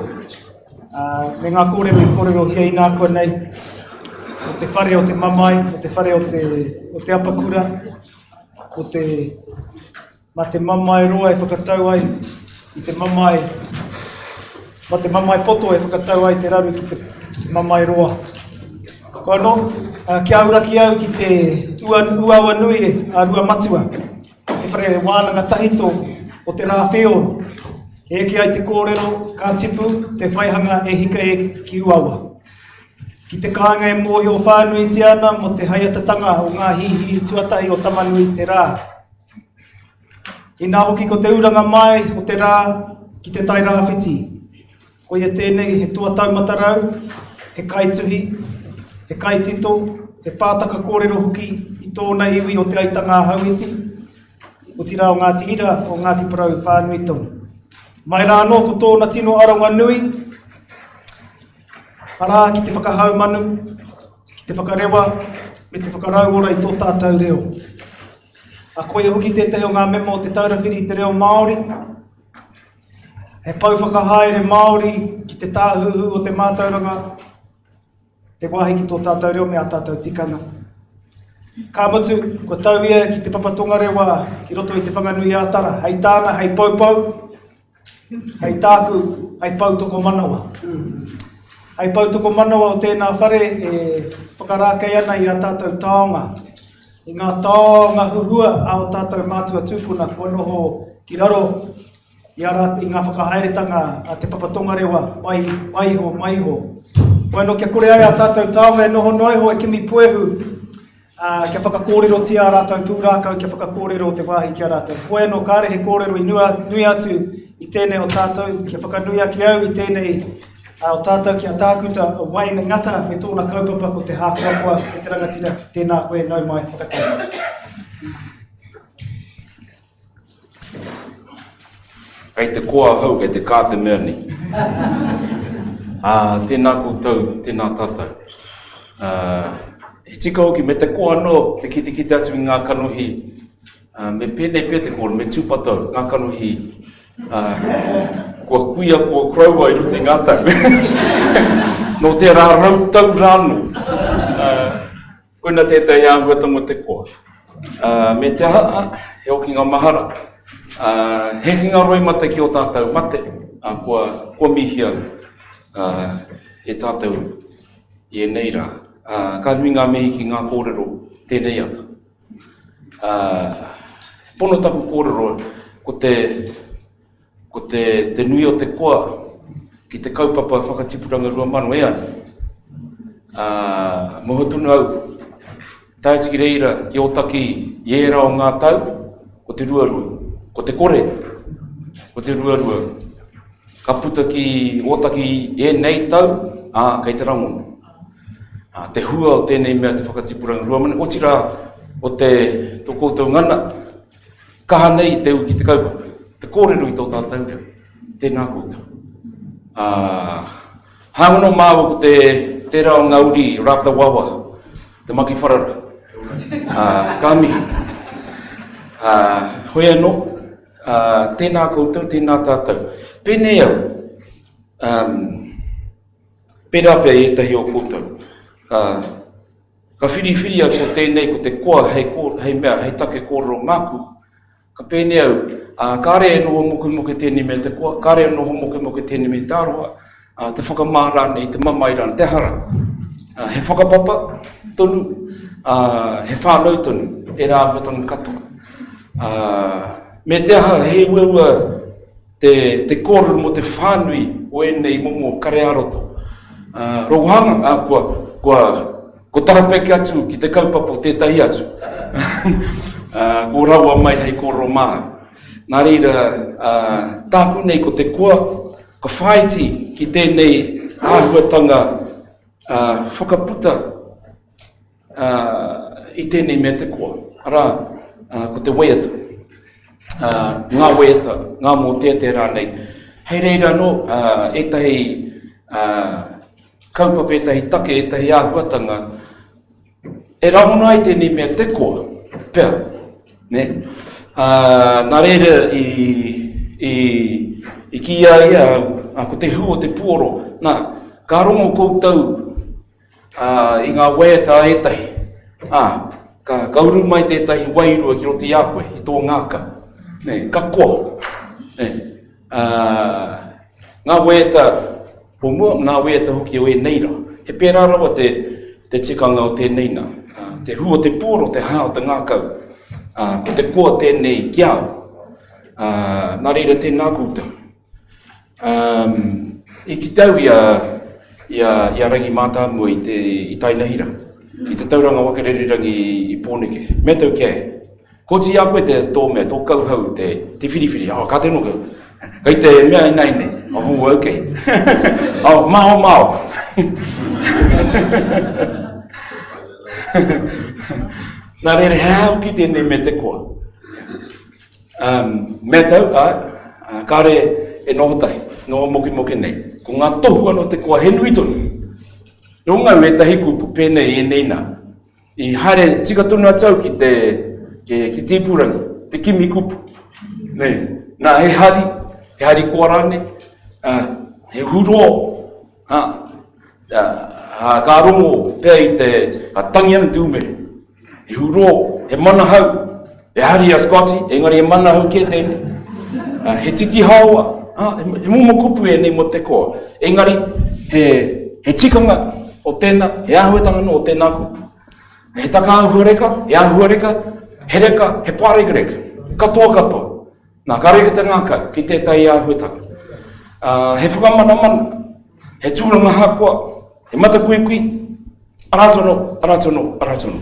Me ngā korero kia i nā koe nei, o te whare o te mamai, o te whare o te apakura, ma te mamai roa e whakatau ai, i te mamai, ma te mamai poto e whakatau ai te raru ki te mamai roa. Koe no, kia auraki au ki te uaua nui a rua matua, te whare wānanga tahito o te rā whio, e eki ai te kōrero, ka tipu, te whaihanga e hika e ki uaua. Ki te kāinga e mōhi o whānui te ana mo te haiatatanga o ngā hihi tuatahi o tamanui te rā. I nā hoki ko te uranga mai o te rā ki te tai rāwhiti. Ko ia tēnei he tuatau matarau, he kaituhi, he kaitito, he pātaka kōrero hoki i tōna iwi o te aitanga hauiti. O tira o Ngāti Ira o Ngāti Parau whānui tau. Mai rā no ko tōna tino aronga nui, ara ki te whakahau manu, ki te whakarewa, me te whakarau ora i tō tātou reo. A koe hoki tētahi o ngā memo o te taurawhiri i te reo Māori. He pau whakahaere Māori ki te tāhuhu o te matauranga, te wāhi ki tō tātou reo me a tātou tikanga. Ka mutu, ko tau ia ki te papatonga rewa ki roto i te whanganui ātara. Hei tāna, hei paupau, hei tāku, hei pautoko manawa. Hei pautoko manawa o tēnā whare e whakarākei ana i a tātou taonga. I ngā taonga huhua a o tātou mātua tūpuna kua noho ki raro i ngā whakahaeretanga a te papatonga rewa maiho. Waino kia kore ai a tātou taonga e noho noiho e kimi puehu kia whakakōrero tia a rātou purakau, kia whakakōrero te wāhi ki a rātou. Waino kāre he kōrero i nui atu i tēnei o tātou, kia whakanui aki au i tēnei o tātou ki a tākuta waina ngata me tōna kaupapa ko te hākuapua e te rangatira tēnā koe nau mai whakatau. Kei te koa hau, kei te kāte merni. Tēnā koutou, tēnā tātou. He tika hoki me te koa no, te kite atu i ngā kanohi. Me pēnei pēr te kōra, me tūpatau, ngā kanohi. Kua kuia, kua kraua i ruti ngātau. No te rā rautau rānu. Koina tētai āhuatanga te koa. Me te aha, he oki ngā mahara. He ngā roi mate ki o tātou mate. Kua mihia e tātou i e nei rā. Ka nui ngā mehi ki ngā kōrero tēnei ata. Pono taku kōrero ko te nui o te koa ki te kaupapa whakatipuranga rua manu e ana. Moho tunu au, tautiki reira ki o taki i era o ngā tau, ko te ruarua, ko te kore, ko te ruarua. Ka puta ki o taki e nei tau, kei te rangono. Te hua o tēnei mea te whakatipuranga rua manu, o tira o te tō koutou ngana, kaha nei te u ki te kaupapa. Te kōrero i tō tātou reo, tēnā koutou. Hāngono māua ko te rao ngauri, Rata wawa, te maki wharara. Ka mihi. Hoi anō, tēnā koutou, tēnā tātou. Pēnei au, pērā pēr i etahi o koutou. Ka whiriwhiria ko tēnei, ko te koa, hei mea, hei take kōrero ngāku. Ka pēnei au, kare e noho moke tēnei me te koa, kare e noho moke tēnei me te aroha, te whakamāra nei, te mamaira, te hara. He whakapapa tonu, he whānau tonu, e rā wetanga katoa. Me te aha, he uaua te kōrero mo te whānui o enei momo Kare-ā-roto. Rohanga, ko tarapeke atu ki te kaupapa o tētahi atu. Ko raua mai hei kōrero maha. Nā reira, tāku nei ko te koa, ka whaiti ki tēnei āhuatanga whakaputa i tēnei mea te koa. Ara, ko te weata, ngā weata, ngā moteatea rānei. Hei reira no, etahi kaupapa etahi take, etahi āhuatanga, e ramona ai tēnei mea te koa, pēr, ne? Nā reira i ki ia, ko te hu o te puoro, nā, ka rongo koutou i ngā weata etahi, ka uru mai tētahi wairua ki roti ākoe, i tō ngāka, ne, ka koa, ne, ngā weata po mua, ngā weata hoki o e neira, he pērā rawa te tikanga o tēnei nā, te hu o te puoro, te hā o te ngākau, ko te koa tēnei kiao, nā reira tēnā koutou. I ki tau ia rangi mātāmua i tainahira, i te tauranga wakarerirangi i pōneke. Me tau kē, ko ti a koe te tō mea, tō kauhau, te whiriwhiri, ka tēnō kau, kai te mea i naine, hungu au kei. Mao. Nā reira, hau ki tēnei me te koa. Me tau, kare e noho tahi, noho moke nei. Ko ngā tohu anō te koa, he nui tonu. Runga me tahi kupu pēnei e nei nā. I haere tika tonu atau ki te purangi, te kimi kupu. Nā he hari koa rāne, he huro, ka rongo pēr i te tangi ana te umere. He huro, he mana hau, he hari a Scotty, engari he mana hau kia tēnei. He titi haua, he mumo kupu e nei mo te koa. Engari, he he tikanga o tēnā, he āhuatanga no o tēnā kupu. He takāhua reka, he āhua reka, he reka, he pāreka reka, katoa katoa. Nā kareka te ngākau ki tētai āhuatanga. He whakamanamana, he tūranga hākua, he matakuikui, aratono, aratono, aratono.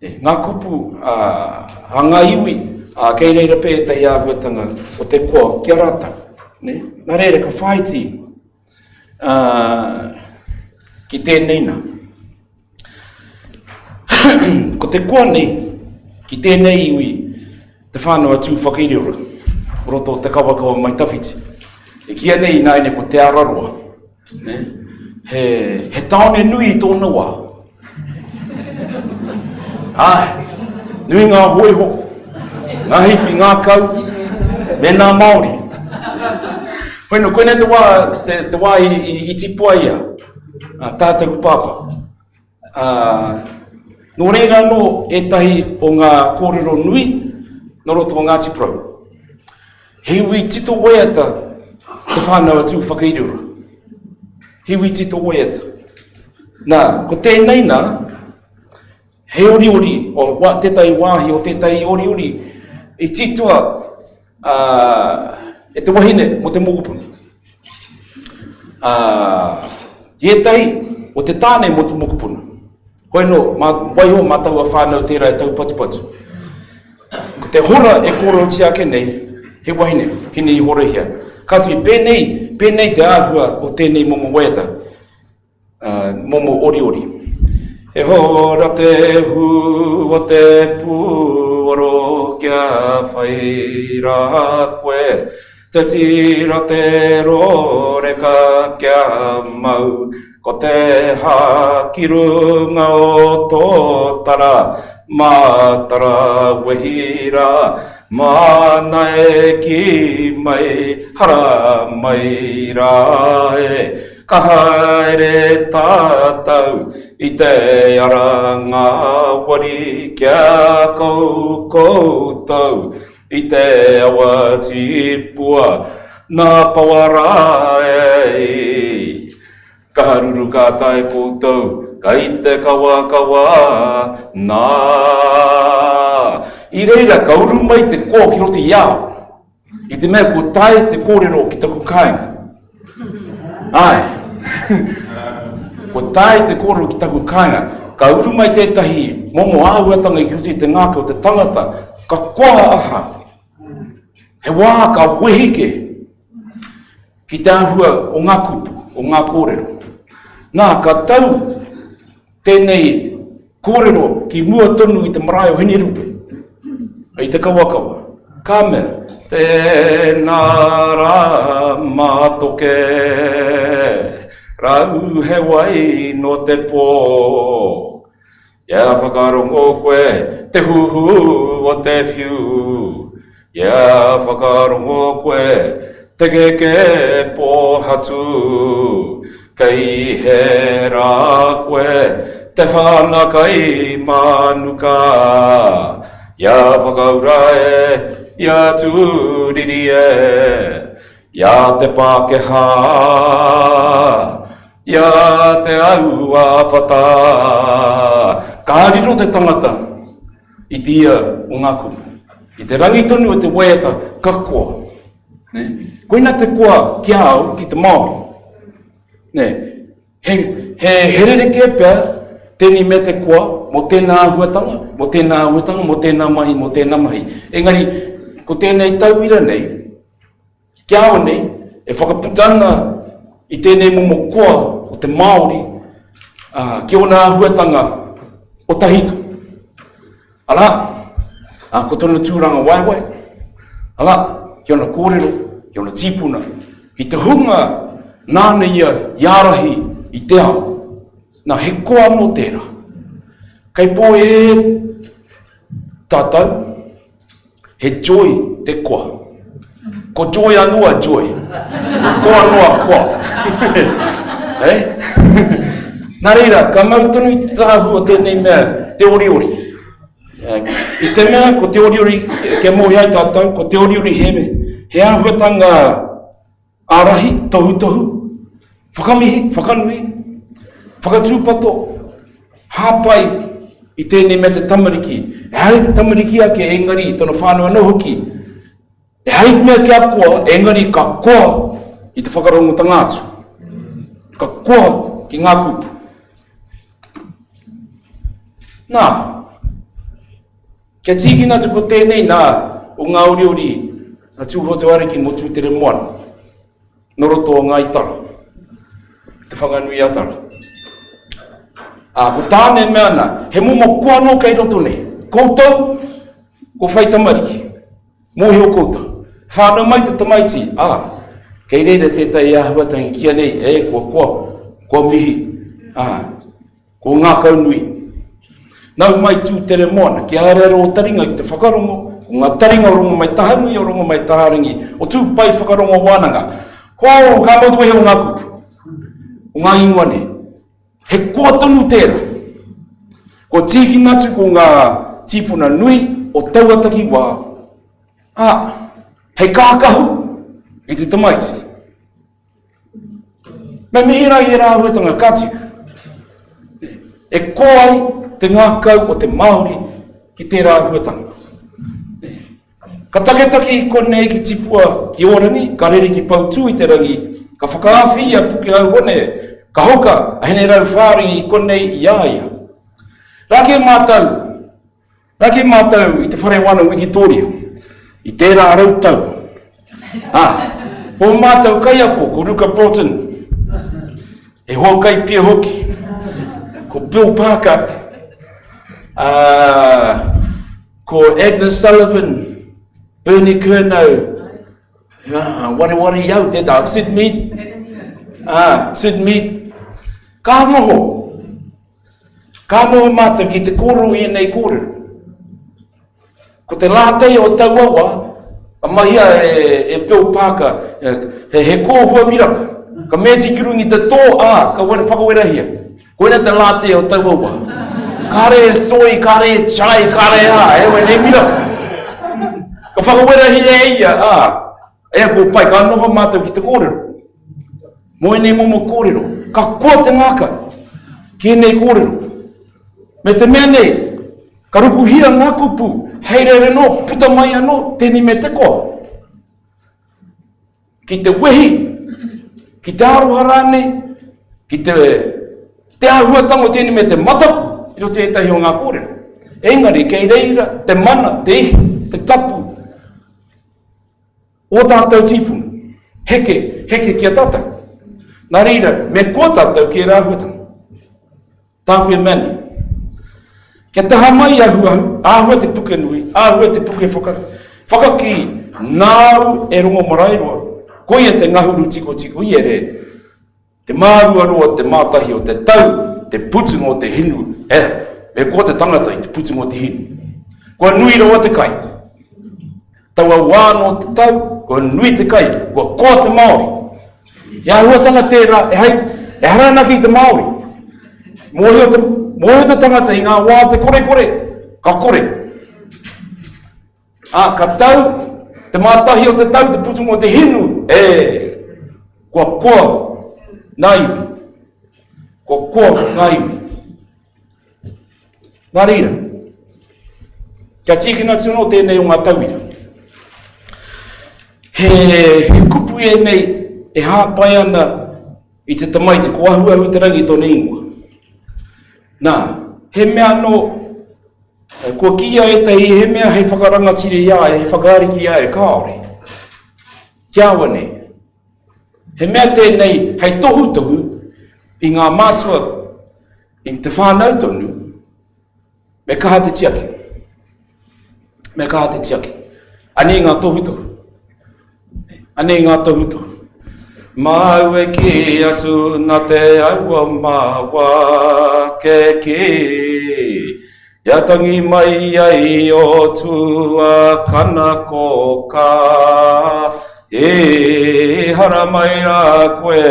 Ngā kupu a ngā iwi, kei reira pē tai āhuatanga o te koa kia rata. Nā reira ka whaiti ki tēnei nā. Ko te koa nei, ki tēnei iwi, te whānau atu whakairiora, roto te kawakawa mai tawhiti. E kia nei nai ne ko te araroa. He taone nui tōna wā. Nui ngā hoiho, ngā hipi, ngā kau, me ngā Māori. Bueno, koene te wā i tipua ia, tātou pāpa. Nō reira no e tahi o ngā kōrero nui, no roto o Ngāti Prau. Hiwi tito weata te whānau atu whakairiora. Hiwi tito weata. Nā, ko tēnei nā, he ori ori, o tētai wāhi o tētai ori ori, i titua e te wahine mo te mokopuna. Ietai o te tāne mo te mokopuna. Koe no, waiho mātaua whānau tērā e tau patu. Ko te hora e kōrero tia ke nei, he wahine, hine i hora hia. Kātui, pēnei te āhua o tēnei momo weata, momo ori ori. He hora te hu o te puoro kia whaira koe, te tira te roreka kia mau, ko te hākirunga o tō tara, mātara wehira, mana e ki mai, hara mai rae, ka haere tātou, i te ara ngā wari kia kou koutou, i te awa tipua, nā pawara e. Ka haruru ka tae koutou, ka i te kawa kawa, nā. I reira, ka uru mai te kō ki roti iau, i te mea ko tae te kōrero ki taku kāinga. Ko tae te kōrero ki taku kāinga, ka uru mai tētahi momo āhuatanga i roti te Ngākau, te tangata, ka koa aha. He wā ka wehike ki te āhua o ngā kupu, o ngā kōrero. Nā, ka tau tēnei kōrero ki mua tonu i te marae o hini rupe, i te kawakawa. Ka mea, tēnā rā mātoke, rau he wai no te pō. Ia whakarongo koe, te huhu o te whiu. Ia whakarongo koe, te keke pōhatu. Kei he rā koe, te whanakai manuka. Ia whakaura e, ia tūriri e, ia te Pākehā, ia te au āwhata. Ka hariro te tangata i tia o ngā kupu. I te rangi tonu o te weata, ka koa. Koina te koa ki au ki te Māori. He herereke pēr, tēnei me te koa, mo tēnā ahuatanga, mo tēnā ahuatanga, mo tēnā mahi, mo tēnā mahi. Engari, ko tēnei tauira nei, kia au nei, e whakaputana i tēnei momo koa o te Māori, ki ona ahuatanga o tahitu. Ala, ko tonu tūranga waiwai, ala, ki ona kōrero, ki ona tīpuna, ki te hunga nāna ia iarahi i te ao. Nā he koa mō tērā. Kei pō he tātou, he joy te koa. Ko joy anua joy. Ko anua koa. Nā reira, ka mautonu i tāhu o tēnei mea, te ori ori. I te mea, ko te ori ori, ke mōhi ai tātou, ko te ori ori he āhuatanga ārahi, tohu tohu, whakamihi, whakanui, whakatūpato, hāpai I tēnei me te tamariki. E hari te tamariki ake engari I tona whānau anō hoki. E hari te mea ki a koa, engari ka koa I te whakarongo tangātu. Ka koa ki ngā kupu. Nā, kia tīkina tuko tēnei nā o ngā ori a tūho te ariki mo tūtere moana. Noroto o ngā itara. Te whanganui atara. Ko tāne mea nā, he mumo kua no kei roto ne. Koutou, ko whai tamariki. Mohi o koutou. Whānau mai te tamaiti. Kei reira tētai ahuatangi kia nei, kua mihi. Ko Ngākau nui. Nau mai tū tere moana, ki arero o taringa ki te whakarongo, o ngā taringa o rongo mai tahanui, o rongo mai taharangi, o tū pai whakarongo wananga. Ka motu he o ngā kupu, o ngā ingoane. He kua tonu tēra. Ko tiki natu ko ngā tīpuna nui o tauataki wā. He kākahu I te tamaiti. Me mihira I rā huetanga kātika. E koai te Ngākau o te Māori ki tērā huetanga. Ka taketaki I konei ki tipua ki orangi, ka rere ki pautū I te rangi, ka whakaawhi a puke au hone, ka hoka a hene rau whāringi I konei I aia. Rake mātau I te whare wana Wikitoria, I tērā rautau. O mātau kai ako, ko Ruka Broughton, e hokai pia hoki, ko Bill Parker, ko Agnes Sullivan, Bernie Curnow, wari iau te tau, Sid Mead, ka noho mātou ki te koro I nei kōrero. Ko te lātei o tau awa, a mahia e Bill Parker, he kōhua miraka, ka meti kirungi te tō, ka whakawera ko ina te lātei o tau awa. Kare soi, kare chai, kare ewe ne miraka. Ka whakawera ia, ea ko pai, ka noho mātou ki te kōrero. Mo nei momo kōrero, ka kua te ngaka, ki nei kōrero. Me te mea nei, ka rukuhia ngā kupu, heirere no, puta mai anō, tēni me te koa. Ki te wehi, ki te aroha rānei, ki te ahuatango tēni me te mataku, I roto etahi o ngā kōrero. Engari, kei reira, te mana, te ihi, te tapu. O tātou tīpuna, heke kia tata. Nā reira, me kua tātou ki e rāhuatanga. Tāku e mani. Kia taha mai āhua te puke nui, āhua te puke whakaki, nāru e rongo marairoa. Koia te ngahuru tiko I ere, te mārua roa te mātahi o te tau, te putunga o te hinu. Me kua te tangata I te putunga o te hinu. Kua nui roa te kai. Taua wāno te tau, kua nui te kai, kua koa te Māori. E āhuatanga tērā, e haranaki te Māori. Mohi o te tangata I ngā wā te kore, ka kore. Ka tau, te mātahi o te tau, te putunga o te hinu. Kua ngā iwi. Kua ngā iwi. Nā reira. Kia tīkina tino tēnei o ngā tauira. He kupu nei e hāpai ana I te tamaiti, ko ahu te rangi tōna ingoa. Nā, he mea no, kua kia etahi, he mea hei whakarangatire ia, he whakaariki ia e kāore. Kia awa nei. He mea tēnei, hei tohu I ngā mātua, I te whānau tonu, me kaha te tiaki. Anei ngā tohu. Mau e ki atu nā te aua mawa ke. Iatangi mai ai o tua kana koka. Hara mai rā koe,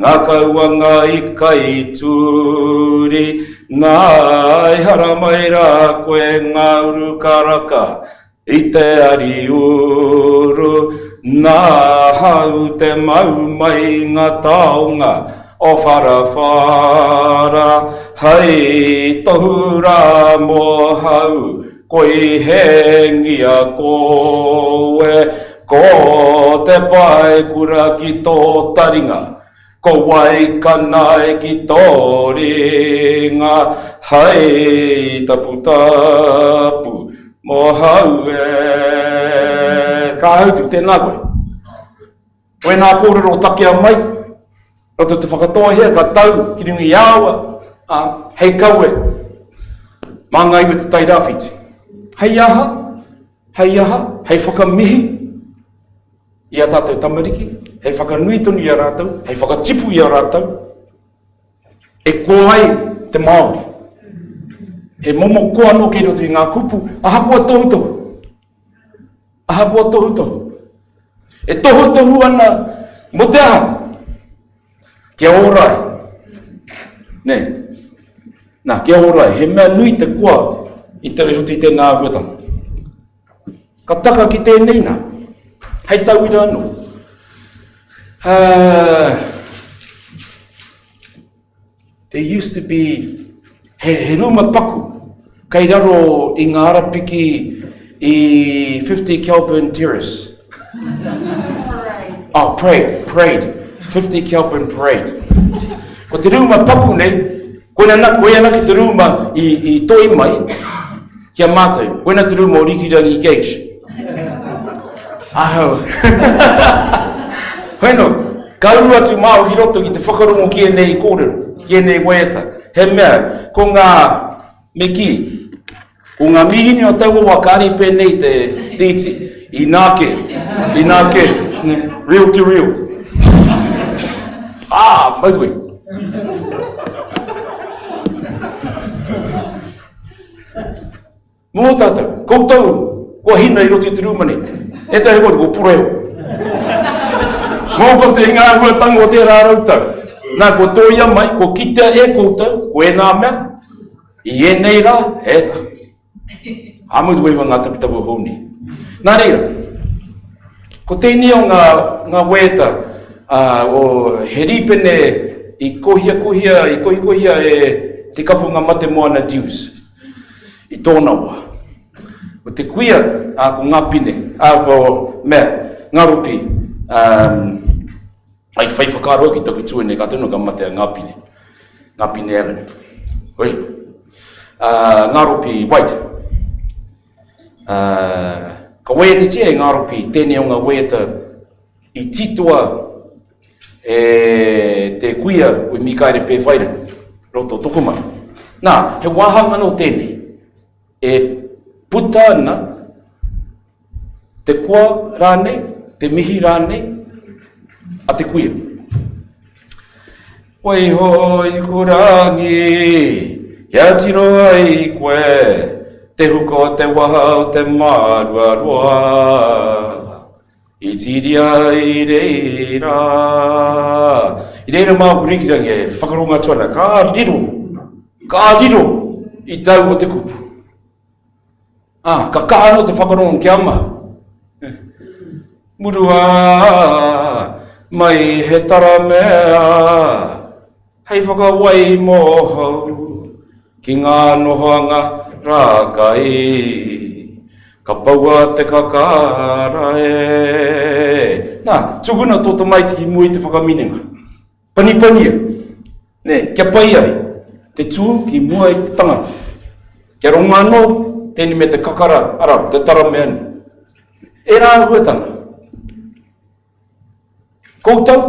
Ngākauanga I kai tūri. Nai hara mai rā koe, ngā uru karaka I te ari uru. Nā hau te mau mai ngā taonga o whara hei tohura mo hau, koi hengi a koe, ko te pai kura ki tō taringa, ko wai kanai ki tō ringa, hei tapu tapu mo hau e. Ka hautu tēnā koe. Koe nā kōrero takea mai, roto te whakatoa hea, ka tau, ki ringi awa, hei kaue, mā ngai me te tai rāwhiti. Hei aha, hei whakamihi, i a tātou tamariki, hei whakanui tonu i a rātou, hei whakatipu i a rātou, e koai te Māori. He momo koa no kei roto i ngā kupu, aha kua tohu. E tohu ana moteatea. Kia orai. Ne. Nā, kia orai. He mea nui te koa i te roto i tēnā huatanga. Ka taka ki tēnei nā. Hei tau ira anō. There used to be he ruma paku kei raro i ngā arapiki i 50 Kelvin Terrace. Oh, parade. 50 Kelvin parade. Ko te ruma paku nei, koe ana ki te ruma i toi mai, kia mātou, koe ana te ruma o Rikirangi i Gage. Aho. Hoeno, kauru atu māo ki roto ki te whakarongo ki nei kōrero, ki nei waiata. He mea, ko ngā meki, ko ngā mihini o tau wa kāri pēnei te Deities, i nāke, real to real. Mautui. Mō tātou, koutou, kua hina i roto i te rūmane, e tahi kore, ko Puhaehae. Mō ko te inga hua tango o te rārautau. Nā, ko tōia mai, ko kita e koutou, ko e nā mea, i e nei rā, e ta. Hamutu wei wa ngā tapitapu houni. Nā reira, ko tēnei o ngā weta o he ripene i kohia e te kapu ngā mate moana Deus. I tōna wā. O te kuia ko ngā pine, ko mea, ngā rupi, ai whai whakaroa ki toki tuene ka tēnō ka mate ngā pine Ellen. Hoi. Ngā rupi white. Ka wea te tia ngā rupi, tēnei o ngā wea i titua te kuia ui mikaere pē whaire, roto tokuma. Nā, he wāhanga no tēnei, e puta ana te koa rānei, te mihi rānei, a te kuia. Wai hoi kurangi, ia tiro ai koe, te huko te waha o te maruaroa, i tiria i reira. I reira mā Rikirangi e whakaronga tuana, ka riro, i tau o te kupu. Ka kāno te whakaronga ki ama. Murua, mai he tara mea, hei whakawai mōhau, ki ngā nohoanga rākai. Ka paua te kakara e. Nā, tūguna tō tamaiti ki mui te whakaminenga. Panipania. Ne, kia pai ai. Te tū ki mua i te tangata. Kia ronga anō, tēni me te kakara, ara, te tara mea ni. E rā huatanga. Koutou,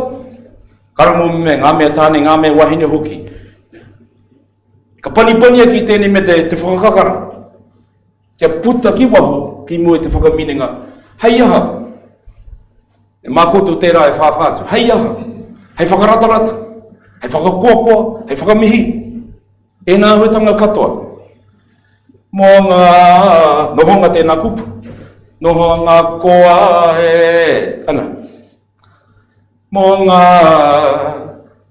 karamo me ngā mea tāne, ngā mea wahine hoki. Ka panipania ki tēni me te whakakara. Kia puta ki waho ki mua te whakaminenga. Hei aha. E mākoto tērā e whāwhātu. Hei aha. Hei whakaratarata. Hei whakakoakoa. Hei whakamihi. E nā huetanga katoa. Mō ngā nohonga tēnā kupu. Nohonga koa e. Ana. Mō ngā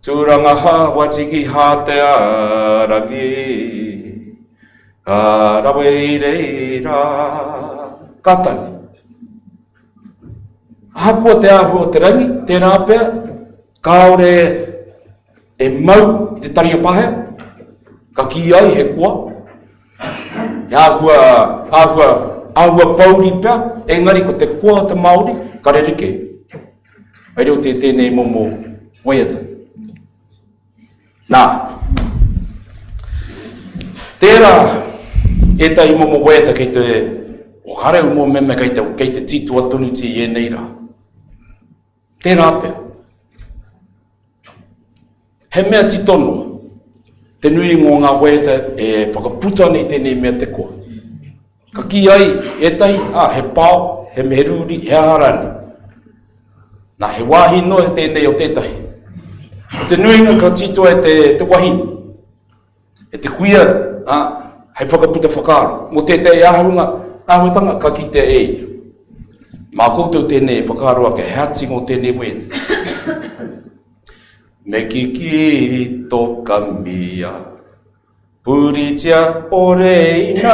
tūranga hawa tiki hātearangi. Ka rawa i reira, katani. Hapua te ahu o te rangi, tērā pēr, kaore e mau i te tari o Puhaehae, ka ki ai he kua, e ahua Pouri pia, engari ko te kua o te Māori, ka rerike. Ai reo te tēnei momo waiata. Nā, tērā e tai momo waiata kei te, o kareu mo meme kei te titua tonu ti e nei rā. Tērā pia. He mea titonua, te nui ngō ngā waiata e whakaputa nei tēnei mea te koa. Ka ki ai, e tai, he pāo, he meheruri, he harani. Nā he wāhi noa tēnei o tētahi. O te nuinga ka titua e te wahini. E te kuia, hei whakaputa whakaaro. Mo tētai ahuranga, ka ki te ei. Mā koutou tēnei whakaaro ake, he hati ngō tēnei wēta. Me kiki toka mia, puritia oreina,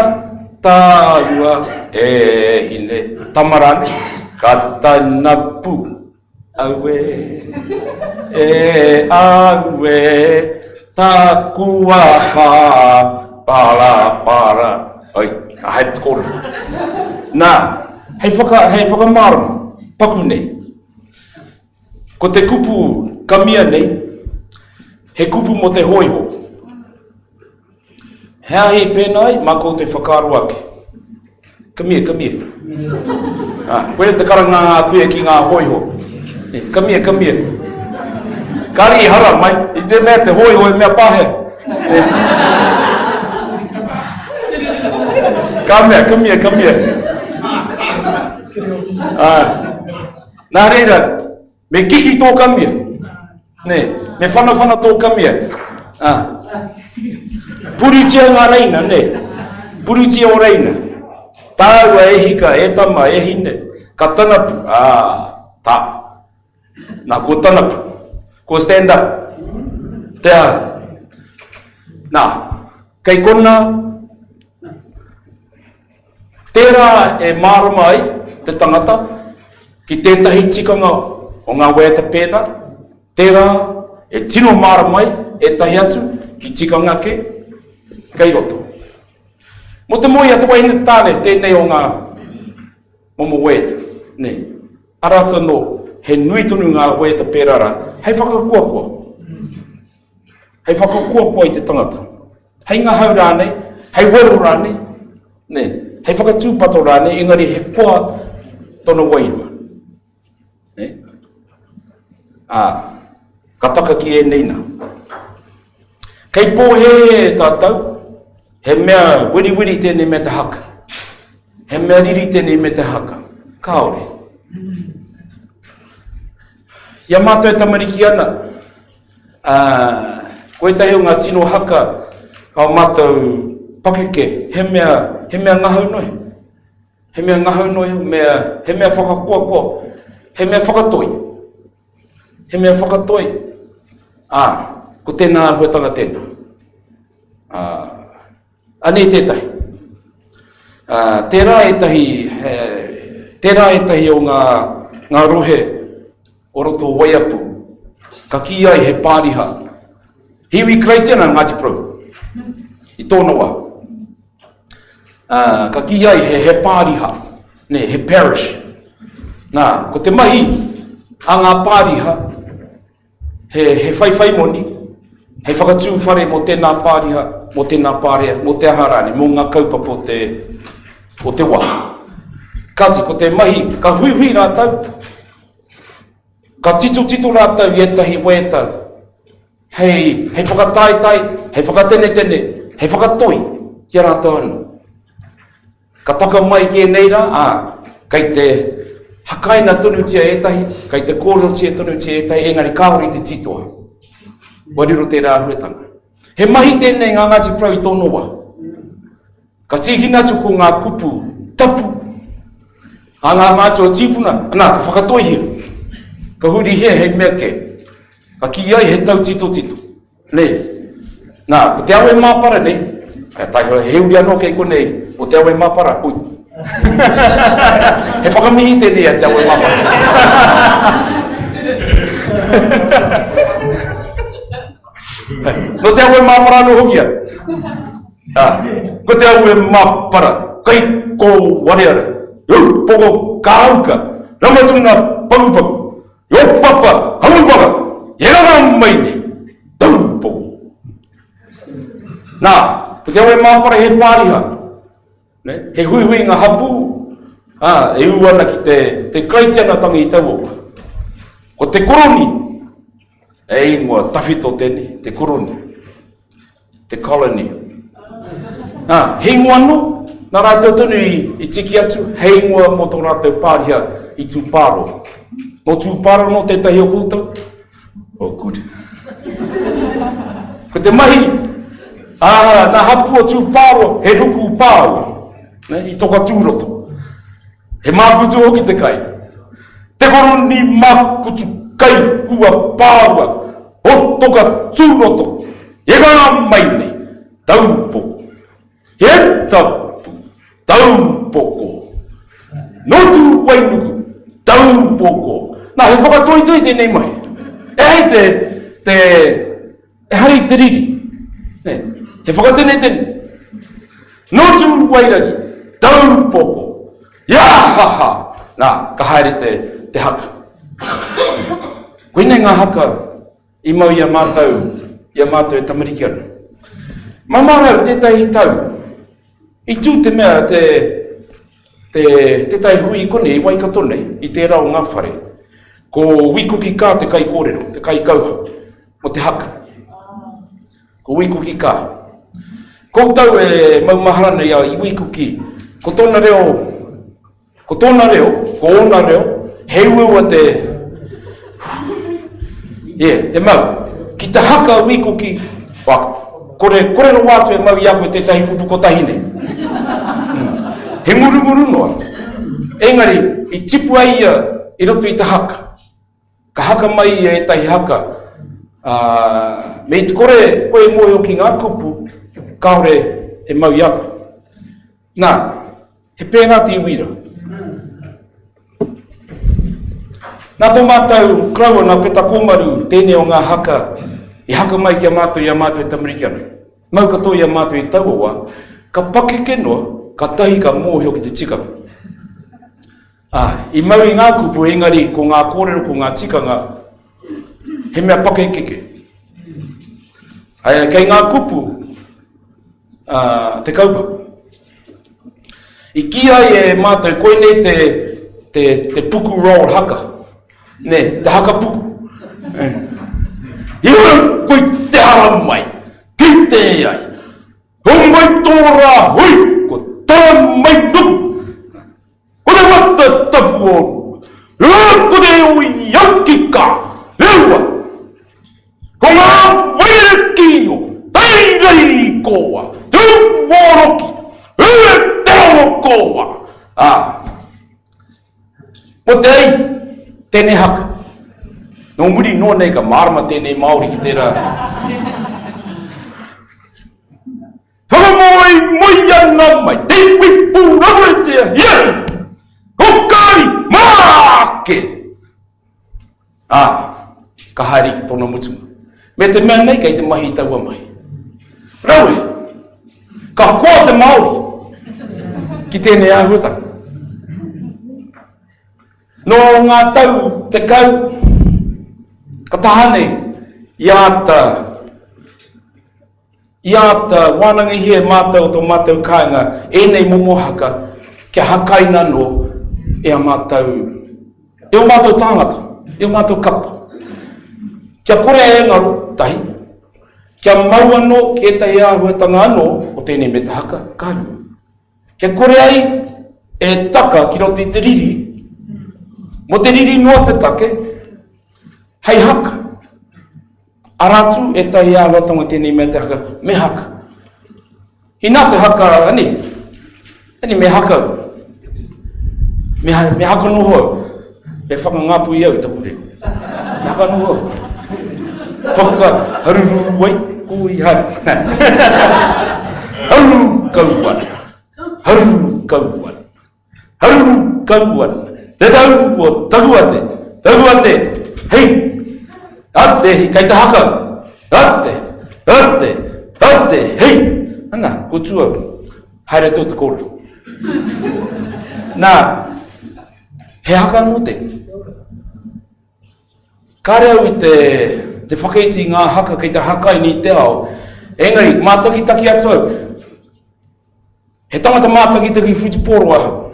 tāua e hine. Tamarane, katana pu. Aue, e aue, tā kua para. Oi, ka hai te kore. Nā, hei whakamārama, paku nei. Ko te kupu kamia nei, he kupu mo te hoiho. Hea hei pēnai, mā ko te whakaaro ake. Kamia. Koe te karanga kuia ki ngā hoiho. Kamia. Kari hara mai, I te mea te hoi mea pahe. Kamia. Nā reira, me kiki tō kamia. Me whana tō kamia. Puritia ngā reina, Puritia o reina. Tāua e hika, e tama, e hine. Ka tanapu, tā. Nā ko tanapu, ko stand up, te aha. Nā, kei kona, tērā e mārama ai, te tangata, ki tētahi tikanga o ngā wēta pēna, tērā e tino mārama ai, e tahi atu, ki tikanga kei roto. Mo te moi atu wahine tāne, tēnei o ngā momo wēta, arata no, he nui tonu ngā wēta pērara, hei whakakuakua. Hei whakakuakua I te tangata. Hei ngā hau rānei, hei wero rānei, hei whakatūpato rānei, engari he koa tono wairua. Ka taka ki e neina. Kei pōhe tātou, he mea wiri tēnei me te haka. He mea riri tēnei me te haka. Kāore. Ia mātou e tamariki ana, koe tahi o ngā tino haka au mātou pakeke, he mea ngahau noe. He mea ngahau noe, he mea whakakuakua, he mea whakatoi. Ko tēnā huetanga tēnā. Anei tētahi. Tērā e tahi o ngā rohe, o roto waiapu, ka ki ai he pāriha. Hiwi kreiti ana Ngāti Pro, I tōna wā. Ka ki ai he pāriha, he parish. Nā, ko te mahi a ngā pāriha, he whaiwhai moni, he whakatū whare mo tēnā pāriha, mo tēnā pārea, mo te aharani, mo ngā kaupapa o te wā. Kati, ko te mahi, ka hui rātau, ka tito rātau I etahi wēta, hei whakataitai, hei whakatene, hei whakatoi, kia rātau anu. Ka taka mai ki e neira, kei te hakaina tonu tia etahi, kei te kōrero tia tonu tia etahi, engari kāori te titoa. Wariro tērā huetanga. He mahi tēnei ngā Ngāti Pro I tōno wā. Ka tīkina atu ko ngā kupu, tapu, ngā mātua tīpuna, ka whakatoi hira. Ka huri hei mea ke. Ka ki ai he tau tito. Nā, ko te awe māpara nei. Tai he uri anō kei konei, o te awe māpara, ui. He whakamihi tēnei a te awe māpara. No te awe mapara no hokia. Ko te awe mapara. Kai ko wareare. Yo poko kauka. Ramatuna paupau. Yo papa. Hamupaka. Yerara maine. Tau poko. Nā, ko te awe mapara he pāriha. He hui hui ngā hapu. E uana ki te kaitiana tangi i tau. Ko te koroni. E ingoa tawhito tēne, te koroni. Te colonial. He ingoa no, nā rātou tonu i tiki atu, he ingoa mo tō rātou pāriha i tū pāro. No tū pāro no tētahi o kūtau? Oh, good. Ko te mahi, nā hapu o tū pāro, he ruku pāro. I toka tūroto. He mākutu hoki te kai. Te koroni mākutu kai ua pāua. O toka tūroto. E kanga maine. Taupoko. He tapu. Taupoko. Notu wainuku. Taupoko. Nā, he whakatoi tēnei mai. E hai te riri. He whakatene tēne. Notu wairagi. Taupoko. Yahaha! Nā, ka haere te haka. Koine ngā haka i mau i a mātou e tamariki ana. Mamarau tētahi tau. I tū te mea tētahi hui kone i waikatone i te rao ngā whare. Ko wikuki kā te kai korero, te kai kauha, mo te haka. Ko wikuki kā. Ko tau e maumaharana i wikuki. Ko tōna reo, ko ona reo, he ua te... te mau. Ki te haka wikuki, korero wātu e mau i aku e tētahi kupu kotahine. He murumuru noa. Engari, i tipu ai ia, i roto i te haka. Ka haka mai e tahi haka. Me i te kore, koe moe o ki ngā kupu, kaore e mau i aku. Nā, he pēngā te iwira. Nā tō mātou kraua nā peta kōmaru tēnei o ngā haka i haka mai ki a mātou i a mātou e tamariki ana. Mau katoa i a mātou i tauawa, ka pakeke noa, ka tahi ka mōheo ki te tikanga. I mau i ngā kupu engari ko ngā kōrero ko ngā tikanga, he mea pakekeke. Kei ngā kupu, te kaupa. I kia e mātou, koe nei te puku roll haka. Ne, te haka puku. Iura koe te hara mai, ki te ai. Ho mai tōra hui, ko tā mai tuku. Ko te wata tapu o, ko te ui yaki ka, ewa. Ko ngā waire ki o, teirei koa, tu woroki, koa. Mo te ei, tēnei haka. Nō muri nō nei ka marama tēnei Māori ki tērā. Whakamoi moi ana mai, te wipu rawe te hiari. Hokari māke. Ka haere ki tōna mutunga. Me te mea nei kei te mahi taua mai. Rawe, ka koa te Māori. Ki tēnei āhuatanga. No ngā tau te kau, ka tahane, i āta wananga hie mātou tō mātou kāinga, enei momohaka, kia hakaina no e a mātou, e o mātou tāngata, e o mātou kapa. Kia kore e ngaru tahi, kia maua no ki e tahi āhuatanga anō o tēnei me te haka kāinga. Kia kore ai e taka ki roti te riri, mo te riri noa te take, hei haka. Aratu e tahi āwatonga tēnei me te haka, me haka. I nā te haka, ani me haka. Me haka noho, e whakangapu i au tapu reo. Me haka noho. Whaka haruru wai, kui haru. Haru kauan. Haru kauan. Haru kauan. Te tau o taguate, hei, ate, kai te haka, ate, hei! Anga, ko tua, haere tō te kōrero. Nā, he haka anō te. Kare au I te whakaiti ngā haka kei te hakai ni te ao. Engari, mātaki atu au. He tangata mātaki whitiporo ahau.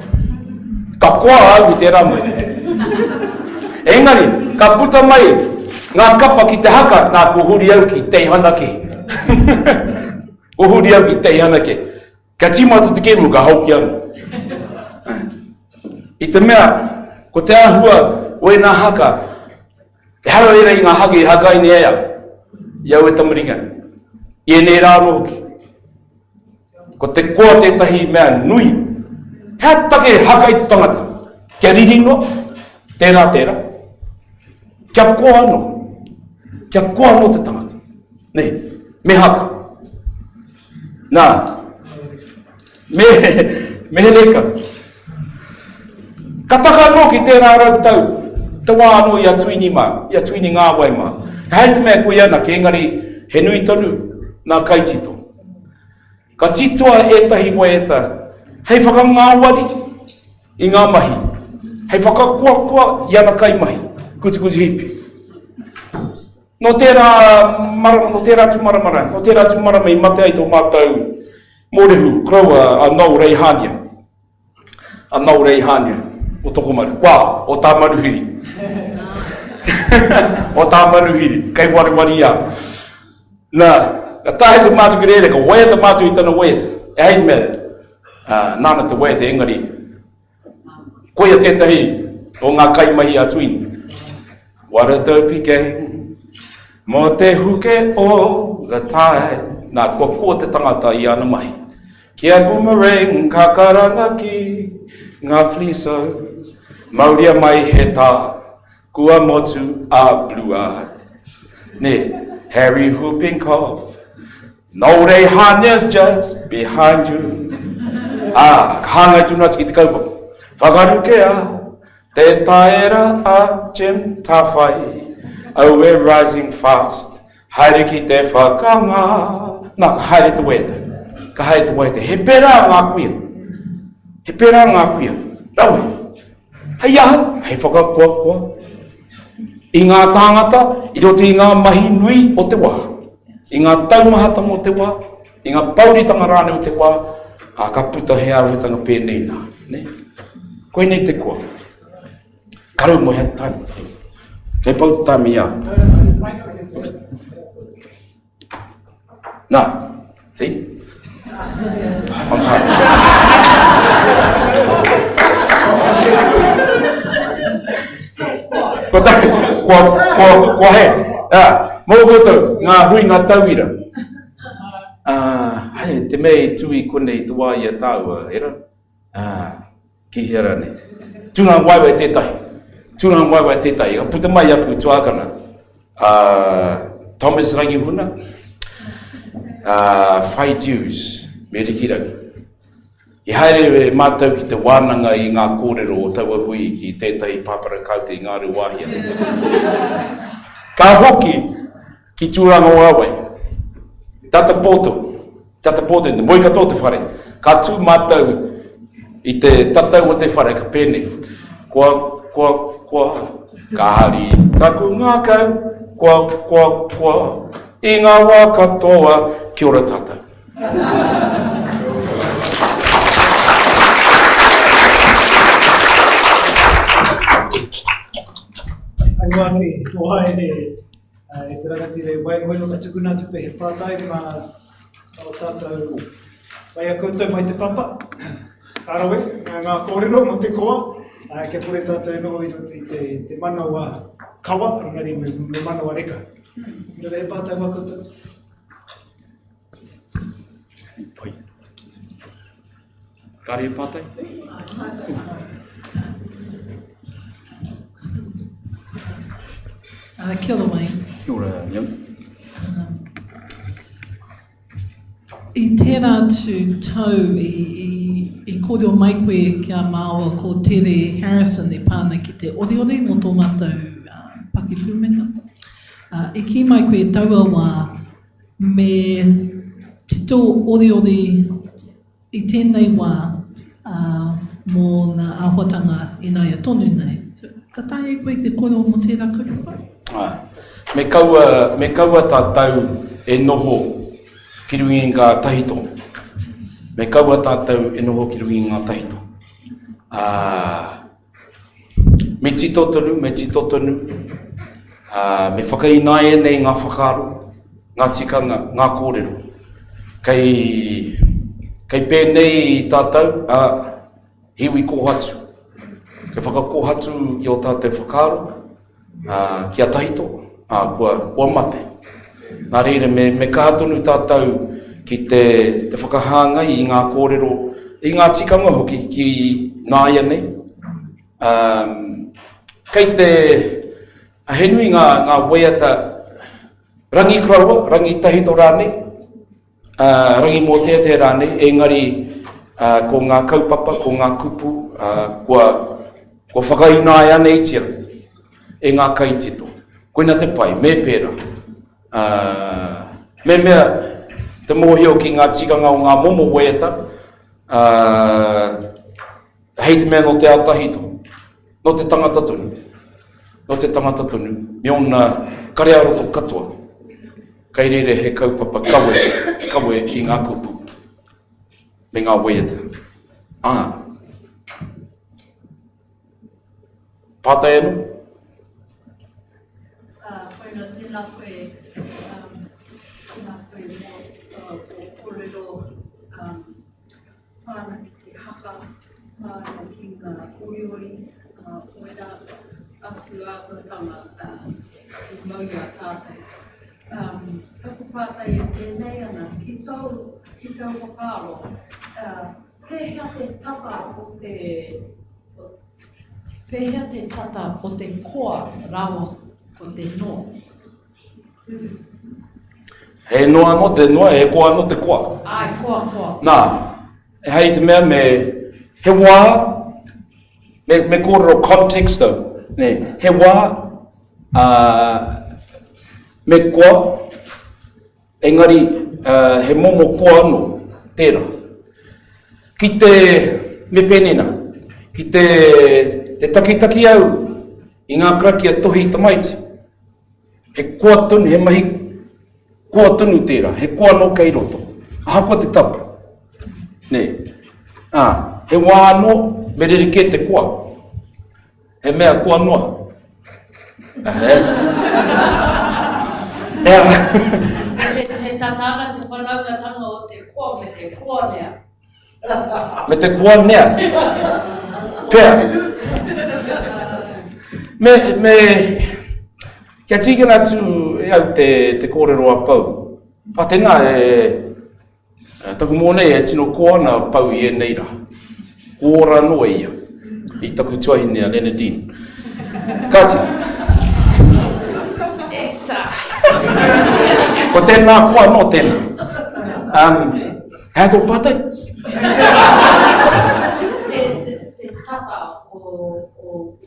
Ka koa au I te ramai. Engari, ka puta mai ngā kapa ki te haka, nā ko huri au ki te hanake. O huri au ki te hanake. Ka tīmata te kēmu ka hauki anu. I te mea, ko te ahua o e nā haka, e haro era I ngā haka I ne ea, iau e tamaringa. I e ne rāro hoki. Ko te koa tētahi mea nui. Hea take haka I te tangata. Kia ririno, tērā. Kia koa anō. Kia koa anō te tangata. Nei, me haka. Nā, me he leka. Ka taka anō ki tērā rautau. Te wā anō I atuini ngā wai mā. Hei te mea koe ana, ke engari he nui tonu nā kaitito. Ka titoa etahi wai eta. Hei whakangāwari I ngā mahi. Hei whakakoa I ana kai mahi. Kuti hipi. No tērā tumarama I mate ai tō mātou mōrehu, kroa, anau reihania. Anau reihania. O toko maru. Wā, o tā maruhiri. O tā maruhiri. Kei wari ia. Nā, ka tāhe se mātu ki rere, ka wēta mātu I tana wēta. E hei mea, nāna te wēta engari. Koia tētahi o ngā kai mahi atuini. Wara taupi kei, mo te huke o the tide. Nā, kua te tangata I ana mahi. Kia boomerang, ka karanga ki, ngā fliso. Mauria mai he tā, kua motu a blue eye. Ne, Harry whooping cough. No reihania's just behind you. Hangai tūnatu ki te kaupapa. Whakarukea, te taera a Jim Tawhai. Oh, we're rising fast. Haere ki te whakanga. Nā, ka haere te weta. Ka haere te weta. He pera ngā kuia. He pera ngā kuia. Rawe. Hei aha, hei whakakoa. I ngā tāngata, I roto I ngā mahi nui o te wā. I ngā taumahata mo te wā. I ngā pauritanga rāne o te wā. Ka puta he aruhetanga pēnei nā. Ne? Koe nei te koa. Karau mo hea taimi. Kei pauta taimi ia. Nā, see? On time. Kua he. Mō koto, ngā hui ngā tauira. Hei, te mei tui konei te wā ia tāua, era? Ki hera ne. Tūnga waiwai tētahi. Tūnga waiwai tētahi. Ka puta mai aku tuakana. Thomas rangi huna. Whai Jews, me te kirangi. I haere mātou ki te wananga I ngā korero o taua hui ki tētahi paparakau te ngāru wāhia. Ka hoki ki tūranga o awai. Tata poto, ne moika tō te whare. Ka tū mātou I te tatau o te whare ka pēne. Kua, ka hari taku ngākau, kua, I ngā wā katoa, kia ora tātou. Ai wāne, tō haere, e te rangatire, wai no ka tukuna tupe he pātai mā o tātou. Wai a koutou mai te papa, karawe, ngā kōrero mo te koa, kia pore tātou no I roto I te manawa kawa, engari me manawa reka. Nō rei pātai wā koutou. Pai. Kare pātai? Kia ora mai. Kia ora, iam. I tērā tu tau I kōrero mai koe kia māua ko Tere Harrison I pāna ki te ore mo tō mātou pakipumenga. I ki mai koe taua wā me tito ori I tēnei wā mō ngā āhuatanga I nai a tonu nei. Ka tae e koe te koro mo tērā karupa? Me kaua tātou e noho ki rungi ngā tahito. Me kaua tātou e noho ki rungi ngā tahito. Me tito tonu, me whakainae nei ngā whakaro, ngā tikanga, ngā korero. Kei pēnei tātou, hiwi kōhatu. Kei whakakohatu I o tātou whakaro, kia tahito, kua mate. Nā reire, me kātonu tātou ki te whakahanga I ngā kōrero, I ngā tikanga hoki ki nāia nei. Kei te ahenui ngā waiata rangi kraua, rangi tahito rānei, rangi moteatea rānei, engari ko ngā kaupapa, ko ngā kupu, kua whakainaia nei tira, e ngā kaitito. Koina te pai, me pēra. Me mea te mōhio ki ngā tikanga o ngā momo waiata, hei te mea no te atahito, no te tangata tonu. No te tangata tonu, me ona Kare-ā-roto katoa. Kei rere he kaupapa kawe I ngā kupu. Me ngā waiata. Pātai anu? Koina tēnā koe mō korero whāna ki te haka, whāna ki ngā kōiori, oera atu āpatanga I maua tātai. Kako pātai e tēnei ana, ki tau whakaro, pēhea te tata o te koa rawa o te noa. He noa no te noa, he koa no te koa. Ai, koa. Nā, e hei te mea he wā, me korero Contextual. He wā, me koa, engari he momo koa anu, tērā. Ki te, me penina, ki te takitaki au, I ngā krakia tohi tamaiti, he koa tunu, he mahi koa tunu tērā, he koa no Kare-ā-roto, ahakua te tapu. He wā no, me rere ke te koa. He mea koa noa. He tatara te whanaungatanga o te koa me te koa nea. Me te koa nea. Pea. Kia tīkina atu e au te kōrero a pau. Tēnā taku mōnei e tino koa na pau I e neira. Kōra noa ia. I taku tuahine a Lenadine. Kāti. Ko tēnā koa no tēnā. Hea tō pātai? Te tata o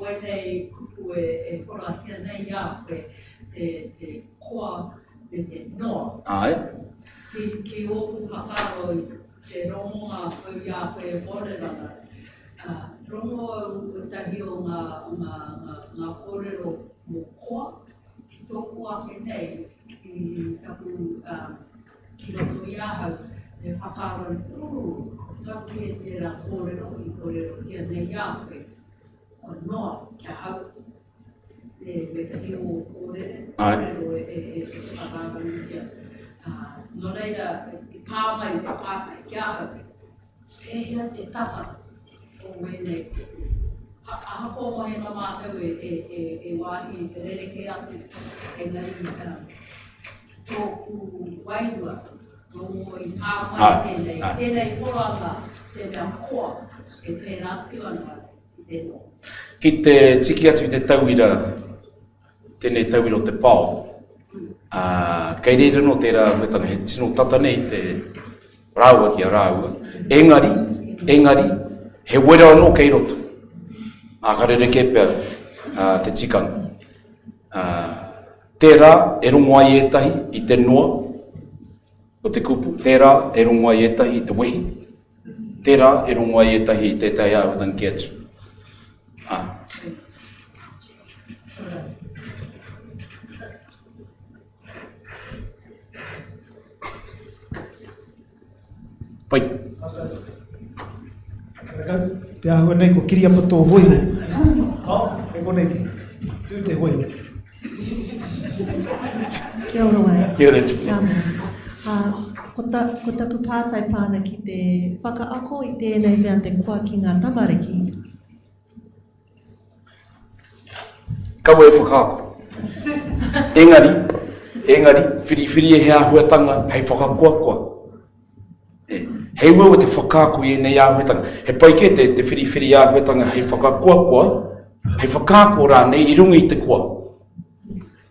wainei kupu e korakia nei a koe te koa me te noa. Ai. Ki oku hakaro I te rongonga pau ia koe e kōreranga. Rongo au tahi o ngā kōrero mō koa, ki tōku ake nei I tapu ki roto I ahau, e whakaro tapu e tērā kōrero I kōrero kia nei ākoe. O noa, kia hau, me tahi o kōrero e whakaro I tia. No reira, I kāmai te pātai kia hau, pēhea te tata. Wene ahako mo he mamātau e wāhi te rereke atu e nai tōku wairua Rongo I kāmai tēnei poranga tēnei koa e pērā piwana I te no. Ki te tiki atu I te tauira, tēnei tauira o te pāo, kei reira no tērā wetanga he tino tata nei te rāua ki a rāua. Engari, he wera no Kare-ā-roto. Karere ke pēr te tikanga. Tērā, e rongo ai etahi I te noa, o te kupu. Tērā e rongoa i etahi te wehi. Tērā e rongoa i etahi te tai āwatanga ki atu. Pai. Te ahua nei ko kiri apa tō hoi. E konei ki. Tū te hoi. Kia ora wai. Kia ora. Ko taku pātai pāna ki te whakaako i tēnei mea te kua ki ngā tamariki. Kau e whakaako. Engari, whiri e he ahuatanga, hei whakakoa. Hei ua te whakaako i nei ahuatanga. He paike te whiri ahuatanga, hei whakakoa, hei whakaako rā nei i rungi i te koa.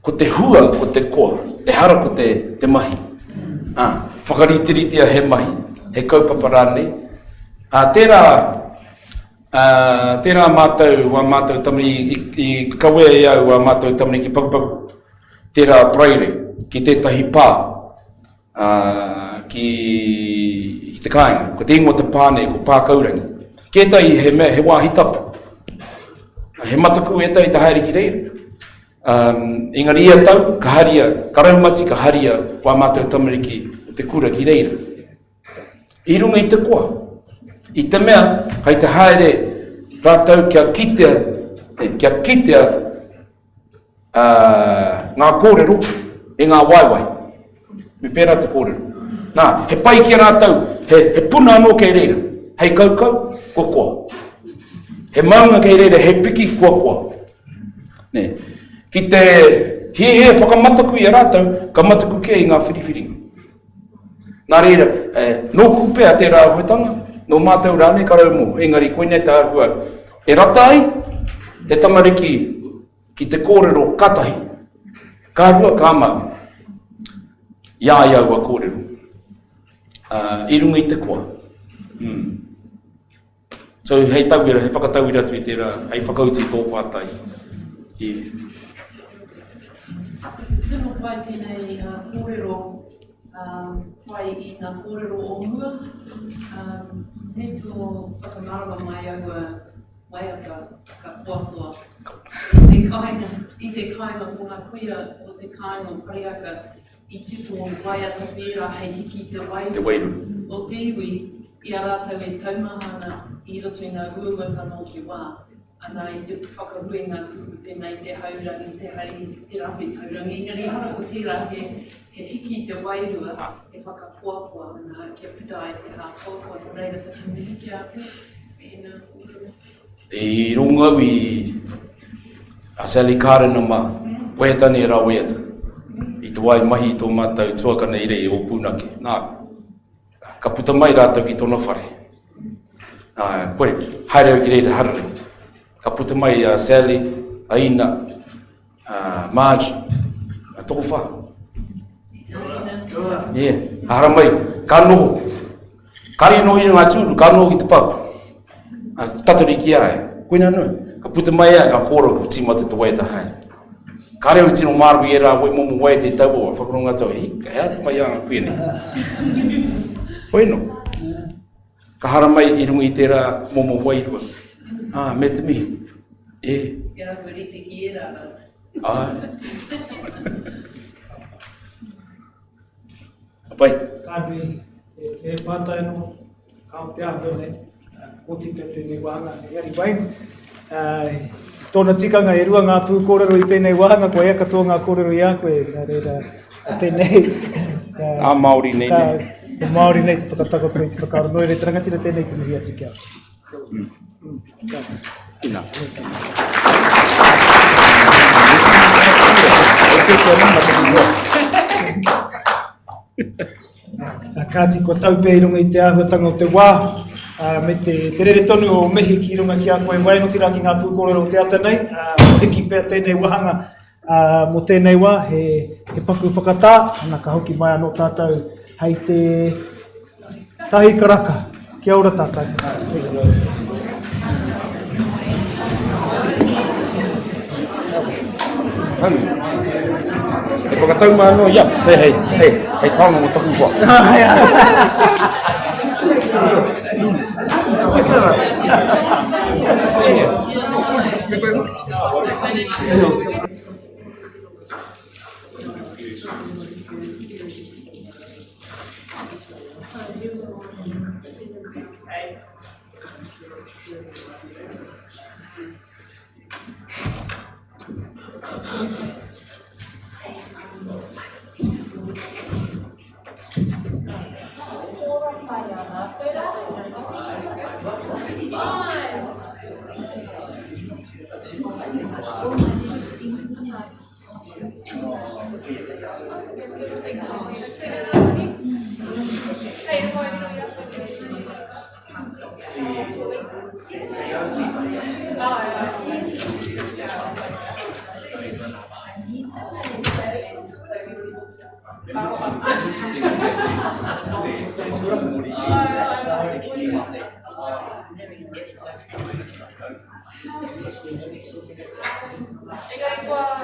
Ko te hua o te koa, e hara ko te mahi. Whakarītiritia he mahi, he kaupapa rānei. Tērā mātou, wa mātou tamari i kawea i au wa mātou tamari ki pakupaku. Tērā praire, ki tētahi pā, ki te kāinga, ko te ingoa te pāne, ko pā kaurangi. Kētai he mea, he wāhi tapu. He mataku e tai te haere ki reira. Engari ia tau, ka haria, karaumati ka haria wa mātou tamariki o te kura ki reira. I runga i te koa. I te mea, hei te haere rātau kia kitea ngā korero e ngā waiwai. Me pērā te korero. Nā, he pai ki rātau, he puna anō kei reira. Hei kaukau, ko koa. He maunga kei reira, he piki, ko koa. Ne. Ki te he whakamataku i a rātau, ka mataku kia i ngā whiriwhiri. Nā reira, nō kupea te rāhuetanga, nō mātou rāne karau mō, engari koine tā hua. E rata ai, te tamariki ki te kōrero katahi, ka rua ka mau, ia iau a kōrero. I runga i te koa. So hei tauira, he whakatauira tui tērā, hei whakauti tō pātai. Tino pai tēnei kōrero whai i ngā kōrero o mua. He tō whakamarawa mai au waiaka ka puatua. I te kāinga o ngā kuia o te kāinga o Kariaka i tito o waiata pērā hei hiki te wairu. O te iwi, i a rātau e taumahana i roto i ngā ruatana o te wā. Ana i te whakahuenga tuku tēnei te haurangi, te rapi haurangi. Ngari hara ko tērā he hiki te wairua, he whakapuapua, ana kia puta ai te hā kōkua, te reira te whimihiki ake. I rungau i a Sally Kārena ma, wehetani e rā weheta. I te wai mahi i tō mātou tuakana i rei o pūnake. Nā, ka puta mai rātou ki tōna whare. Kore, haere au ki reira harare. Ka puta mai a Sally, a Ina, Marge, a tōku wha. Ahara mai, ka noho. Kari nohi ngā tūru, ka noho ki te pau. Tatari ki ae, koina nui. Ka puta mai a ngā kōra ko tīmata te waita hai. Kare au tino maru i rā, wai momo wai te tau o, whakaronga tau, hei, ka hea te mai a ngā kuene. Koino. Ka hara mai i rungi i tērā momo wai rua. Me te mihi. Kia huri te ki e rā. Apai. Kānui, e pātai no, kao te ahua nei, o tipe tēnei wāhanga, e ari wai. Tōna tikanga e rua ngā pū kōrero i tēnei wāhanga, ko ea katoa ngā kōrero i a koe, nā reira, tēnei. A Māori nei te. Te Māori nei te whakatako i te whakaaro noi, re tarangatira tēnei te mihi atu kia. Ina. Kāti kua taupe i runga i te āhuatanga o te wā, me te rere tonu o mehi ki runga ki a koe wai no tira ki ngā pūkōrero o te ata nei, hiki pēr tēnei wahanga mo tēnei wā, he paku whakatā, ana ka hoki mai anō tātou hei te tahi karaka. Kia ora tātou. E whakatau mano, ia, hei whanga mo taku kua.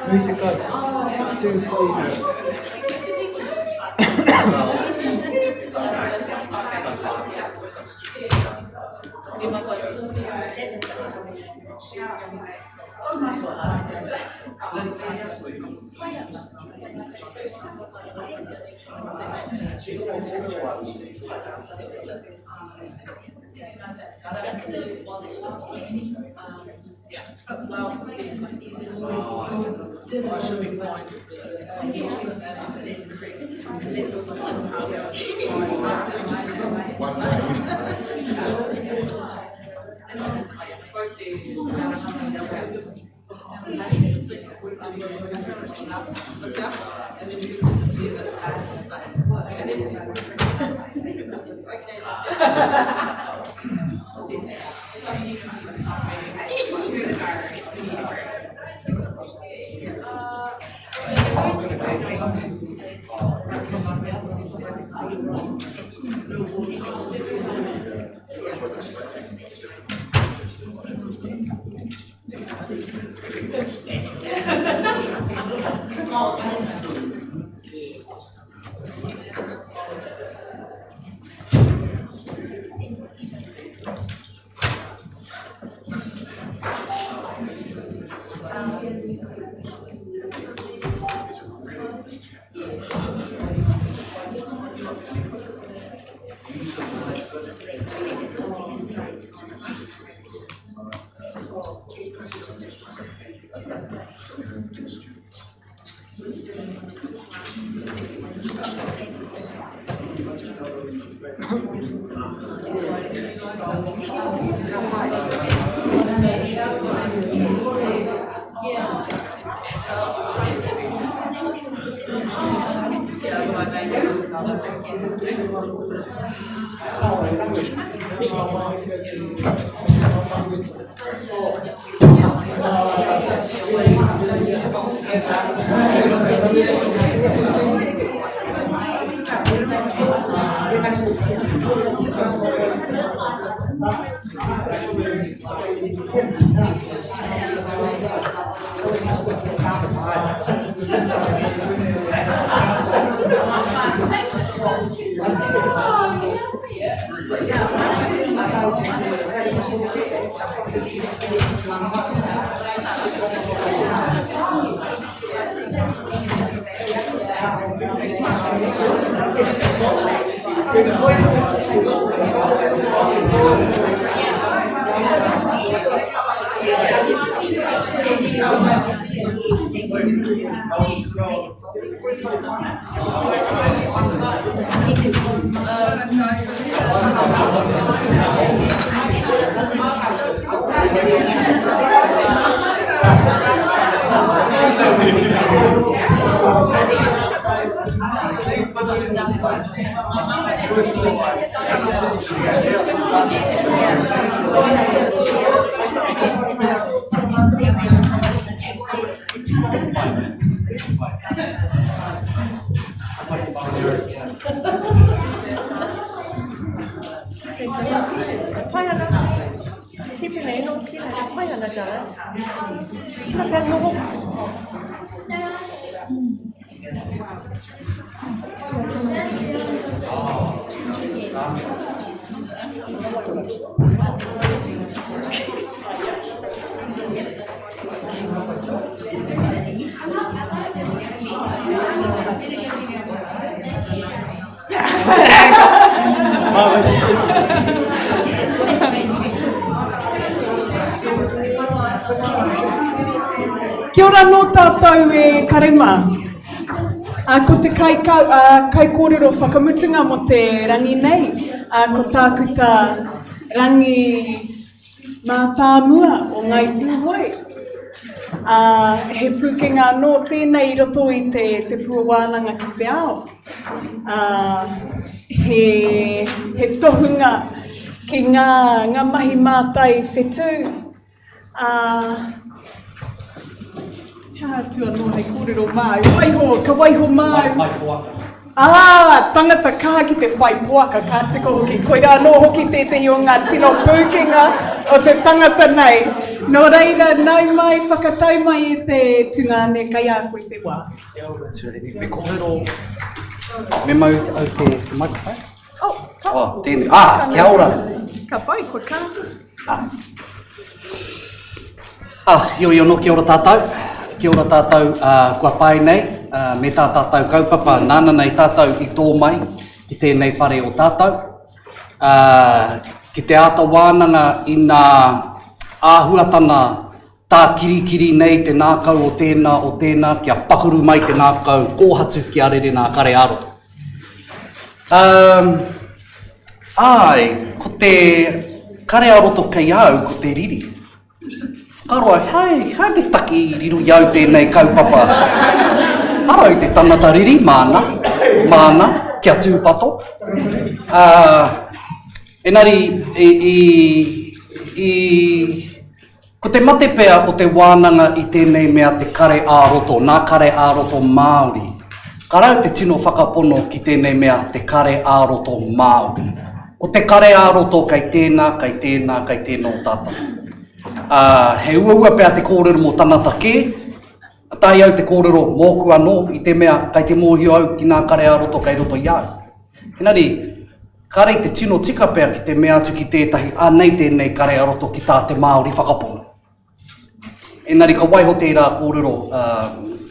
Nui te kai. Tū Pouri. Kia ora no tātou e karema. Ko te kai kōrero whakamutunga mo te rangi nei, ko tākuta rangi mātāmua o ngai tūhoi. He pūkenga no tēnei roto i te puawānanga ki te ao. He tohunga ki ngā mahi mātai whetū. Tua no hei kōrero māu, ka waiho māu. Tangata kā ki te whai poaka, ka tiko hoki. Koira anō hoki tētei o ngā tino pūkenga o te tangata nei. Nō reira, nau mai, whakatau mai e te tungane kai a koe te wā. Me kōrero, me mau au te microphone? Tēnei. Kia ora. Ka pai, koe kā. Io no kia ora tātou. Kia ora tātou, kua pai nei, me tā tātou kaupapa, nāna nei tātou i tō mai, ki tēnei whare o tātou. Ki te ata wānanga i nā āhuatana tā kirikiri nei te Ngākau o tēnā, kia pakuru mai te Ngākau kōhatu ki arere nā Kare-ā-roto. Ko te Kare-ā-roto kei au, ko te riri. Aroha, hei te taki i riru iau tēnei kaupapa. Aroha i te tangata riri, māna, kia tūpato. Engari, ko te mate pea o te wānanga i tēnei mea te Kare-ā-roto, nā Kare-ā-roto Māori. Karau te tino whakapono ki tēnei mea te Kare-ā-roto Māori. Ko te Kare-ā-roto kei tēnā, kei tēnā o tātou. He ua pēr te kōrero mō tanata kē, tai au te kōrero mōku anō i te mea kai te mōhio au ki nā Kare-ā-roto kei roto iau. Engari, kare te tino tika pēr ki te mea atu ki tētahi, nei tēnei Kare-ā-roto ki tā te Māori whakapono. Engari, ka waiho tērā kōrero,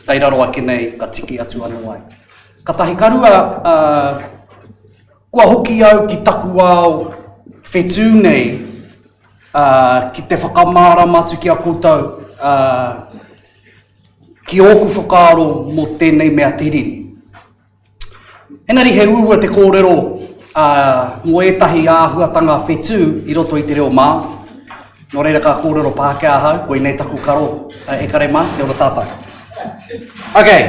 tei raro ake nei, ka tiki atu anō ai. Ka tahi karua, kua hoki au ki taku ao whetū nei, ki te whakamārama atu ki a koutou, ki ōku whakaaro mō tēnei mea te riri. Engari he ua te kōrero mō ētahi āhuatanga whetū i roto i te reo mā. Nō reira ka kōrero Pākehā hau, koe nei taku karo e kare mā, te ora tātai. Okay,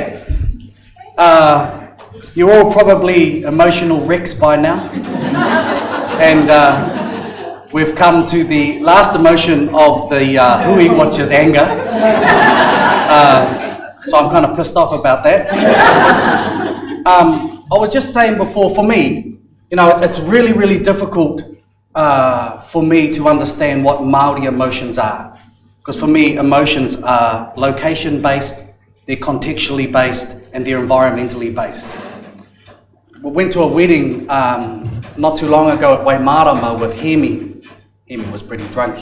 you're all probably emotional wrecks by now. And we've come to the last emotion of the Hui Watchers, anger. So I'm kind of pissed off about that. I was just saying before, for me, it's really, really difficult for me to understand what Māori emotions are. Because for me, emotions are location-based, they're contextually based, and they're environmentally based. We went to a wedding not too long ago at Waimarama with Hemi. Hemi was pretty drunk,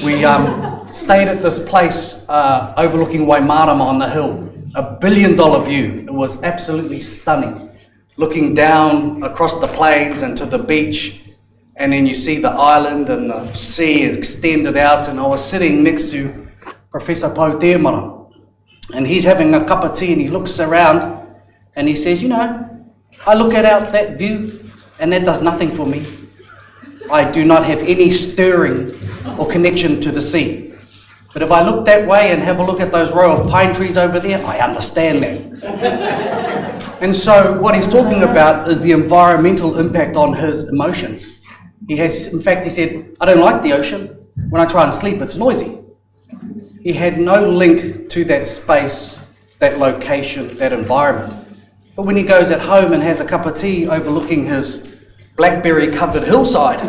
We stayed at this place overlooking Waimarama on the hill, $1 billion view. It was absolutely stunning. Looking down across the plains and to the beach, and then you see the island and the sea extended out, and I was sitting next to Professor Puhaehae, and he's having a cup of tea and he looks around and he says, I look out that view and that does nothing for me. I do not have any stirring or connection to the sea. But if I look that way and have a look at those row of pine trees over there, I understand that. And so what he's talking about is the environmental impact on his emotions. He said, I don't like the ocean. When I try and sleep, it's noisy. He had no link to that space, that location, that environment. But when he goes at home and has a cup of tea overlooking his blackberry-covered hillside,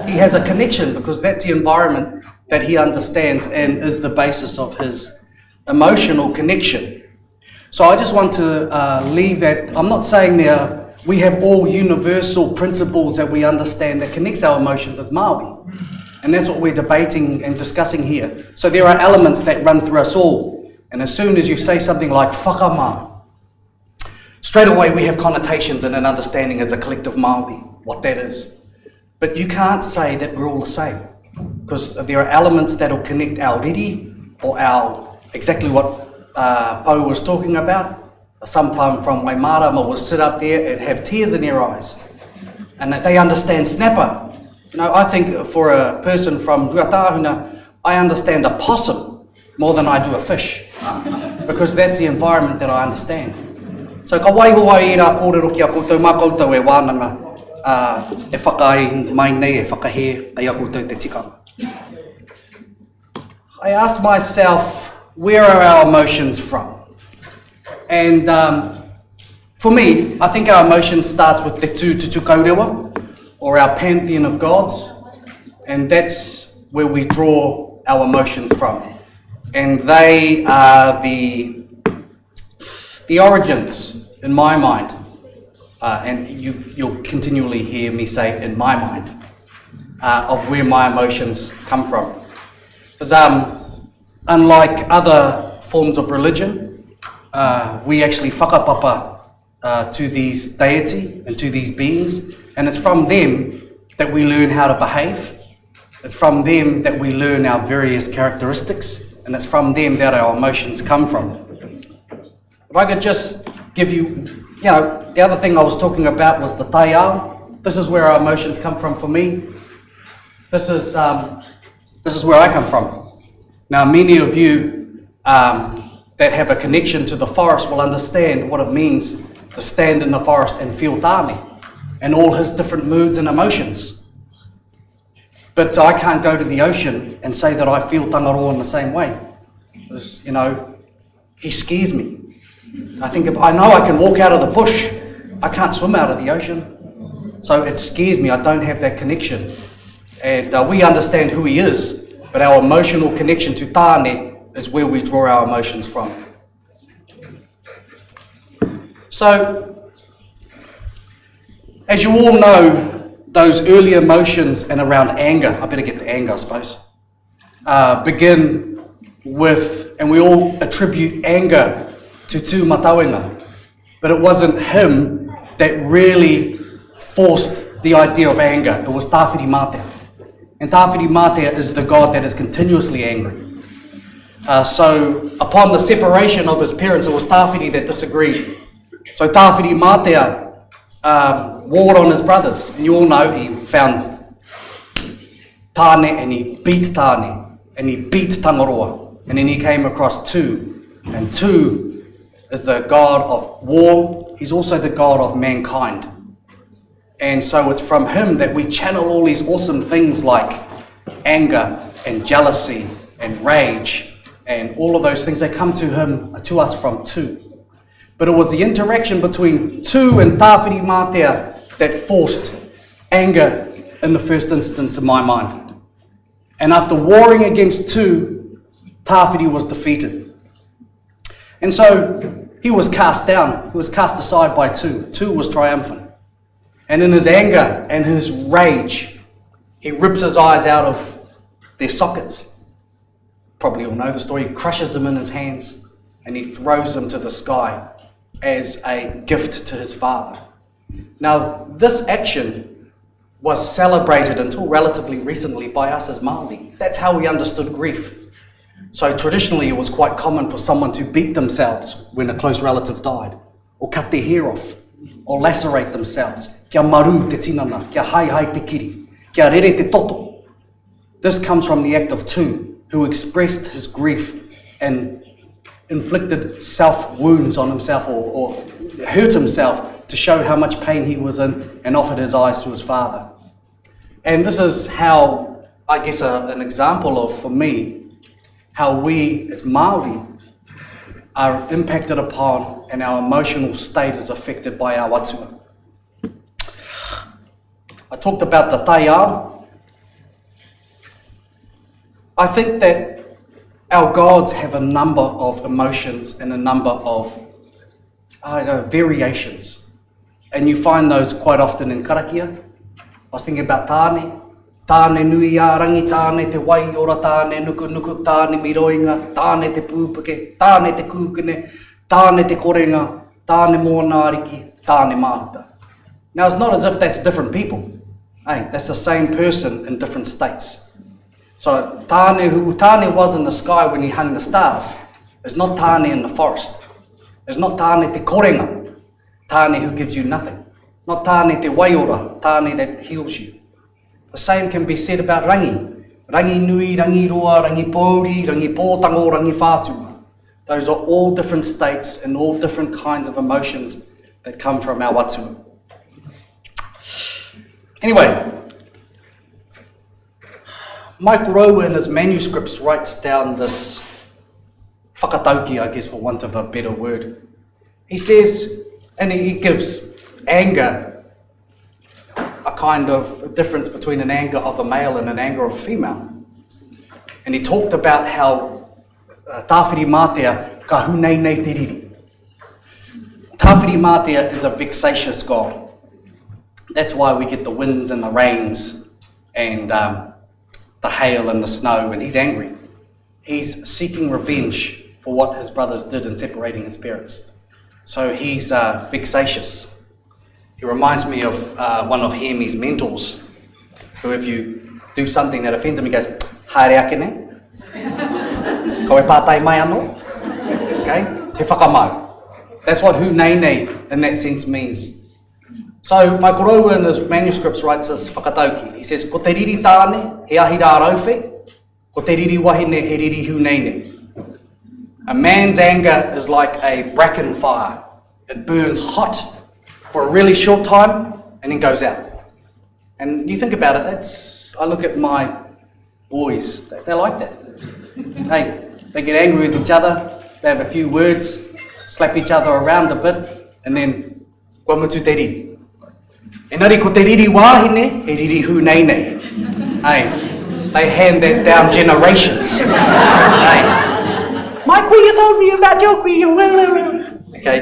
he has a connection because that's the environment that he understands and is the basis of his emotional connection. So I just want to leave that. I'm not saying we have all universal principles that we understand that connects our emotions as Māori. And that's what we're debating and discussing here. So there are elements that run through us all. And as soon as you say something like Whakama, straight away we have connotations and an understanding as a collective Māori, what that is. But you can't say that we're all the same. because there are elements that will connect our riri, or our, exactly what Po was talking about. Some from Waimara will sit up there and have tears in their eyes, and that they understand snapper. You know, I think for a person from Ruatahuna, I understand a possum more than I do a fish, because that's the environment that I understand. So ka waihoa e rā kōrero ki a koutou, mā koutou e wānanga, e whakai mai nei, e whakahe, ai a koutou te tikanga. I ask myself, where are our emotions from? And for me, I think our emotion starts with te tutu kaurewa, or our pantheon of gods, and that's where we draw our emotions from. And they are the origins, in my mind, and you'll continually hear me say, in my mind, of where my emotions come from. Because unlike other forms of religion, we actually whakapapa to these deity and to these beings, and it's from them that we learn how to behave. It's from them that we learn our various characteristics, and it's from them that our emotions come from. If I could just give you, the other thing I was talking about was the taiao. This is where our emotions come from for me. This is where I come from. Now, many of you that have a connection to the forest will understand what it means to stand in the forest and feel tāne and all his different moods and emotions. But I can't go to the ocean and say that I feel tangaroa in the same way. Because, he scares me. I know I can walk out of the bush. I can't swim out of the ocean. So it scares me. I don't have that connection. And we understand who he is, but our emotional connection to tāne is where we draw our emotions from. So, as you all know, those early emotions and around anger, I better get to anger, I suppose, begin with, and we all attribute anger to matauranga, but it wasn't him that really forced the idea of anger. It was Tāwhiri Mātea. And Tāwhiri Mātea is the god that is continuously angry. So upon the separation of his parents, it was Tāwhiri that disagreed. So Tāwhiri Mātea warred on his brothers, and you all know he found tāne and he beat tāne and he beat Tangaroa, and then he came across Tu, and Tu is the god of war. He's also the god of mankind. And so it's from him that we channel all these awesome things like anger and jealousy and rage and all of those things. They come to us from Tu. But it was the interaction between Tu and Tāwhiri Mātea that forced anger in the first instance in my mind. And after warring against Tu, Tāwhiri was defeated. And so he was cast down, he was cast aside by Tu. Tu was triumphant. And in his anger and his rage, he rips his eyes out of their sockets. Probably all know the story. He crushes them in his hands and he throws them to the sky as a gift to his father. Now, this action was celebrated until relatively recently by us as Māori. That's how we understood grief. So traditionally, it was quite common for someone to beat themselves when a close relative died, or cut their hair off, or lacerate themselves. Kia maru te tinana, kia hai te kiri, kia rere te toto. This comes from the act of Tu, who expressed his grief and inflicted self-wounds on himself, or hurt himself to show how much pain he was in, and offered his eyes to his father. And this is how, I guess, an example of, for me, how we as Māori are impacted upon and our emotional state is affected by our atua. I talked about the taiao. I think that our gods have a number of emotions and a number of variations. And you find those quite often in karakia. I was thinking about tāne. Tāne nui a rangi, tāne te wai ora, tāne nuku nuku, tāne miroinga, tāne te pūpake, tāne te kūkene, tāne te korenga, tāne mōnāriki, tāne māta. Now, it's not as if that's different people. Hey, that's the same person in different states. So tāne who tāne was in the sky when he hung the stars is not tāne in the forest. It's not tāne te korenga, tāne who gives you nothing. Not tāne te waiora, tāne that heals you. The same can be said about rangi. Rangi nui, rangi roa, rangi Pouri, rangi pōtango, rangi whātua. Those are all different states and all different kinds of emotions that come from our atua. Anyway, Michael Rowe in his manuscripts writes down this whakatauaki, I guess for want of a better word. He says, and he gives anger a kind of difference between an anger of a male and an anger of a female. And he talked about how tāwhiri mātea ka hunei nei te riri. Tāwhiri mātea is a vexatious god. That's why we get the winds and the rains and the hail and the snow, and he's angry. He's seeking revenge for what his brothers did in separating his parents. So he's vexatious. He reminds me of one of Hemi's mentors, who if you do something that offends him, he goes, haere ake ne? Koe pātai mai anō? Okay? He whakamau. That's what huneinei in that sense means. So my korero in his manuscripts writes this whakatauki. He says, ko te riri tāne, he ahi rā rauwhi, ko te riri wahine, he riri huneinei. A man's anger is like a bracken fire. It burns hot for a really short time and then goes out. And you think about it, I look at my boys, they're like that. Hey, they get angry with each other, they have a few words, slap each other around a bit, and then, kua mutu te riri. Engari ko te riri wāhine, he riri huneinei. Hey, they hand that down generations. Hey, my kuia told me about your kuia. Okay,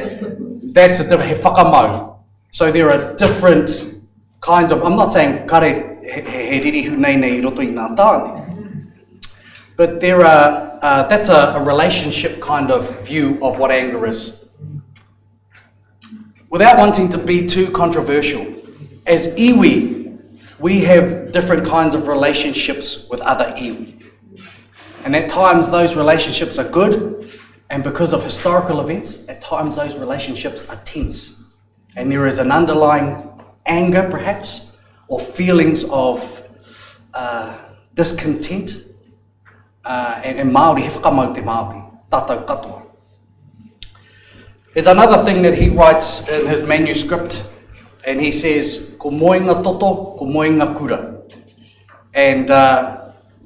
that's a different, he whakamau. So there are different kinds of, I'm not saying kare he riri huneinei roto I ngā tāne. But there are, that's a relationship kind of view of what anger is. Without wanting to be too controversial, as iwi, we have different kinds of relationships with other iwi. And at times those relationships are good, and because of historical events, at times those relationships are tense. And there is an underlying anger, perhaps, or feelings of discontent. And Māori, he whakamau te Māori, tātou katoa. There's another thing that he writes in his manuscript, and he says, ko moenga toto, ko moenga kura. And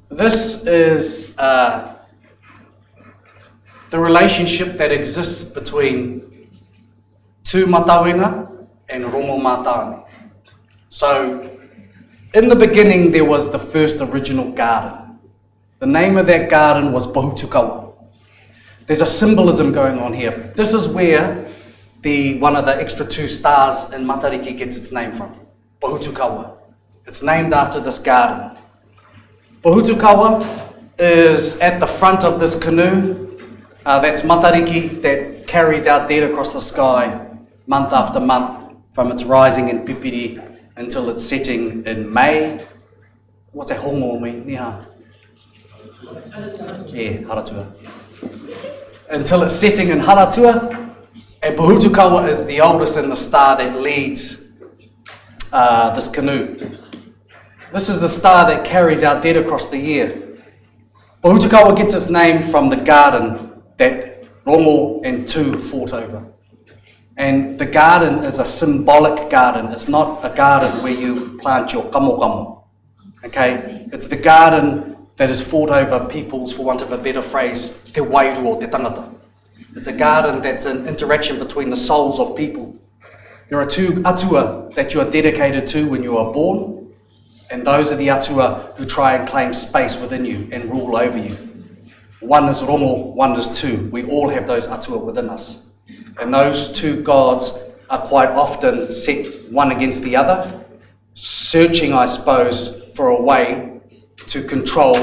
this is the relationship that exists between two matauranga and rongo mātāne. So, in the beginning, there was the first original garden. The name of that garden was Pohutukawa. There's a symbolism going on here. This is where one of the extra two stars in Matariki gets its name from, Pohutukawa. It's named after this garden. Pohutukawa is at the front of this canoe. That's Matariki that carries our dead across the sky month after month from its rising in Pipiri until its setting in May. What's that hongo mean? Niha? Yeah, Haratua. Until it's setting in Haratua. And Pohutukawa is the oldest and the star that leads this canoe. This is the star that carries our dead across the year. Pohutukawa gets its name from the garden that Rongo and Tu fought over. And the garden is a symbolic garden. It's not a garden where you plant your kamo. Okay? It's the garden that is fought over people's, for want of a better phrase, te wairu o te tangata. It's a garden that's an interaction between the souls of people. There are two atua that you are dedicated to when you are born, and those are the atua who try and claim space within you and rule over you. One is Rongo, one is Tu. We all have those atua within us. And those two gods are quite often set one against the other, searching, I suppose, for a way to control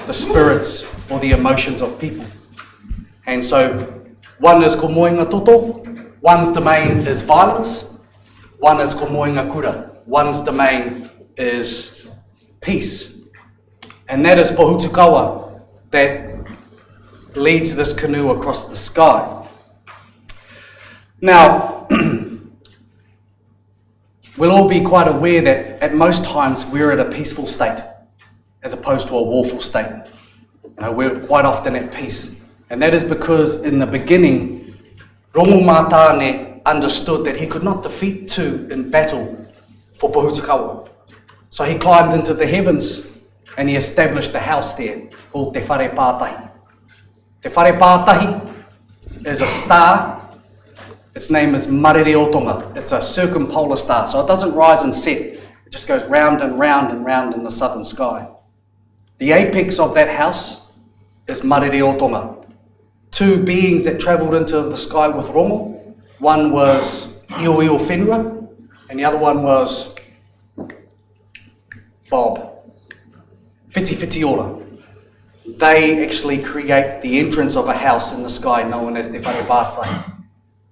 the spirits or the emotions of people. And so one is ko moenga toto, one's domain is violence, one is ko moenga kura, one's domain is peace. And that is Puhutukawa that leads this canoe across the sky. Now, we'll all be quite aware that at most times we're at a peaceful state as opposed to a warful state. We're quite often at peace. And that is because in the beginning, Rongo Mātāne understood that he could not defeat two in battle for Puhutukawa. So he climbed into the heavens and he established a house there called Te Whare Pātahi. Te Whare Pātahi is a star. Its name is Kare-ā-roto. It's a circumpolar star, so it doesn't rise and set. It just goes round and round and round in the southern sky. The apex of that house is Kare-ā-roto. Two beings that travelled into the sky with Rongo. One was Io Whenua, and the other one was Bob. Whiti Ora. They actually create the entrance of a house in the sky known as Te Whare Pātahi.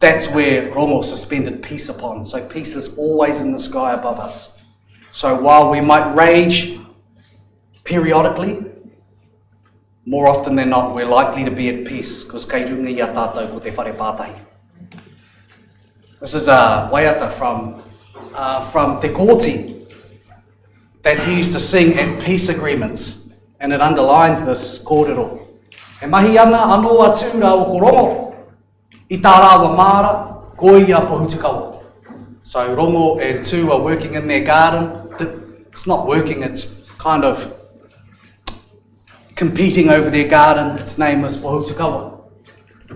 That's where Rongo suspended peace upon. So peace is always in the sky above us. So while we might rage periodically, more often than not, we're likely to be at peace, because kei runga ia tātou ko Te Whare Pātahi. This is a waiata from Te Kotahi that he used to sing at peace agreements, and it underlines this korero. E mahi ana anō atura o ko Rongo, I tā rāwa māra, ko ia Puhutukawa. So Rongo and Tu are working in their garden. It's not working, it's kind of competing over their garden. Its name is Puhutukawa.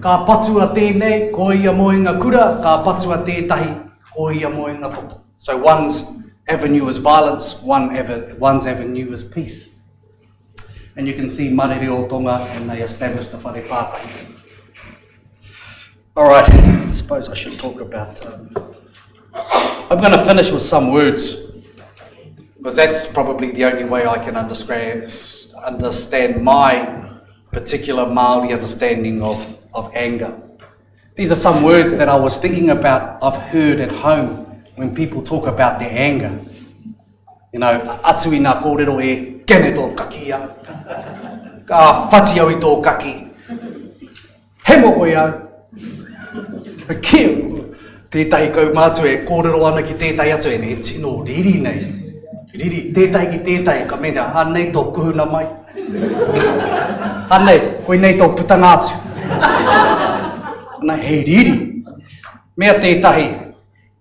Ka patua tēnei, ko ia moenga kura, ka patua tētahi, ko ia moenga toto. So one's avenue is violence, one's avenue is peace. And you can see Kare-ā-roto, and they established the Whare Pātahi. All right, I suppose I should talk about... I'm going to finish with some words, because that's probably the only way I can understand my particular Māori understanding of anger. These are some words that I was thinking about, I've heard at home when people talk about their anger. You know, atu I ngā kōrero e kene tō kaki ia, ka whati au I tō kaki, he moko iau. Kia, tētahi kau mātua e kōrero ana ki tētahi atu e ne tino riri nei. Riri, tētahi ki tētahi, ka mea, anei tō kuhuna mai. Anei, koe nei tō putanga atu. Anei, hei riri. Mea tētahi,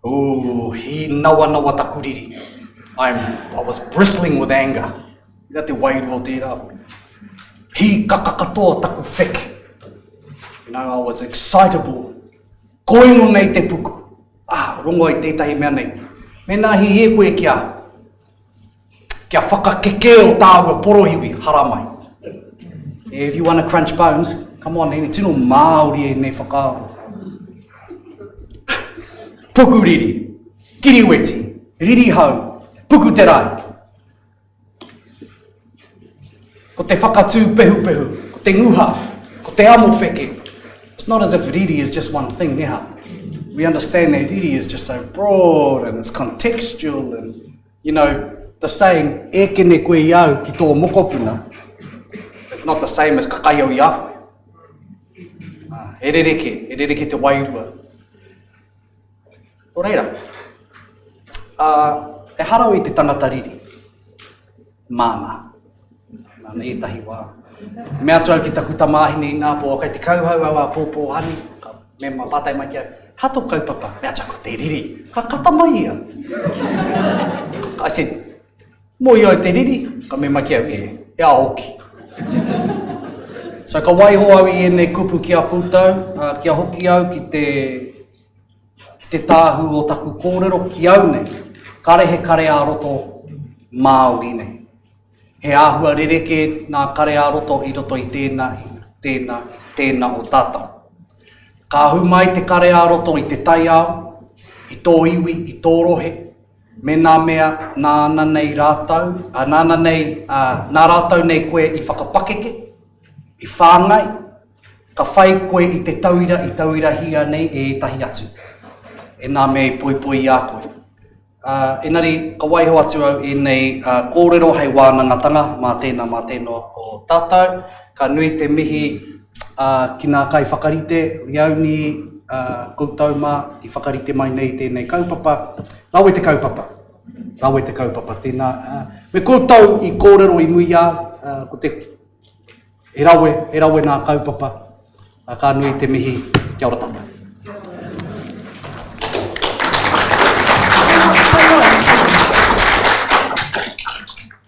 hi nawa taku riri. I was bristling with anger. Ira te wairua tērā. Hi kakakatoa taku whik. You know, I was excitable. Koingo nei te puku. Rongo I tētahi mea nei. Mena hi e koe kia whakakeke o tāua porohiwi, haramai. If you want to crunch bones, come on, ene tino Māori e nei whakaaro. Puku riri, kiriweti, riri hau, puku te rai. Ko te whakatū pehu, ko te nguha, ko te amo wheke. It's not as if riri is just one thing, neha. We understand that riri is just so broad and it's contextual, and you know, the saying, e kene koe iau ki tō mokopuna, it's not the same as kakai au I a koe. E rereke te wairua. O reira, e harau I te tangata riri, māna etahi wā. Mea atu ki taku tamāhine I ngā pō, kai te kauhau au a pōpō hani, me ma pātai mai kia, hato kaupapa, mea atu te riri, ka kata mai ia. I said, mo iau te riri, ka me mai kia, e a hoki. So ka waiho au I ene kupu ki a pūtau, kia hoki au ki te tāhu o taku kōrero ki au nei, Kare-ā-roto Māori nei. He āhua rereke nā Kare-ā-roto I roto I tēnā o tātou. Ka hu mai te Kare-ā-roto I te taiao, I tō iwi, I tō rohe, me nā mea nāna nei rātou, nā rātou nei koe I whakapakeke, I whāngai, ka whai koe I te tauira, I tauira hia nei e tahi atu. E nā mea I poi a koe. Engari, ka waiho atu au I nei kōrero hei wānangatanga mā tēnā o tātou. Ka nui te mihi ki nā kai whakarite, riauni koutou mā I whakarite mai nei tēnei kaupapa. Rawe te kaupapa. Rawe te kaupapa tēnā. Me koutou I kōrero I muia, ko te e rawe nā kaupapa. Ka nui te mihi, kia ora tata.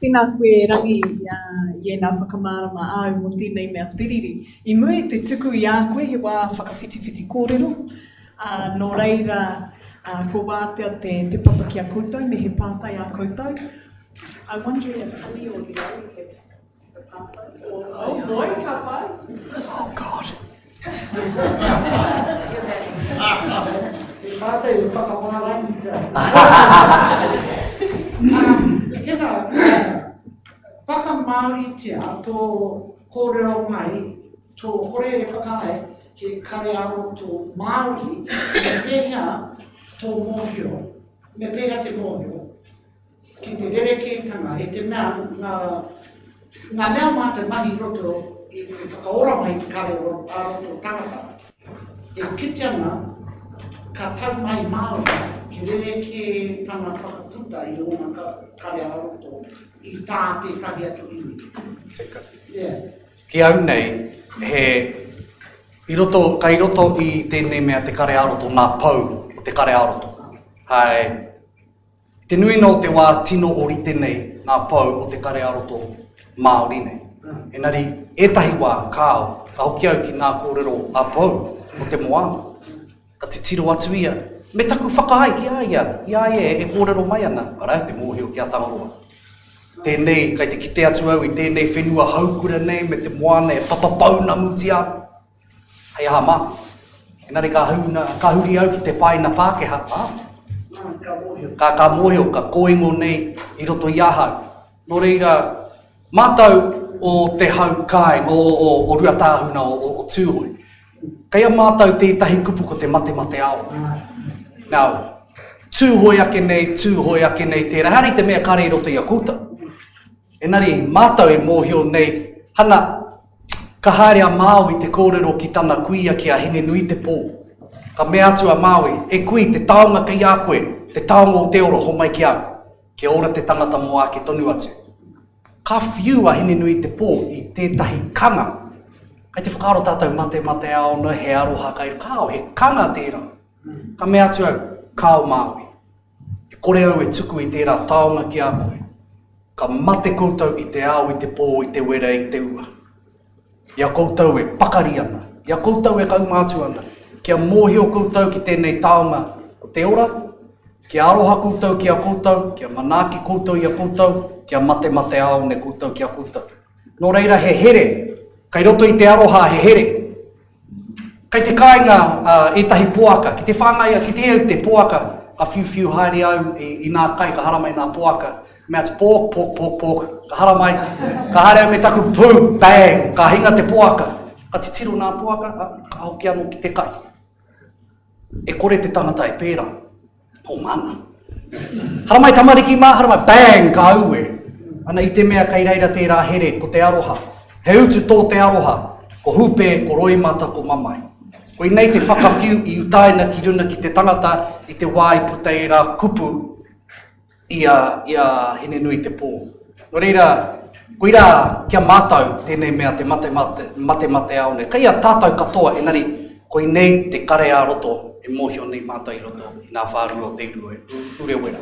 Tēnā koe rangi I nā whakamārama au mo tēnei mea tiriri. I mui te tuku I a koe he wā whakawhitiwhiti kōrero. Nō reira, ko wātea te papa ki a koutou, me he pātai a koutou. I wonder if Ali or Leo have a pātai. Oh boy, ka pai. Oh God. Te pātai o whakamārani Whaka Māori tia tō kōrero mai, tō korere whakae, he Kare-ā-roto Māori, me pēhea tō mōhio, me pēhea te mōhio, ki te rerekētanga, e te mea, ngā mea mā te mahi roto, I whakaora mai te Kare-ā-roto tangata, e kite ana, ka tau mai Māori, ki rerekētanga whakaputa I rōna Kare-ā-roto, I tā te tahi atu iwi. Ki au nei, I roto I tēnei mea te Kare-ā-roto, nā pou o te Kare-ā-roto. Te nui no te wā tino ori tēnei nā pou o te Kare-ā-roto Māori nei. Engari, etahi wā kāo, ka hoki au ki nā kōrero a pou o te moana. Ka te tiro atu ia. Me taku whakaai ki ia e kōrero mai ana. Arau te mōhio ki a Tangaroa. Tēnei, kai te kite atu au I tēnei whenua haukura nei me te moana e papapauna muti au. Hei aha mā. Engari ka huri au ki te paina Pākehā. Ka mōhio, ka kōingo nei I roto I ahau. Nō reira, mātau o te hau kai, o ruatāhuna, o tūhoi. Kaia mātau tētahi kupu ko te mate ao. Now, tūhoi ake nei, tērā. Hari te mea kare I roto I a koutou. Engari, mātau e mōhio nei, hana, ka haere a Māui te kōrero ki tana kuia ki a hine nui te pō. Ka mea atu a Māui, e kui te taonga ki a koe, te taonga o te oro ho mai ki au. Ke ora te tangata moa ke tonu atu. Ka whiu a hine nui te pō I tētahi kanga. Kai te whakaaro tātou mate ao no he aroha kai kāo, he kanga tērā. Ka mea atu au, kāo Māui. E kore au e tuku I tērā taonga ki a koe. Ka mate koutou I te ao, I te pō, I te wera, I te ua. Ia koutou e pakari ana. Ia koutou e kaumātu ana. Kia mōhio koutou ki tēnei taonga o te ora. Kia aroha koutou ki a koutou. Kia manaaki koutou I a koutou. Kia mate ao ne koutou ki a koutou. Nō reira he here. Kai roto I te aroha he here. Kai te kāinga etahi poaka. Ki te whāngai, ki te au te poaka. Ka whiu haere au I nā kai ka haramai nā poaka. Mea te pōk, ka hara mai, ka haere me taku pū, bang, ka hinga te poaka. Ka te tiro nā poaka, ka hoki anō ki te kai. E kore te tangata e pērā. O mana. Hara mai tamariki mā, hara mai, bang, ka aue. Ana I te mea kai reira tērā here, ko te aroha. He utu tō te aroha, ko hupe, ko roimata, ko mamai. Ko I nei te whakawhiu I utaina ki runa ki te tangata, I te wai puteira kupu, ia hine nui te pō. Nō reira, ko ira kia mātau tēnei mea te mate ao ne. Kaia tātou katoa, engari, ko I nei te Kare-ā-roto e mōhio nei mātou I roto I nā whārua o te ure wera.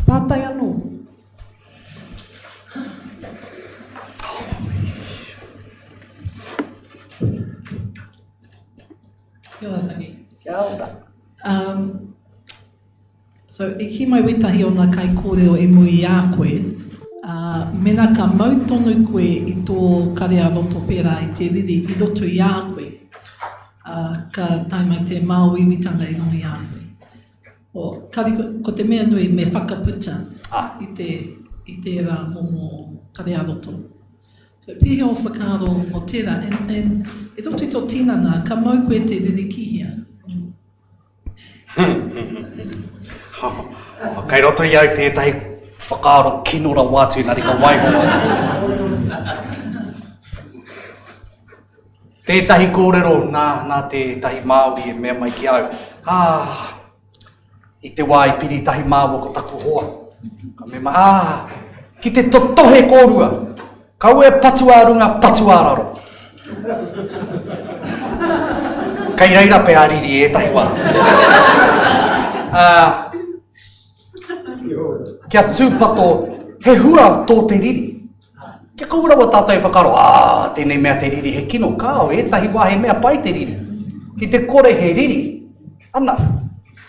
Pātai anō. Kia ora tangi. Kia ora. So, e ki mai wetahi o nā kai kōrero e mui a koe, mena ka mautonu koe I tō Kare-ā-roto pērā I te riri I roto I a koe, ka taimai te māuiwitanga I rongi a koe. O, kari ko te mea nui me whakaputa I te rā momo Kare-ā-roto. So, pihe o whakaaro o tērā, e roto I tō tinana, ka mau koe te riri kihia. Kai roto i au tētahi whakaaro kinora wātu nari ka waihoa. Tētahi kōrero nā tētahi Māori e mea mai ki au. I te wā i piri tahi māua ko taku hoa. Ka me ma, ki te totohe kōrua, kau e patuārunga patuāraro. Kai reira pe ariri e tahi wā. Kia tūpato, he hua tō te riri. Kia kaurawa tātai whakaro, tēnei mea te riri he kino kāo, e tahi wā he mea pai te riri. Ki te kore he riri, ana,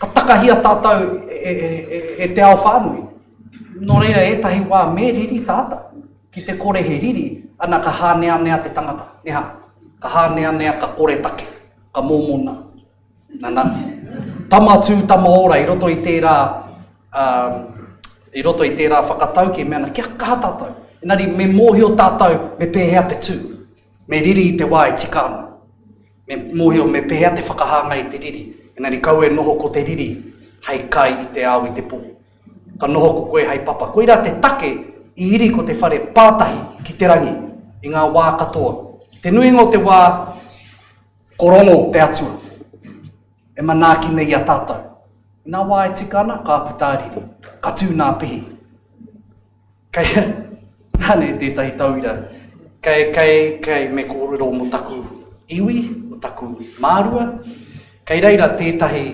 ka takahia tātou e te ao whānui. Nō reira e tahi wā me riri tāta. Ki te kore he riri, ana ka hānea te tangata. Neha, ka hānea ka kore take, ka mōmona. Nana, tamatu tamaora i roto i tērā whakatauki me ana, kia kaha tātou. Engari, me mōhio tātou, me pēhea te tū. Me riri i te wā i tikana. Me mōhio, me pēhea te whakahanga i te riri. Engari, kau e noho ko te riri, hei kai i te au i te pō. Ka noho ko koe hei papa. Koira te take, i iri ko te whare pātahi ki te rangi, i ngā wā katoa. Te nuingo te wā, ko Rongo te atua. E manaki nei a tātou. I ngā wā e tikana, ka putariri. Ka tū nā pihi. Kai, hane tētahi tauira. Kai me kōrero mo taku iwi, mo taku mārua. Kai reira tētahi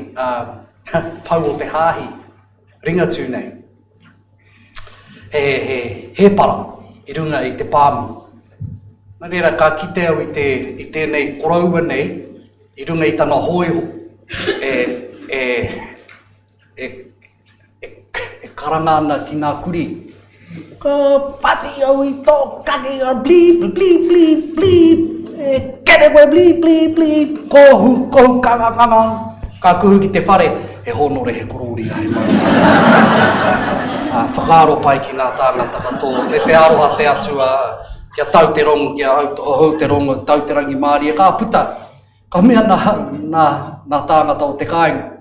pau o te hāhi, ringa tū nei. He para, i runga i te pāmu. Nā reira, ka kite au i tēnei koraua nei, i runga i tana hoiho, karangana ki ngā kuri. Ka pati au i tō kake a blip, blip, blip, blip, kere koe blip, blip, blip, kohu, kanga, ka kuhu ki te whare, he honore he korori ai mai. Whakaaro pai ki ngā tāngata katoa, me te aroha te atua, kia tau te rongo, kia hau te rongo, tau te rangi Māori, ka puta, ka mea nā tāngata o te kāinga.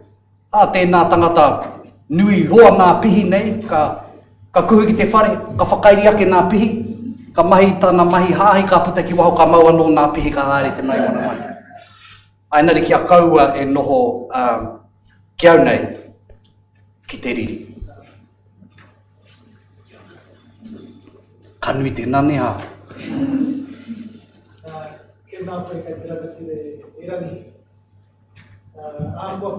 Tēnā tangata nui roa ngā pihi nei, ka kuhu ki te whare, ka whakairi ake ngā pihi, ka mahi tāna mahi hāhi, ka puta ki waho ka mau anō ngā pihi ka haere te mai wana mai. Ainari kia kaua e noho ki au nei, ki te riri. Ka nui te nanea. Ke nā koe kai te rakatire e rangi. Ākua,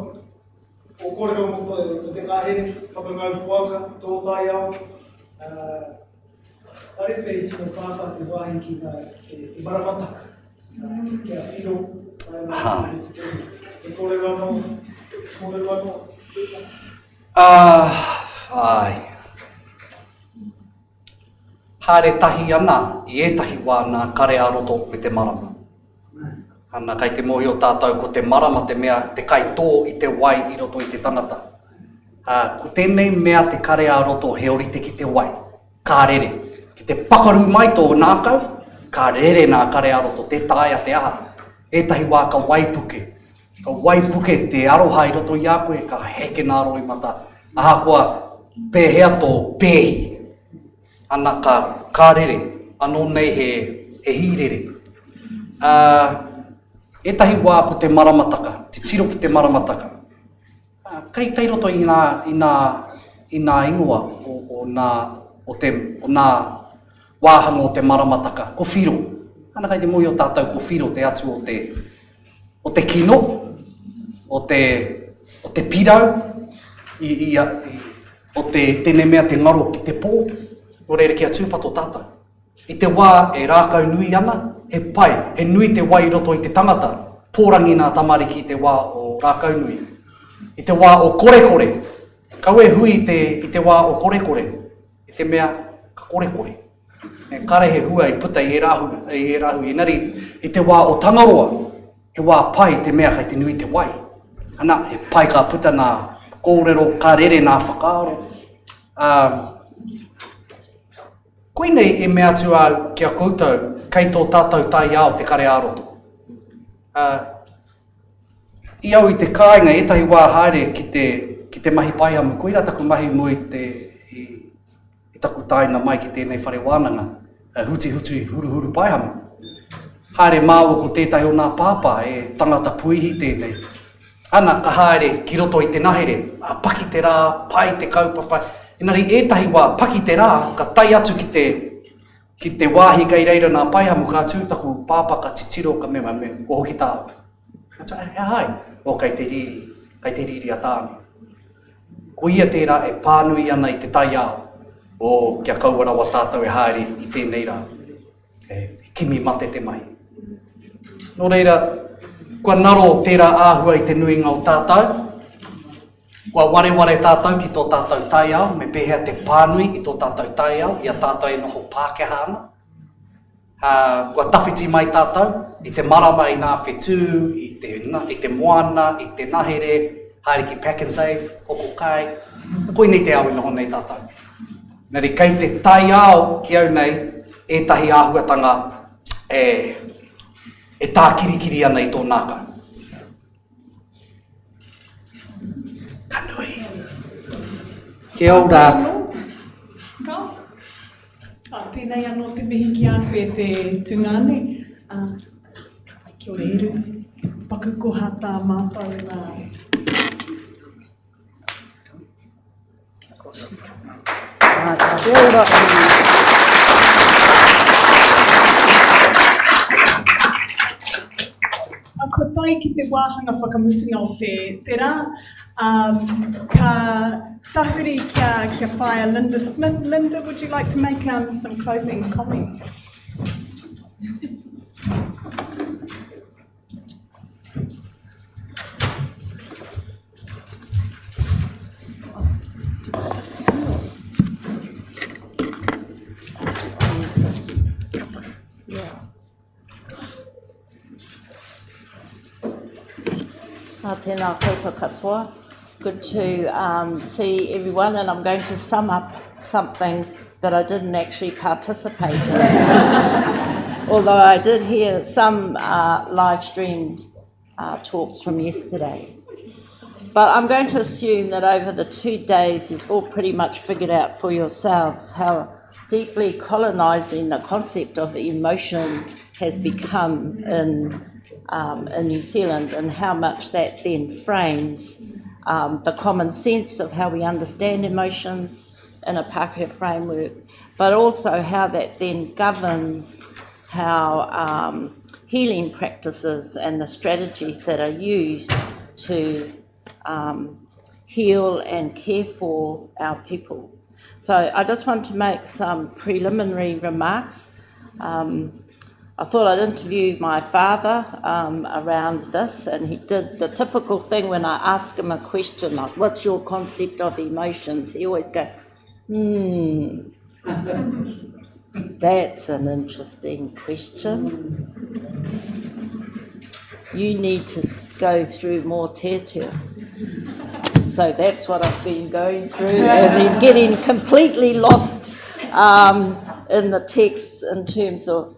o korero mo te kāhere, whakangau puaka, tō tai ao. Arepe i tino whāwha te wāhi ki te maramataka. Kia whiro, e korero anō. Ai. Haere tahi ana i etahi wā nā Kare-ā-roto me te marama. Ana kai te mohi o tātou ko te marama te mea te kai tō i te wai i roto i te tangata. Ko tēnei mea te Kare-ā-roto he orite ki te wai. Ka rere. Ki te pakaru mai tō Ngākau, ka rere nā Kare-ā-roto, te tāia te aha. Etahi wā ka waipuke. Ka waipuke te aroha i roto i a koe, ka heke nā roi mata. Aha koa pēhea tō pēhi. Ana ka rere, anō nei he hirere. Etahi wā ko te maramataka, te tiro ki te maramataka. Kai roto i nā ingoa o nā wāhanga o te maramataka, ko whiro. Ana kai te mohi o tātou ko whiro te atu o te kino, o te pirau, o tēnei mea te ngaro ki te pō. O reire kia tūpato tātou. I te wā e rākau nui ana, he pai, he nui te wai roto i te tangata, pōrangi nā tamariki i te wā o rākau nui. I te wā o kore-kore. Kau e hui i te wā o kore-kore. I te mea ka kore-kore. Kare he hua i puta i e rahu. Inari, i te wā o tangaroa, he wā pai te mea kai te nui te wai. Ana, he pai ka puta nā kōrero, ka rere nā whakaaro. Koinei e mea tua kia koutou, kei tō tātou tai ao te Kare-ā-roto. I au I te kāinga etahi wā haere ki te mahi paihamu, koira taku mahi mo I taku taina mai ki tēnei whare wananga, huti huru paihamu. Haere māua ko tētahi o nā pāpā tangata puihi tēnei. Ana ka haere ki roto I te nahere, paki te rā, pai te kaupapa. Engari etahi wā paki te rā, ka tai atu ki te wāhi kai reira nā paihamu ka tūtaku pāpā ka titiro ka mema ko hoki tāu. Hai, o kai te riri a tāne. Ko ia tērā pānui ana I te tai ao, o kia kauarawa tātou haere I tēnei rā. Kimi mate te mai. Nō reira, kua naro tērā āhua I te nuinga o tātou. Kua wareware tātou ki tō tātou tai ao, me pēhea te pānui I tō tātou tai ao, ia tātou noho Pākehā ana. Kua tawhiti mai tātou, I te marama I nā whetū, I te moana, I te nahere, haere ki pack and save, hoko kai. Koe nei te au I noho nei tātou. Nari kei te tai ao ki au nei, etahi āhuatanga tā kirikiri ana I tō Ngākau. Ka nui. Kia ora. Tēnei anō te mihi ki atu e te tungane. Kia ora eru. Paku koha tā mātou rā. Kia ora. Ko tai ki te wāhanga whakamutunga o te rā, ka tahuri kia whaia Linda Smith. Linda, would you like to make some closing comments? Tēnā koutou katoa. Good to see everyone, and I'm going to sum up something that I didn't actually participate in. Although I did hear some live streamed talks from yesterday. But I'm going to assume that over the 2 days you've all pretty much figured out for yourselves how deeply colonising the concept of emotion has become in New Zealand, and how much that then frames the common sense of how we understand emotions in a Pākehā framework, but also how that then governs how healing practices and the strategies that are used to heal and care for our people. So I just want to make some preliminary remarks. I thought I'd interview my father around this, and he did the typical thing when I ask him a question like, what's your concept of emotions? He always goes, that's an interesting question. You need to go through moteatea. So that's what I've been going through, and then getting completely lost in the text in terms of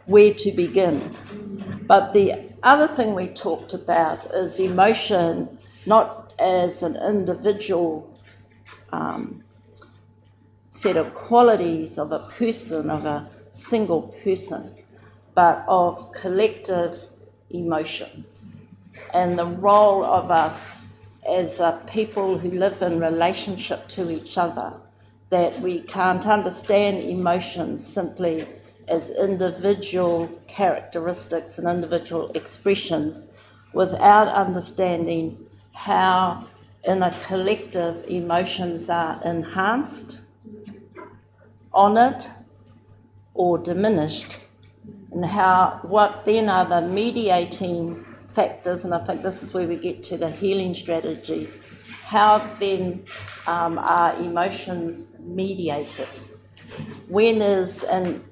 where to begin. But the other thing we talked about is emotion, not as an individual set of qualities of a person, of a single person, but of collective emotion, and the role of us as a people who live in relationship to each other, that we can't understand emotions simply as individual characteristics and individual expressions without understanding how in a collective emotions are enhanced, honoured or diminished, and what then are the mediating factors, and I think this is where we get to the healing strategies. How then are emotions mediated? When is an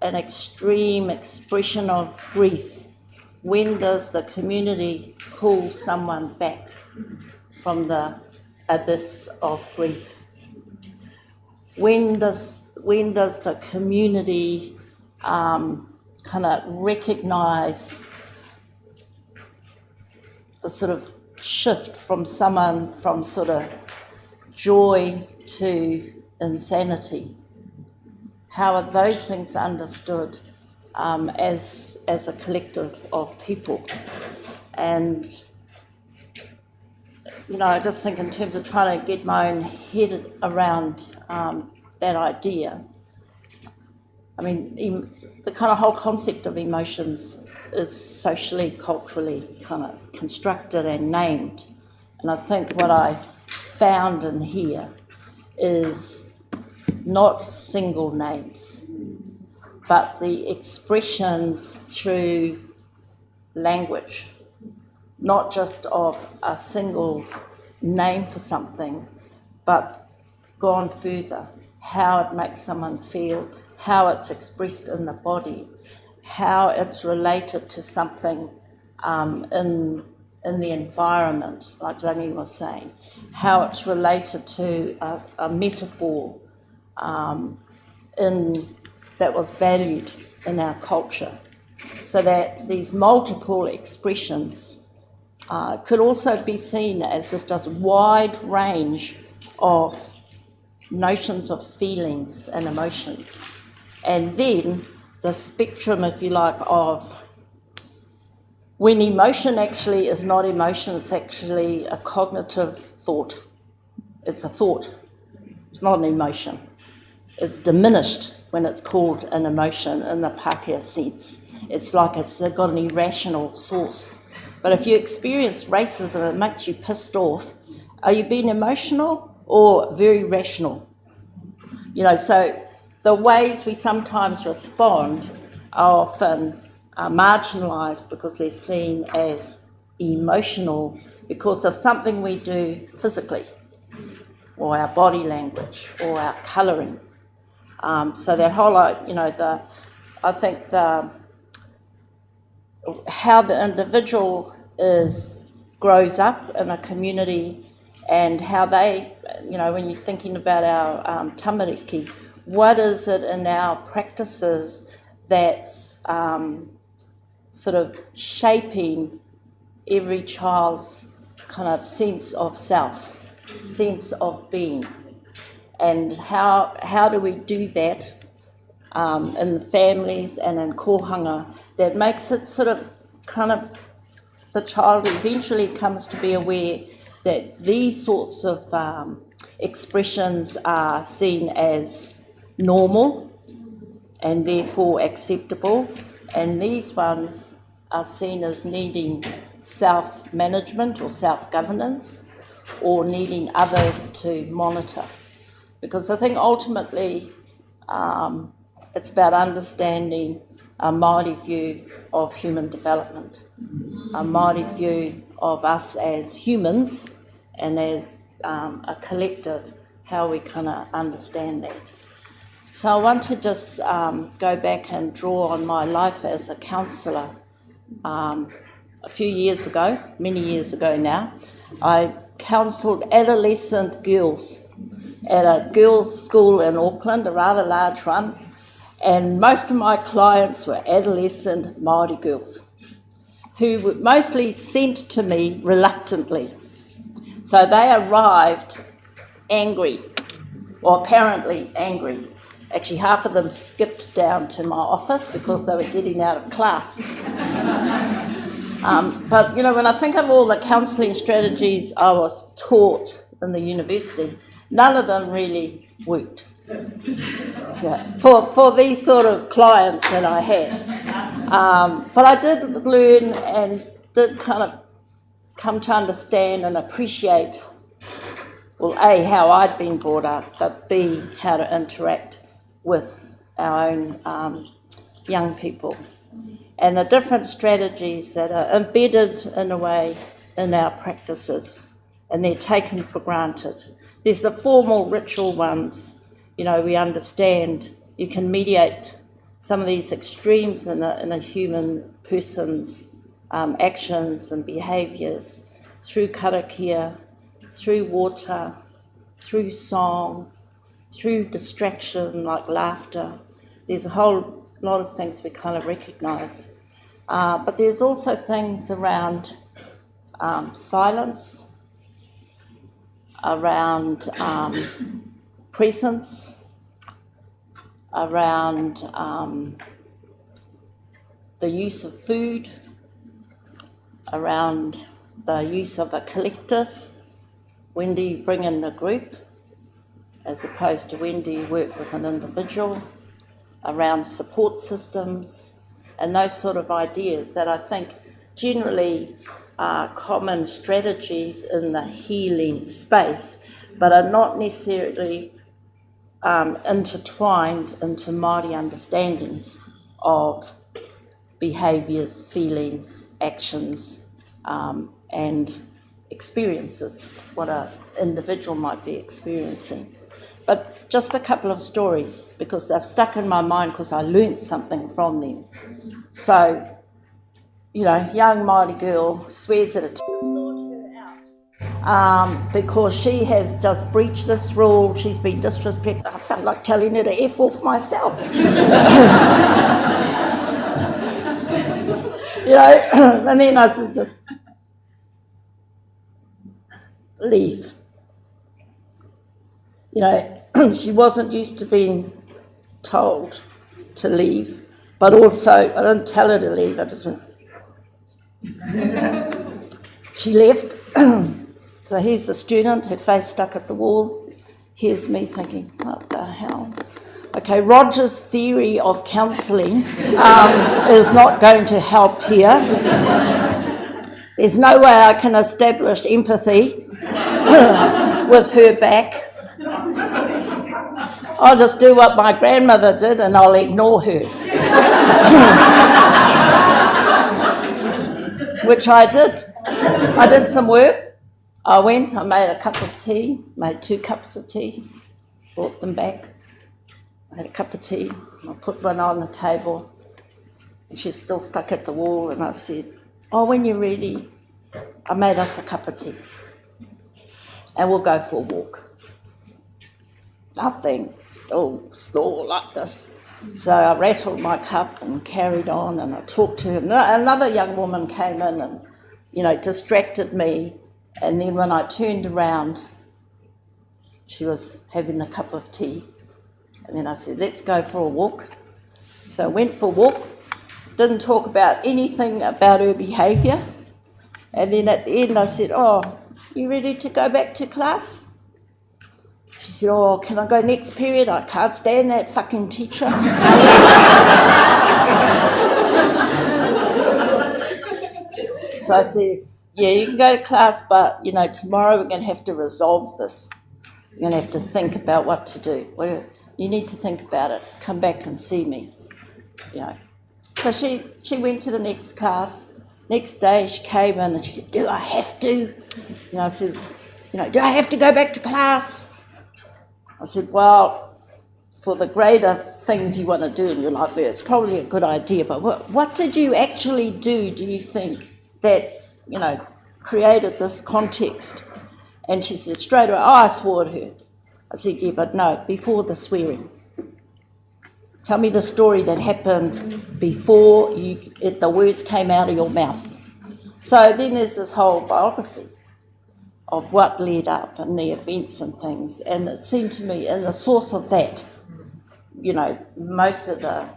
extreme expression of grief, when does the community pull someone back from the abyss of grief? When does the community kind of recognise the sort of shift from someone from sort of joy to insanity. How are those things understood as a collective of people? And, you know, I just think in terms of trying to get my own head around that idea, I mean, the kind of whole concept of emotions is socially, culturally kind of constructed and named. And I think what I found in here is not single names, but the expressions through language, not just of a single name for something, but gone further, how it makes someone feel, how it's expressed in the body, how it's related to something in the environment, like Rangi was saying, how it's related to a metaphor that was valued in our culture, so that these multiple expressions could also be seen as this just wide range of notions of feelings and emotions. And then the spectrum, if you like, of when emotion actually is not emotion, it's actually a cognitive thought. It's a thought. It's not an emotion. It's diminished when it's called an emotion in the Pākehā sense. It's like it's got an irrational source. But if you experience racism, it makes you pissed off. Are you being emotional or very rational? You know, so the ways we sometimes respond are often marginalised because they're seen as emotional because of something we do physically, or our body language, or our colouring. So that whole, you know, I think how the individual grows up in a community, and how they, you know, when you're thinking about our tamariki, what is it in our practices that's sort of shaping every child's kind of sense of self, sense of being, and how do we do that in families and in kohanga that makes it sort of kind of, the child eventually comes to be aware that these sorts of expressions are seen as normal and therefore acceptable, and these ones are seen as needing self-management or self-governance, or needing others to monitor. Because I think ultimately it's about understanding a Māori view of human development, a Māori view of us as humans and as a collective, how we kind of understand that. So I want to just go back and draw on my life as a counsellor. A few years ago, many years ago now, I counselled adolescent girls at a girls' school in Auckland, a rather large one, and most of my clients were adolescent Māori girls who were mostly sent to me reluctantly. So they arrived angry, or apparently angry. Actually, half of them skipped down to my office because they were getting out of class. But, you know, when I think of all the counselling strategies I was taught in the university, none of them really worked. Yeah, for these sort of clients that I had. But I did learn and did kind of come to understand and appreciate, well, A, how I'd been brought up, but B, how to interact with our own young people. And the different strategies that are embedded in a way in our practices, and they're taken for granted. There's the formal ritual ones, you know, we understand you can mediate some of these extremes in a human person's actions and behaviours through karakia, through water, through song, through distraction like laughter. There's a whole lot of things we kind of recognise. But there's also things around silence, around presence, around the use of food, around the use of a collective. When do you bring in the group as opposed to when do you work with an individual, around support systems, and those sort of ideas that I think generally are common strategies in the healing space, but are not necessarily intertwined into Māori understandings of behaviours, feelings, actions, and experiences, what an individual might be experiencing. But just a couple of stories, because they've stuck in my mind because I learnt something from them. So, you know, young Māori girl swears at a because she has just breached this rule, she's been disrespected. I felt like telling her to F off myself. You know, and then I said, leave. You know, she wasn't used to being told to leave, but also I didn't tell her to leave, I just went. She left. So here's the student, her face stuck at the wall. Here's me thinking, what the hell? Okay, Roger's theory of counselling is not going to help here. There's no way I can establish empathy with her back. I'll just do what my grandmother did and I'll ignore her. Which I did. I did some work. I went, I made a cup of tea, made 2 cups of tea, brought them back. I had a cup of tea, I put one on the table, and she's still stuck at the wall, and I said, oh, when you're ready, I made us a cup of tea, and we'll go for a walk. Nothing, still like this. So I rattled my cup and carried on, and I talked to her. Another young woman came in and, you know, distracted me. And then when I turned around, she was having the cup of tea. And then I said, let's go for a walk. So I went for a walk, didn't talk about anything about her behaviour. And then at the end I said, oh, you ready to go back to class? She said, oh, can I go next period? I can't stand that fucking teacher. So I said, yeah, you can go to class, but, you know, tomorrow we're going to have to resolve this. You're going to have to think about what to do. Well, you need to think about it. Come back and see me, you know. So she went to the next class. Next day she came in and she said, do I have to? You know, I said, you know, do I have to go back to class? I said, well, for the greater things you want to do in your life, it's probably a good idea, but what did you actually do you think, that, you know, created this context? And she said straight away, oh, I swore at her. I said, yeah, but no, before the swearing. Tell me the story that happened before the words came out of your mouth. So then there's this whole biography of what led up and the events and things. And it seemed to me, in the source of that, you know, most of the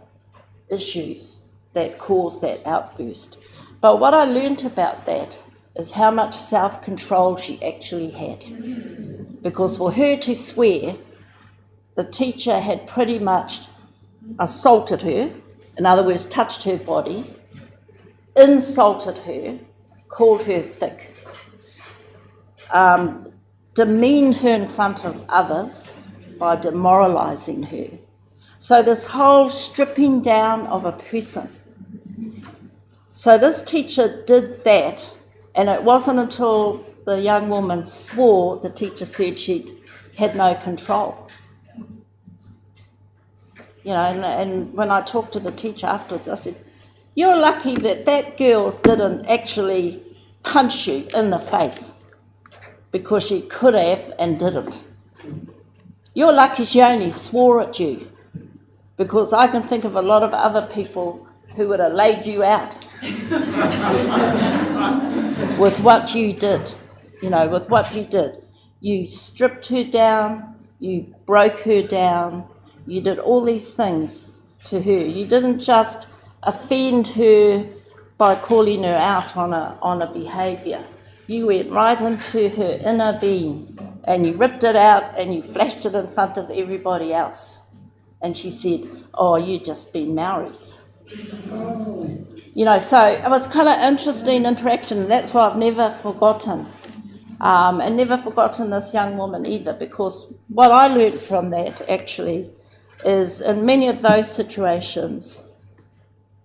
issues that caused that outburst. But what I learnt about that is how much self-control she actually had. Because for her to swear, the teacher had pretty much assaulted her, in other words, touched her body, insulted her, called her thick, demeaned her in front of others by demoralising her. So this whole stripping down of a person. So this teacher did that, and it wasn't until the young woman swore the teacher said she'd had no control. You know, and when I talked to the teacher afterwards, I said, you're lucky that that girl didn't actually punch you in the face, because she could have and didn't. You're lucky she only swore at you, because I can think of a lot of other people who would have laid you out. with what you did, with what you did. You stripped her down, you broke her down, you did all these things to her. You didn't just offend her by calling her out on a behaviour. You went right into her inner being and you ripped it out and you flashed it in front of everybody else. And she said, oh, you just been Maoris. So it was kind of interesting interaction, and that's why I've never forgotten. And never forgotten this young woman either, because what I learned from that actually is in many of those situations,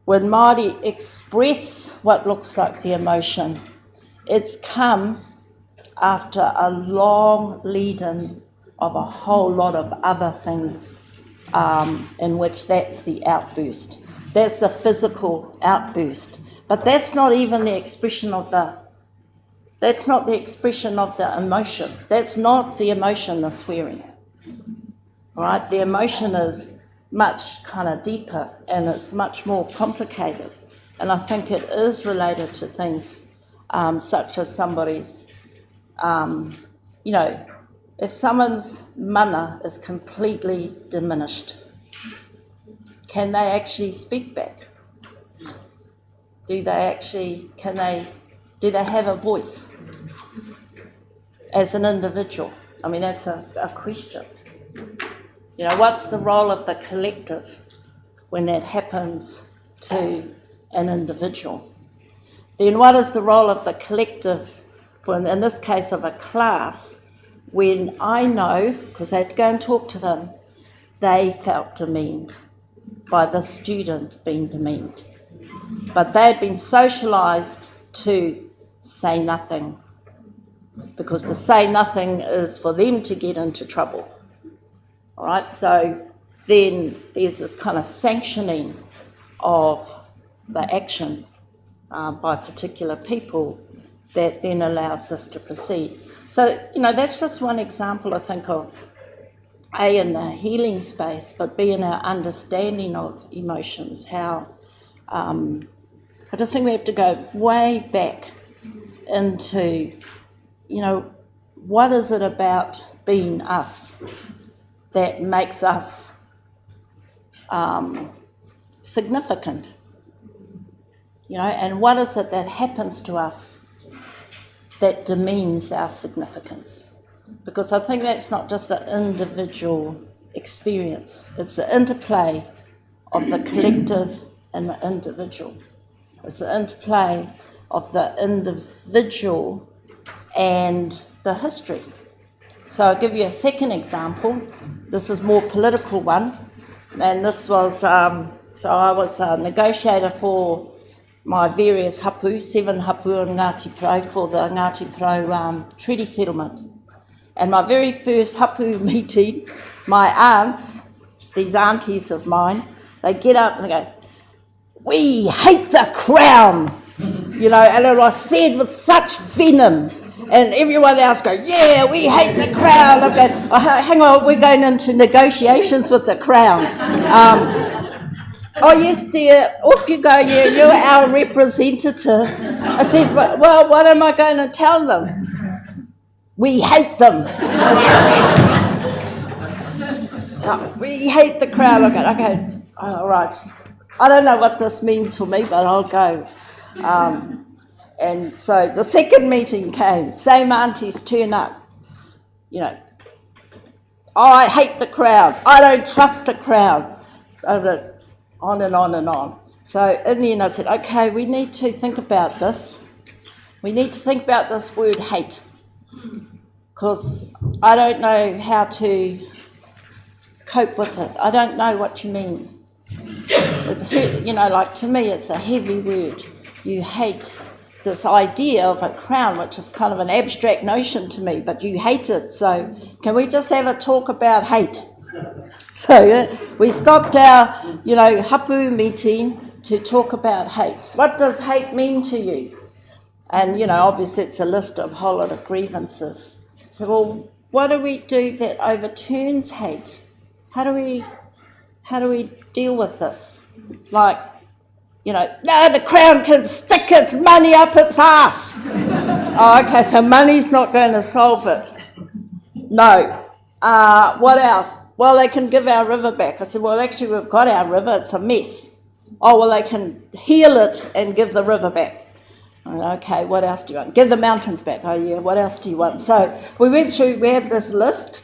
when Māori express what looks like the emotion, it's come after a long lead-in of a whole lot of other things in which that's the outburst. That's the physical outburst. But that's not even the expression of that's not the expression of the emotion. That's not the emotion, the swearing. Right? The emotion is much kind of deeper and it's much more complicated. And I think it is related to things such as somebody's, if someone's mana is completely diminished, can they actually speak back? Do they have a voice as an individual? I mean, that's a question. What's the role of the collective when that happens to an individual? Then what is the role of the collective, in this case of a class, when I know, because I had to go and talk to them, they felt demeaned by the student being demeaned. But they had been socialised to say nothing, because to say nothing is for them to get into trouble. All right, so then there's this kind of sanctioning of the action by particular people that then allows this to proceed. So, that's just one example, I think, of A, in the healing space, but B, in our understanding of emotions, how I just think we have to go way back into, what is it about being us that makes us significant? And what is it that happens to us that demeans our significance? Because I think that's not just an individual experience. It's the interplay of the collective and the individual. It's the interplay of the individual and the history. So I'll give you a second example. This is more political one. And this was, so I was a negotiator for my various hapu, 7 hapu in Ngāti Porou, for the Ngāti Porou treaty settlement. And my very first hapu meeting, my aunts, these aunties of mine, they get up and they go, "We hate the Crown," and it was said with such venom. And everyone else go, "Yeah, we hate the Crown." I'm going, "Oh, hang on, we're going into negotiations with the Crown." "Oh, yes, dear, off you go, yeah, you're our representative." I said, "Well, what am I going to tell them?" "We hate them." "We hate the Crown." Okay, all right. I don't know what this means for me, but I'll go. And so the second meeting came, same aunties turn up, "I hate the Crown, I don't trust the Crown," on and on and on. So in the end I said, okay, we need to think about this. We need to think about this word hate, because I don't know how to cope with it. I don't know what you mean. It's, to me it's a heavy word. You hate this idea of a crown, which is kind of an abstract notion to me, but you hate it. So can we just have a talk about hate? So we stopped our, hapu meeting to talk about hate. What does hate mean to you? And, obviously it's a list of a whole lot of grievances. So, well, what do we do that overturns hate? How do we deal with this? Like, no, the Crown can stick its money up its ass. Oh, okay, so money's not going to solve it. No. What else? Well, they can give our river back. I said, well, actually, we've got our river. It's a mess. Oh, well, they can heal it and give the river back. Okay, what else do you want? Give the mountains back. Oh, yeah, what else do you want? So we went through, we had this list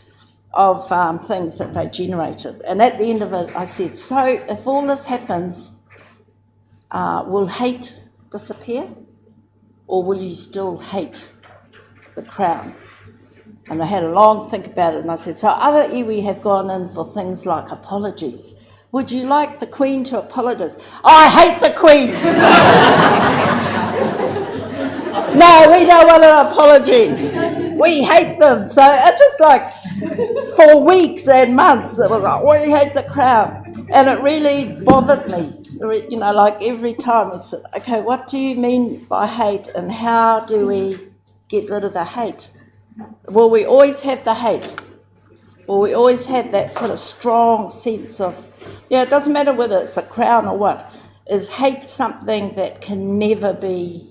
of things that they generated. And at the end of it, I said, so if all this happens, will hate disappear? Or will you still hate the crown? And they had a long think about it, and I said, so other iwi have gone in for things like apologies. Would you like the Queen to apologise? I hate the Queen! No, we don't want an apology. We hate them. So it just like, for weeks and months, it was like, we hate the crown. And it really bothered me. You know, like every time it's, okay, what do you mean by hate, and how do we get rid of the hate? Well, we always have the hate. Well, we always have that sort of strong sense of, it doesn't matter whether it's a crown or what, is hate something that can never be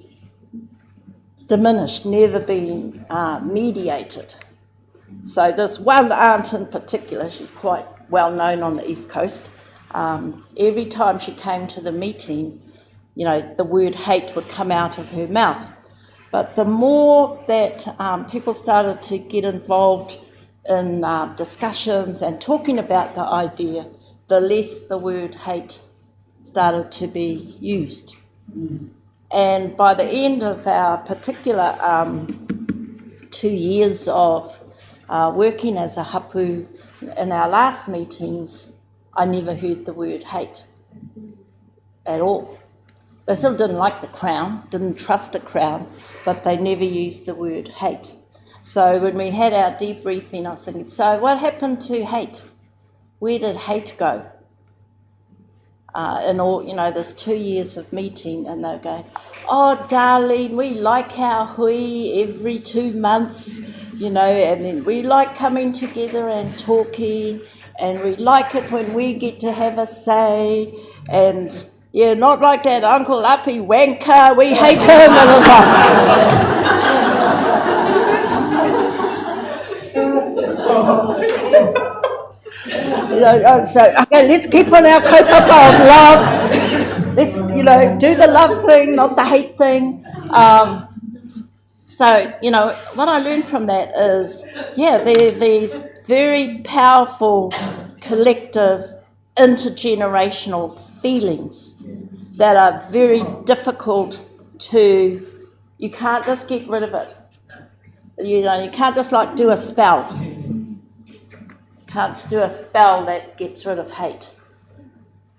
diminished, never be mediated. So this one aunt in particular, she's quite well known on the East Coast, every time she came to the meeting, the word hate would come out of her mouth. But the more that people started to get involved in discussions and talking about the idea, the less the word hate started to be used. And by the end of our particular 2 years of working as a hapu, in our last meetings, I never heard the word hate at all. They still didn't like the crown, didn't trust the crown, but they never used the word hate. So when we had our debriefing, I was thinking, so what happened to hate? Where did hate go? In all, this 2 years of meeting, and they'll go, oh, darling, we like our hui every 2 months, and then we like coming together and talking, and we like it when we get to have a say, and yeah, not like that Uncle Uppy wanker, we hate him. And it's like, so, okay, let's keep on our kaupapa of love. Let's, do the love thing, not the hate thing. So, what I learned from that is, there are these very powerful, collective, intergenerational feelings that are very difficult to, you can't just get rid of it. You can't just do a spell. Can't do a spell that gets rid of hate.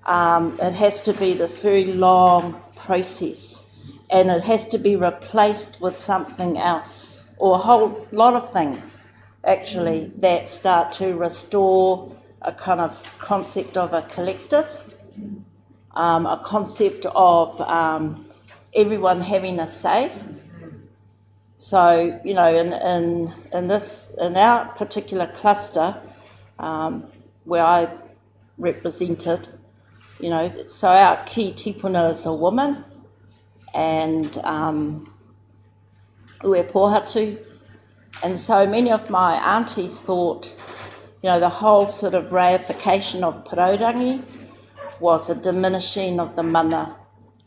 It has to be this very long process, and it has to be replaced with something else, or a whole lot of things actually that start to restore a kind of concept of a collective, a concept of everyone having a say. So, in our particular cluster, where I represented, so our key tipuna is a woman, and ue pohatu, and so many of my aunties thought, the whole sort of reification of Purorangi was a diminishing of the mana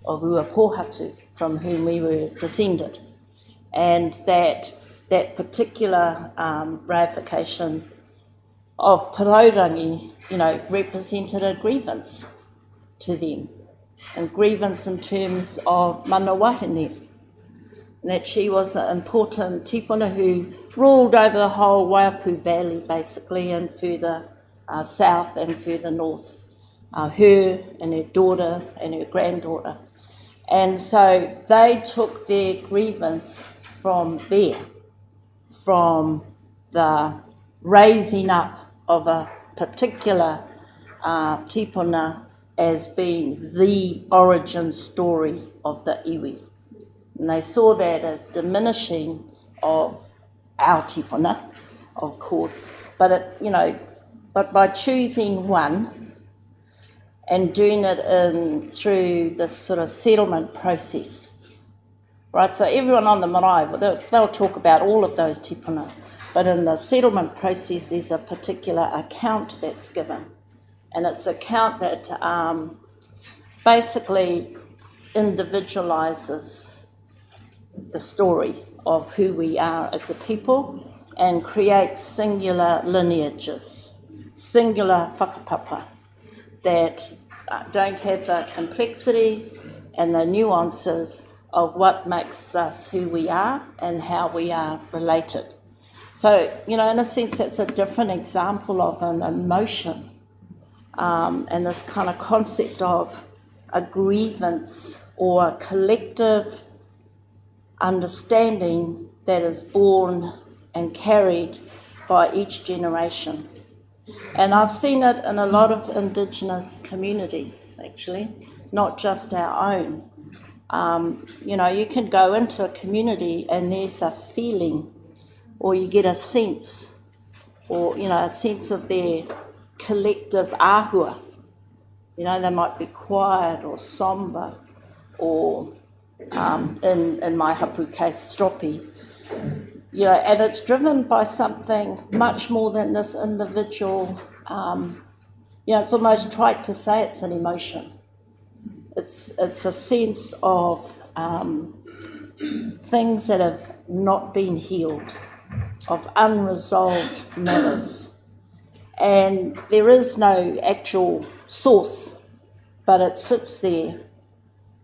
of ue pohatu, from whom we were descended, and that particular reification of Purorangi, represented a grievance to them, and grievance in terms of mana wahine, and that she was an important tipuna who ruled over the whole Waiapu Valley, basically, and further south and further north, her and her daughter and her granddaughter. And so they took their grievance from there, from the raising up of a particular tipuna as being the origin story of the iwi. And they saw that as diminishing of our tipuna, of course, but but by choosing one and doing it through this sort of settlement process, right? So everyone on the marae, they'll talk about all of those tipuna. But in the settlement process, there's a particular account that's given. And it's an account that basically individualises the story of who we are as a people and creates singular lineages, singular whakapapa that don't have the complexities and the nuances of what makes us who we are and how we are related. So, in a sense, that's a different example of an emotion and this kind of concept of a grievance or a collective understanding that is born and carried by each generation. And I've seen it in a lot of Indigenous communities, actually, not just our own. You can go into a community and there's a feeling, or you get a sense, or, a sense of their collective āhua. They might be quiet or sombre, or in my hapu case, stroppy. And it's driven by something much more than this individual. It's almost trite to say it's an emotion. It's a sense of things that have not been healed, of unresolved matters. And there is no actual source, but it sits there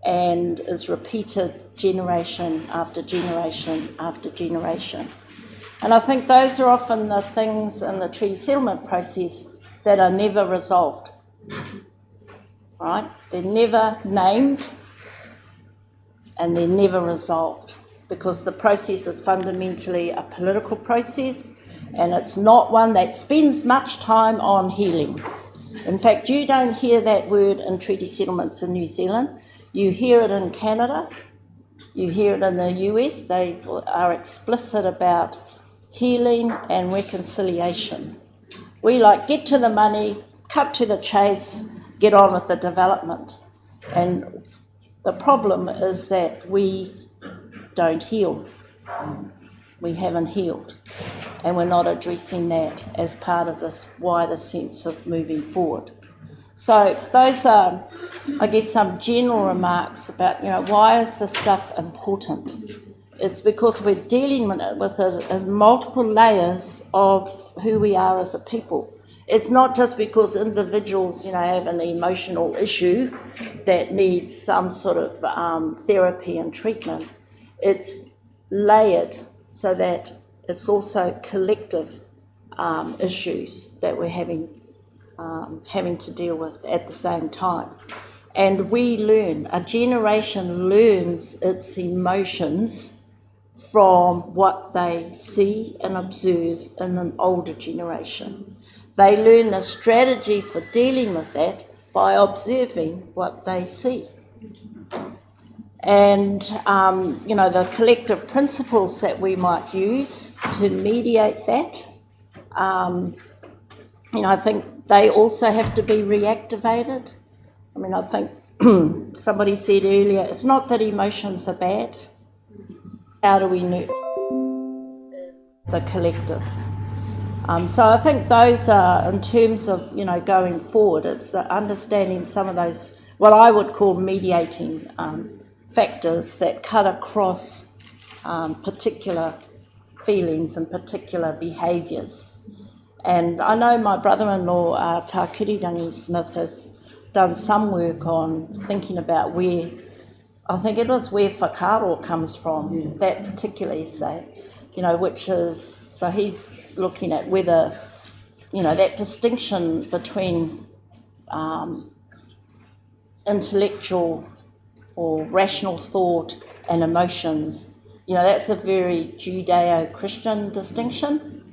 and is repeated generation after generation after generation. And I think those are often the things in the treaty settlement process that are never resolved, right? They're never named and they're never resolved because the process is fundamentally a political process and it's not one that spends much time on healing. In fact, you don't hear that word in treaty settlements in New Zealand. You hear it in Canada, you hear it in the US. They are explicit about healing and reconciliation. We get to the money, cut to the chase, get on with the development. And the problem is that we don't heal. We haven't healed. And we're not addressing that as part of this wider sense of moving forward. So those are, I guess, some general remarks about, why is this stuff important? It's because we're dealing with it in multiple layers of who we are as a people. It's not just because individuals, have an emotional issue that needs some sort of therapy and treatment. It's layered so that it's also collective issues that we're having to deal with at the same time. And we learn, a generation learns its emotions from what they see and observe in an older generation. They learn the strategies for dealing with that by observing what they see. And, the collective principles that we might use to mediate that, I think they also have to be reactivated. I think somebody said earlier, it's not that emotions are bad. How do we nurture the collective? So I think those are, in terms of, going forward, it's the understanding some of those, what I would call mediating factors that cut across particular feelings and particular behaviours. And I know my brother-in-law, Karangirangi Smith, has done some work on thinking about where, I think it was where whakaaro comes from, that particular essay, which is, so he's looking at whether, that distinction between intellectual or rational thought and emotions, that's a very Judeo-Christian distinction.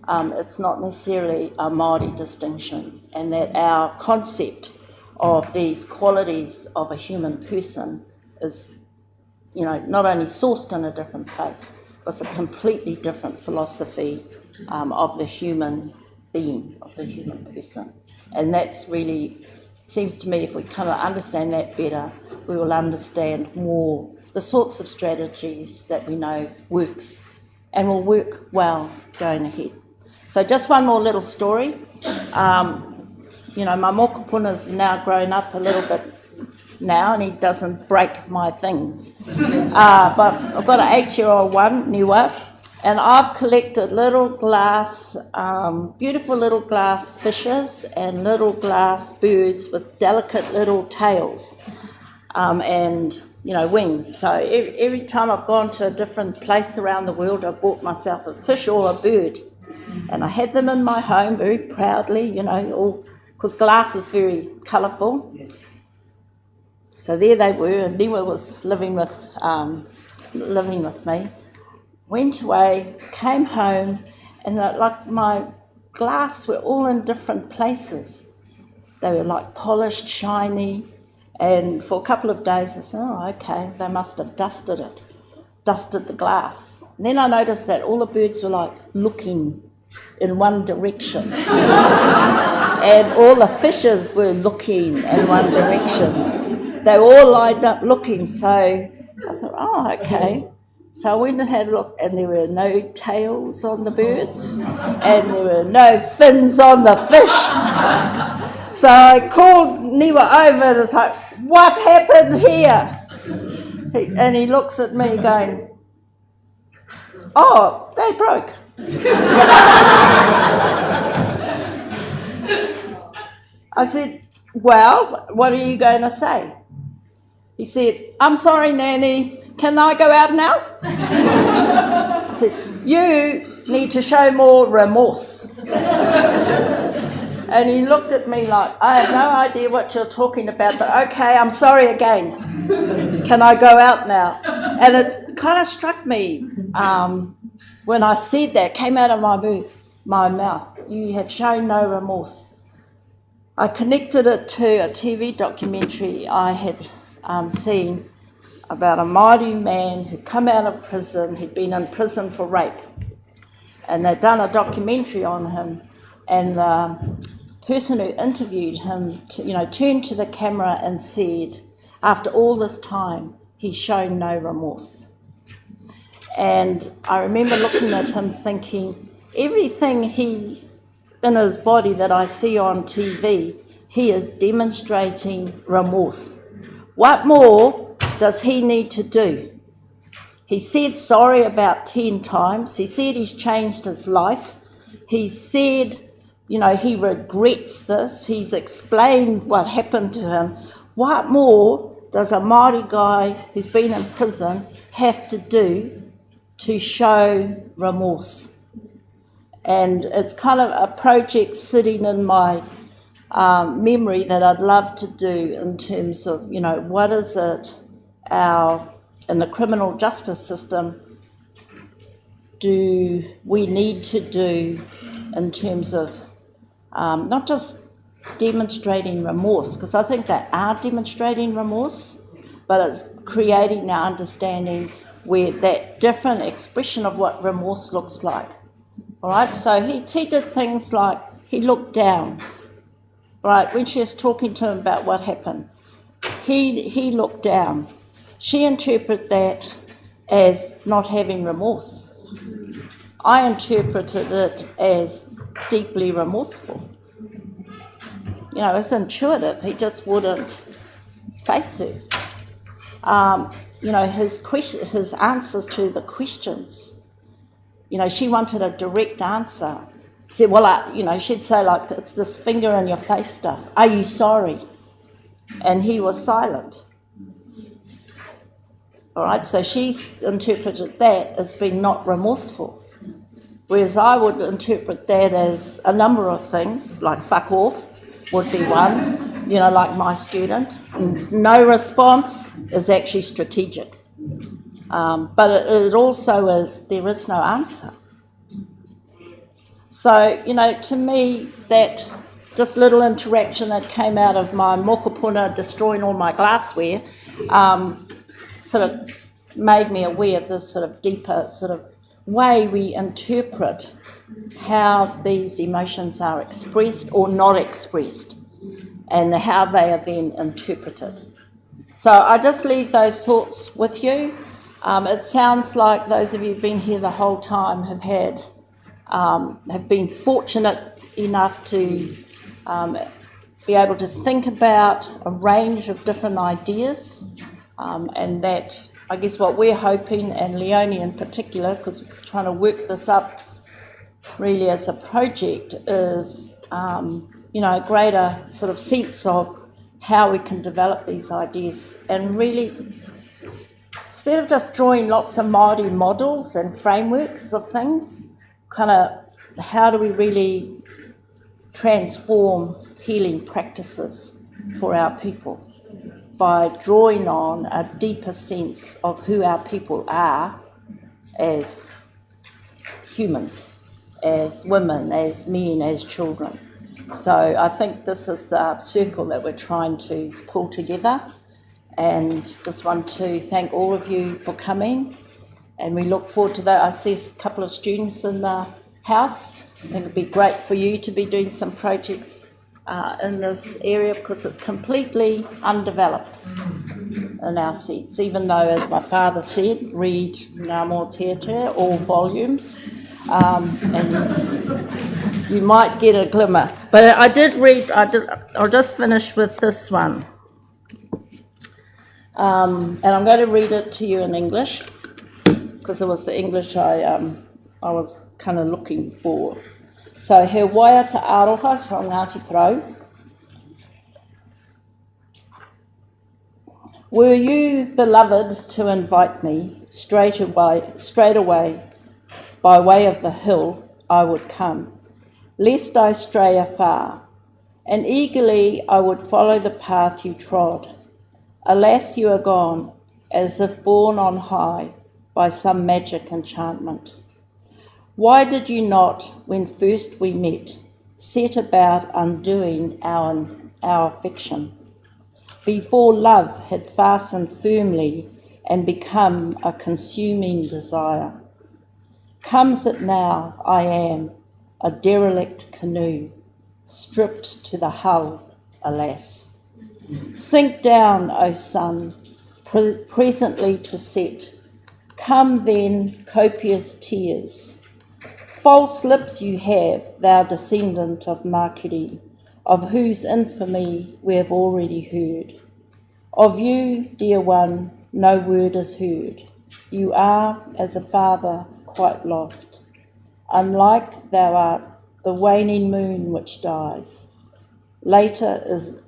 It's not necessarily a Māori distinction, and that our concept of these qualities of a human person is, not only sourced in a different place, but it's a completely different philosophy of the human being, of the human person. And that's really, seems to me, if we kind of understand that better, we will understand more the sorts of strategies that we know works and will work well going ahead. So just one more little story. You know, my mokopuna's now grown up a little bit now and he doesn't break my things. But I've got an 8-year-old one, Niwa, and I've collected little glass, beautiful little glass fishes and little glass birds with delicate little tails and, you know, wings. So every time I've gone to a different place around the world, I've bought myself a fish or a bird. And I had them in my home very proudly, you know, all because glass is very colourful. So there they were, and Niwa was living with me. Went away, came home, and like my glass were all in different places. They were like polished, shiny, and for a couple of days I said, oh, okay, they must have dusted the glass. And then I noticed that all the birds were like looking in one direction. And all the fishes were looking in one direction. They were all lined up looking, so I thought, oh, okay. So I went and had a look, and there were no tails on the birds, and there were no fins on the fish. So I called Niwa over, and it's like, what happened here? And he looks at me going, oh, they broke. I said, well, what are you going to say? He said, I'm sorry, Nanny, can I go out now? I said, you need to show more remorse. And he looked at me like, I have no idea what you're talking about, but okay, I'm sorry again. Can I go out now? And it kind of struck me when I said that, came out of my mouth, you have shown no remorse. I connected it to a TV documentary I had seen about a Māori man who'd come out of prison, he'd been in prison for rape. And they'd done a documentary on him, and the person who interviewed him turned to the camera and said, after all this time, he's shown no remorse. And I remember looking at him thinking, everything in his body that I see on TV, he is demonstrating remorse. What more does he need to do? He said sorry about 10 times. He said he's changed his life. He said, he regrets this. He's explained what happened to him. What more does a Māori guy who's been in prison have to do to show remorse? And it's kind of a project sitting in my memory that I'd love to do in terms of, what is it in the criminal justice system do we need to do in terms of not just demonstrating remorse, because I think they are demonstrating remorse, but it's creating our understanding where that different expression of what remorse looks like. All right, so he did things like he looked down, right, when she was talking to him about what happened. He looked down. She interpreted that as not having remorse. I interpreted it as deeply remorseful. It's intuitive. He just wouldn't face her. His answers to the questions. She wanted a direct answer. She said, she'd say like, it's this finger in your face stuff. Are you sorry? And he was silent. All right, so she's interpreted that as being not remorseful. Whereas I would interpret that as a number of things, like fuck off would be one, like my student. No response is actually strategic. But it also is, there is no answer. So, to me, that this little interaction that came out of my mokopuna destroying all my glassware sort of made me aware of this sort of deeper sort of way we interpret how these emotions are expressed or not expressed and how they are then interpreted. So I just leave those thoughts with you. It sounds like those of you who've been here the whole time have been fortunate enough to be able to think about a range of different ideas, and that I guess what we're hoping, and Leonie in particular, because we're trying to work this up really as a project, is a greater sort of sense of how we can develop these ideas, and really, instead of just drawing lots of Māori models and frameworks of things, kind of how do we really transform healing practices for our people by drawing on a deeper sense of who our people are as humans, as women, as men, as children. So I think this is the circle that we're trying to pull together, and just want to thank all of you for coming, and we look forward to that. I see a couple of students in the house. I think it'd be great for you to be doing some projects in this area, because it's completely undeveloped in our sense, even though, as my father said, read ngā moteatea, all volumes, and you might get a glimmer. But I did read, I'll just finish with this one. And I'm going to read it to you in English, because it was the English I was kind of looking for. So, he waiata Aroha from Ngāti Porou. Were you, beloved, to invite me straight away, by way of the hill, I would come, lest I stray afar, and eagerly I would follow the path you trod. Alas, you are gone, as if borne on high by some magic enchantment. Why did you not, when first we met, set about undoing our affection, before love had fastened firmly and become a consuming desire? Comes it now, I am a derelict canoe, stripped to the hull, alas. Sink down, O sun, presently to set. Come then, copious tears. False lips you have, thou descendant of Makiri, of whose infamy we have already heard. Of you, dear one, no word is heard. You are, as a father, quite lost. Unlike thou art the waning moon which dies, later is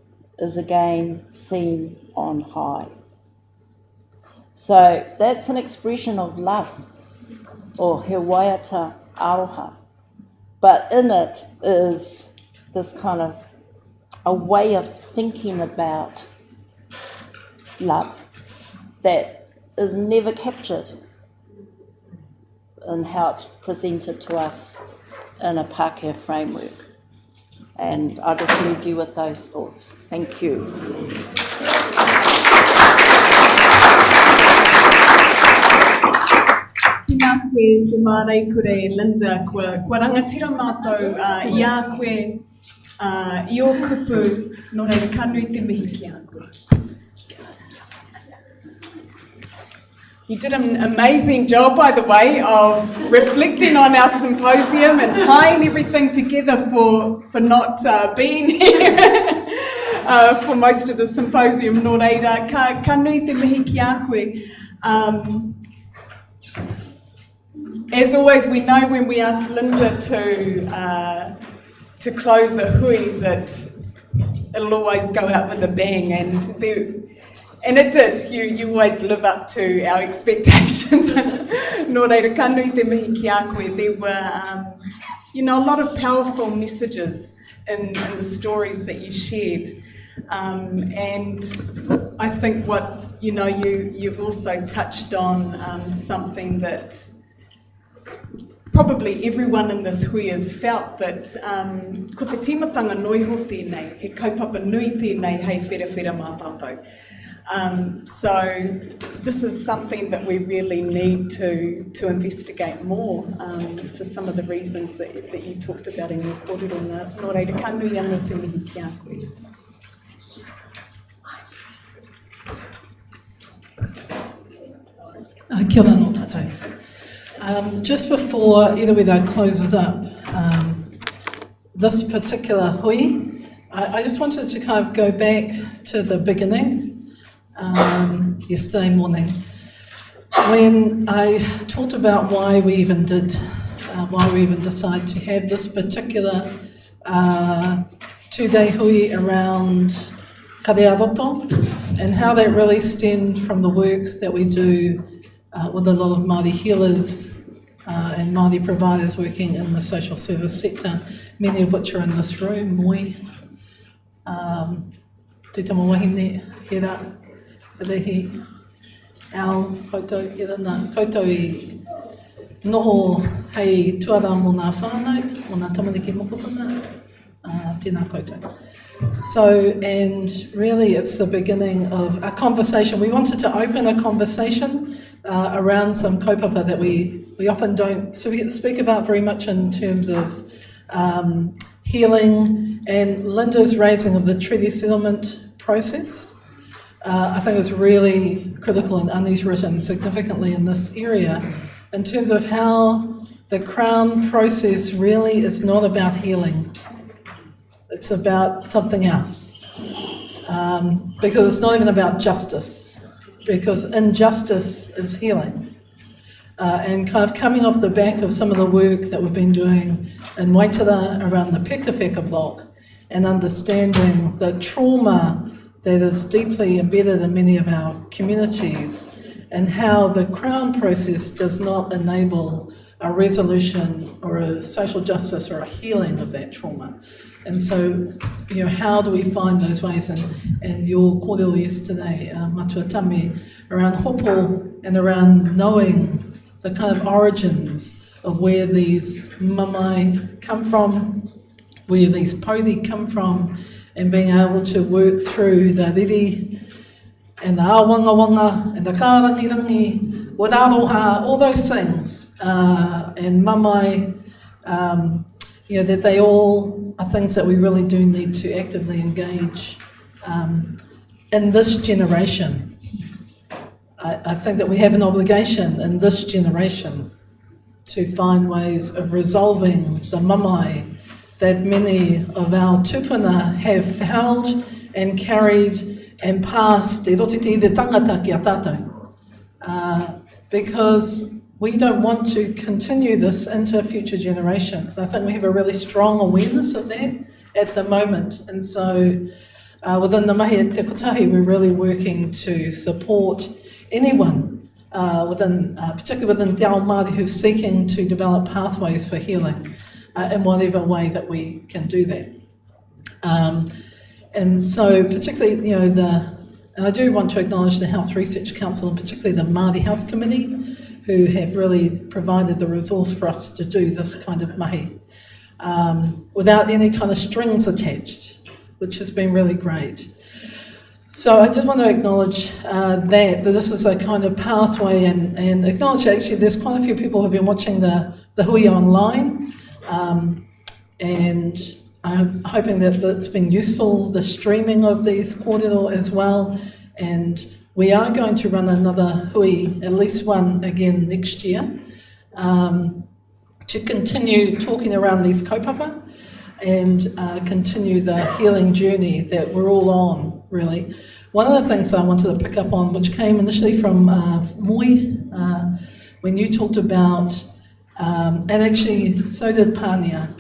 again seen on high. So that's an expression of love, or he waiata Aroha. But in it is this kind of a way of thinking about love that is never captured in how it's presented to us in a Pākehā framework. And I'll just leave you with those thoughts. Thank you. Tēnā koe, te mārei kore Linda, kua rangatira mātou i a koe, i o kupu, nō reira kanui te mihi ki a koe. You did an amazing job, by the way, of reflecting on our symposium and tying everything together for not being here for most of the symposium. Nō reira, ka nui te mihi ki a koe. As always, we know when we ask Linda to close a hui that it'll always go out with a bang, and it did. You always live up to our expectations. Nō reira, ka nui te mihi ki a koe. There were, a lot of powerful messages in the stories that you shared. And I think what, you've also touched on something that probably everyone in this hui has felt, that ko te timatanga noiho tēnei, he kaupapa nui tēnei hei whera mā tātou. So this is something that we really need to investigate more for some of the reasons that you talked about in your korero. Nō reira, ka nui anga te mihi ki a koe. Kia ora no tātou. Just before Irawira closes up, this particular hui, I just wanted to kind of go back to the beginning, yesterday morning, when I talked about why we even decided to have this particular 2-day hui around Kare-ā-roto, and how that really stemmed from the work that we do with a lot of Māori healers and Māori providers working in the social service sector, many of which are in this room. Moi, Tūtama Wahine, Hera, Rehi, Al, koutou, Hera nā, koutou I noho hei tuara mō nā whānau, mō nā tamariki mokopuna, tēnā koutou. So, and really it's the beginning of a conversation. We wanted to open a conversation around some kaupapa that we often don't speak about very much in terms of healing, and Linda's raising of the treaty settlement process. I think is really critical, and Ani's written significantly in this area in terms of how the Crown process really is not about healing. It's about something else, because it's not even about justice, because injustice is healing. And kind of coming off the back of some of the work that we've been doing in Waitara around the Peka Peka block, and understanding the trauma that is deeply embedded in many of our communities, and how the Crown process does not enable a resolution or a social justice or a healing of that trauma. And so, you know, how do we find those ways? And your korero yesterday, matauranga, around Hopo and around knowing the kind of origins of where these mamai come from, where these Pouri come from, and being able to work through the riri and the Awangawanga and the Karangirangi with Aroha, all those things, and mamai, you know, that they all are things that we really do need to actively engage in this generation. I think that we have an obligation in this generation to find ways of resolving the mamai that many of our tupuna have held and carried and passed te rotiti te tangata ki a tātou. Because we don't want to continue this into future generations. I think we have a really strong awareness of that at the moment. And so within the mahi at Te Kotahi, we're really working to support anyone, particularly within Te Ao Māori, who's seeking to develop pathways for healing in whatever way that we can do that. And so particularly, you know, and I do want to acknowledge the Health Research Council, and particularly the Māori Health Committee, who have really provided the resource for us to do this kind of mahi without any kind of strings attached, which has been really great. So I did want to acknowledge that this is a kind of pathway, and acknowledge actually there's quite a few people who have been watching the hui online, and I'm hoping that it's been useful, the streaming of these korero as well, and we are going to run another hui, at least one again next year, to continue talking around these kaupapa and continue the healing journey that we're all on, really. One of the things I wanted to pick up on, which came initially from Moi, when you talked about, and actually so did Pania,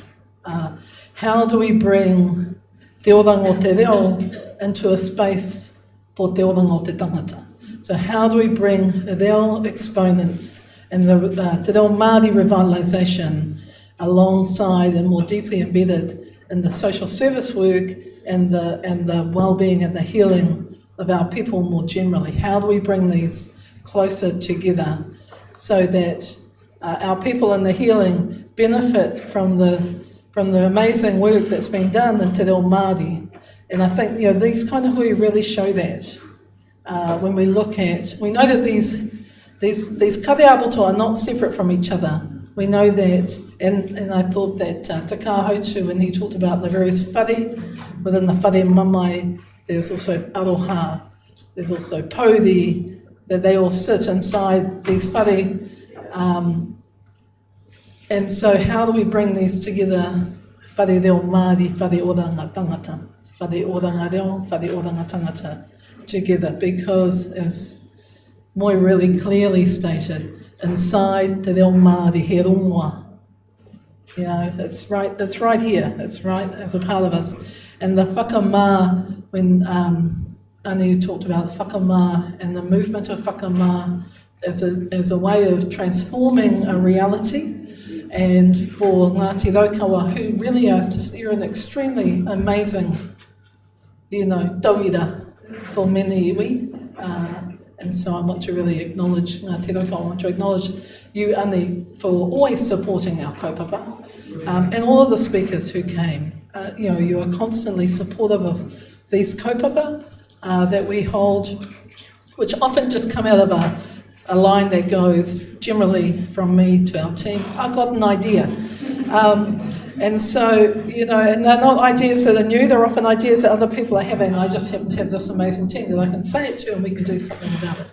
how do we bring te oranga o te reo into a space for te oranga o te tangata? So how do we bring reo exponents and the te reo Māori revitalisation alongside and more deeply embedded in the social service work and the well-being and the healing of our people more generally? How do we bring these closer together so that our people in the healing benefit from the amazing work that's been done in te reo Māori? And I think, you know, these kind of hui really show that. When we look at, we know that these Kare-ā-roto are not separate from each other. We know that, and I thought that Te Kāhotu, when he talked about the various whare, within the whare mamai, there's also Aroha, there's also Pouri, that they all sit inside these whare. And so how do we bring these together? Whare reo Māori, whare oranga tangata, whare oranga reo, whare oranga tangata together, because as Moi really clearly stated, inside te reo Māori he rongoa. You know, it's right here, it's right as a part of us. And the Whakama, when Anu talked about Whakama and the movement of Whakama as a way of transforming a reality, and for Ngāti Raukawa, who really are just, you're an extremely amazing, tauira for many iwi. And so I want to really acknowledge Ngāti Raukawa, I want to acknowledge you, Ani, for always supporting our kaupapa, and all of the speakers who came. You are constantly supportive of these kaupapa that we hold, which often just come out of a line that goes generally from me to our team. I've got an idea. And so, and they're not ideas that are new, they're often ideas that other people are having. I just happen to have this amazing team that I can say it to and we can do something about it.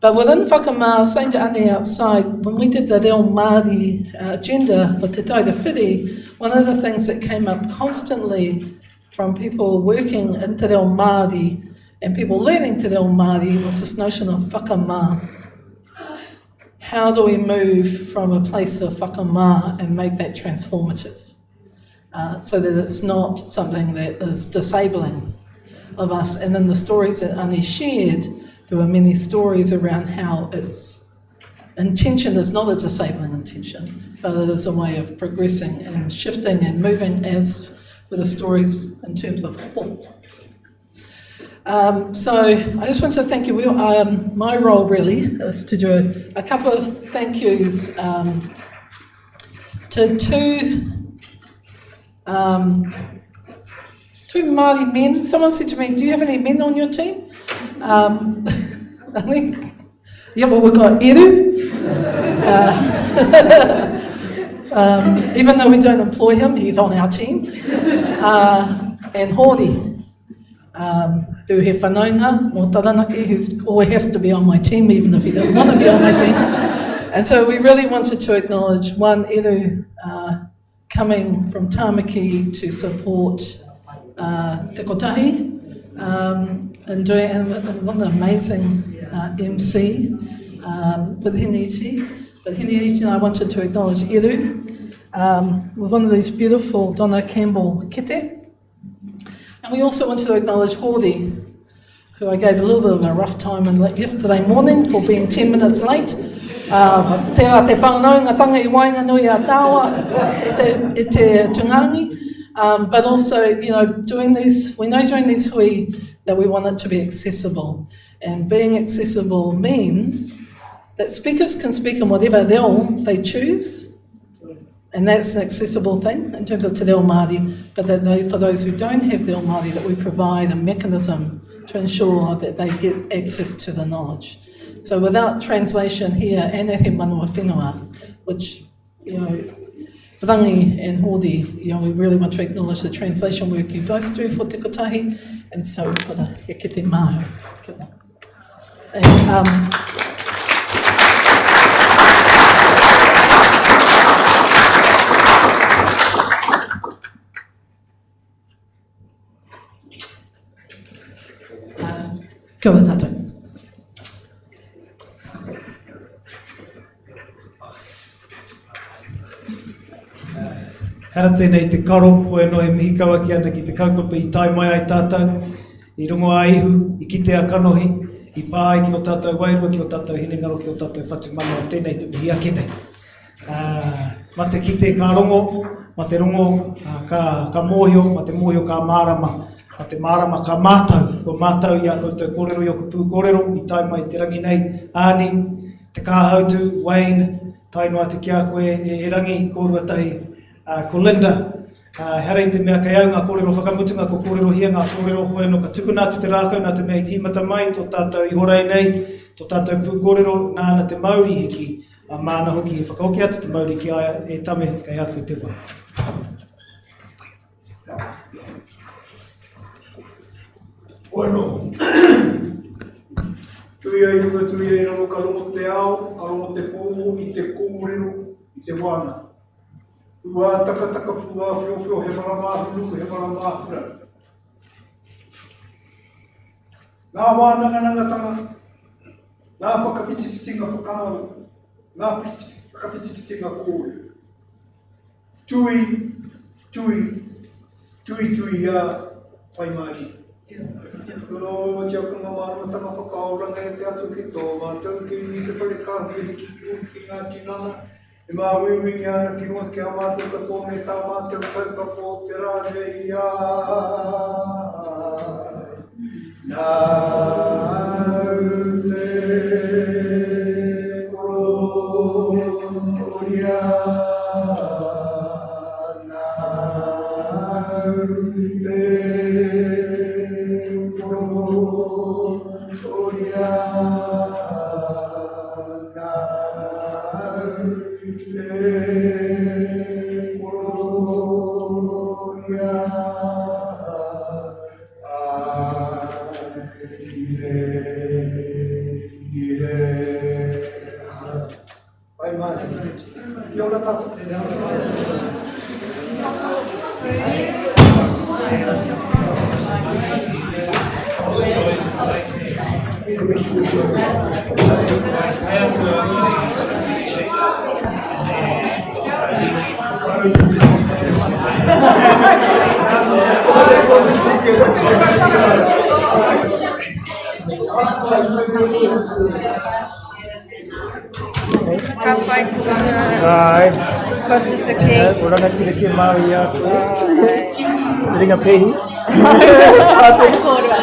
But within Whakama, saying to Ane outside, when we did the Reo Māori agenda for Te Tau Te Whiri, one of the things that came up constantly from people working in Te Reo Māori and people learning Te Reo Māori was this notion of whakama. How do we move from a place of whakama and make that transformative? So that it's not something that is disabling of us. And in the stories that Ani shared, there were many stories around how its intention is not a disabling intention, but it is a way of progressing and shifting and moving, as with the stories in terms of Hopo. So I just want to thank you. My role really is to do a couple of thank yous to two Māori men. Someone said to me, do you have any men on your team? Yeah, well, we've got Eru. Even though we don't employ him, he's on our team. And Hori. Who he whanaunga, no taranaki, who always has to be on my team, even if he doesn't want to be on my team. And so we really wanted to acknowledge one, Eru, coming from Tāmaki to support Te Kotahi, and doing one amazing MC with Hine-te. But Hine-te and I wanted to acknowledge Eru with one of these beautiful Donna Campbell kete. And we also wanted to acknowledge Hori, who I gave a little bit of a rough time yesterday morning for being 10 minutes late. Tērā te whanaunga tanga I wainga nui a tāua e te tungangi. But also, doing these hui that we want it to be accessible. And being accessible means that speakers can speak in whatever reo they choose. And that's an accessible thing in terms of te reo Māori, but that for those who don't have reo Māori, that we provide a mechanism to ensure that they get access to the knowledge. So without translation here, and he manua whenua, which, Rangi and Hori, we really want to acknowledge the translation work you both do for Te Kotahi, and so we've got a he kete mahu. And, Kia ora tātou. Hara tēnei te karo, oe no e mihi kaua ki ana ki te kaupapa I tai mai ai tātou, I rongo a ihu, I kite a kanohi, I pāi ki o tātou wairua, ki o tātou hinengaro, ki o tātou whatu mana o tēnei te mihi ake nei. Ma te kite ka rongo, ma te rongo ka mōhio, ma te mōhio ka mārama, ma te mārama ka mātau, ko mātau I a koutou korero I o kupu korero, I tai mai te rangi nei, Ani, te kāhautu, Wayne, tainua atu ki a koe e rangi, kōrua tahi, ko Linda, herei te mea kai au ngā korero whakamutunga, ko korero hia ngā korero hoe no ka tukuna atu te rākau, nā te mea I tīmata mai, tō tātou I horai nei, tō tātou pū korero, nāna te Māori hiki, māna hoki he whakaoki atu te Māori ki aia e tame kai aku te wā. Bueno, tui ai raro kalongo te ao, kalongo te pōmo, I te kōrero, I te wana. Ua taka pua whio he marama huluku, he marama hura. Ngā wānanga tanga, ngā whakawhitiwhitinga whakao, ngā whakawhitiwhitinga kōre. Tui ia whai maari. O te akanga marama tanga whakaoranga e te atu ki tō mātou ki ni te whare kāhui e ki ngā tinana. E mā wiwingi ana ki runga ki a mātou katoa me tā mātou kaupapa o te rāne ia. Nau te kororia, nau te kororia, nau te kororia. Vai mais, e olha tá Ka whai kutanga. Ai. Ko tutaki. Oranga tiraki Māori a koe. Ringa pehi. Kōrua.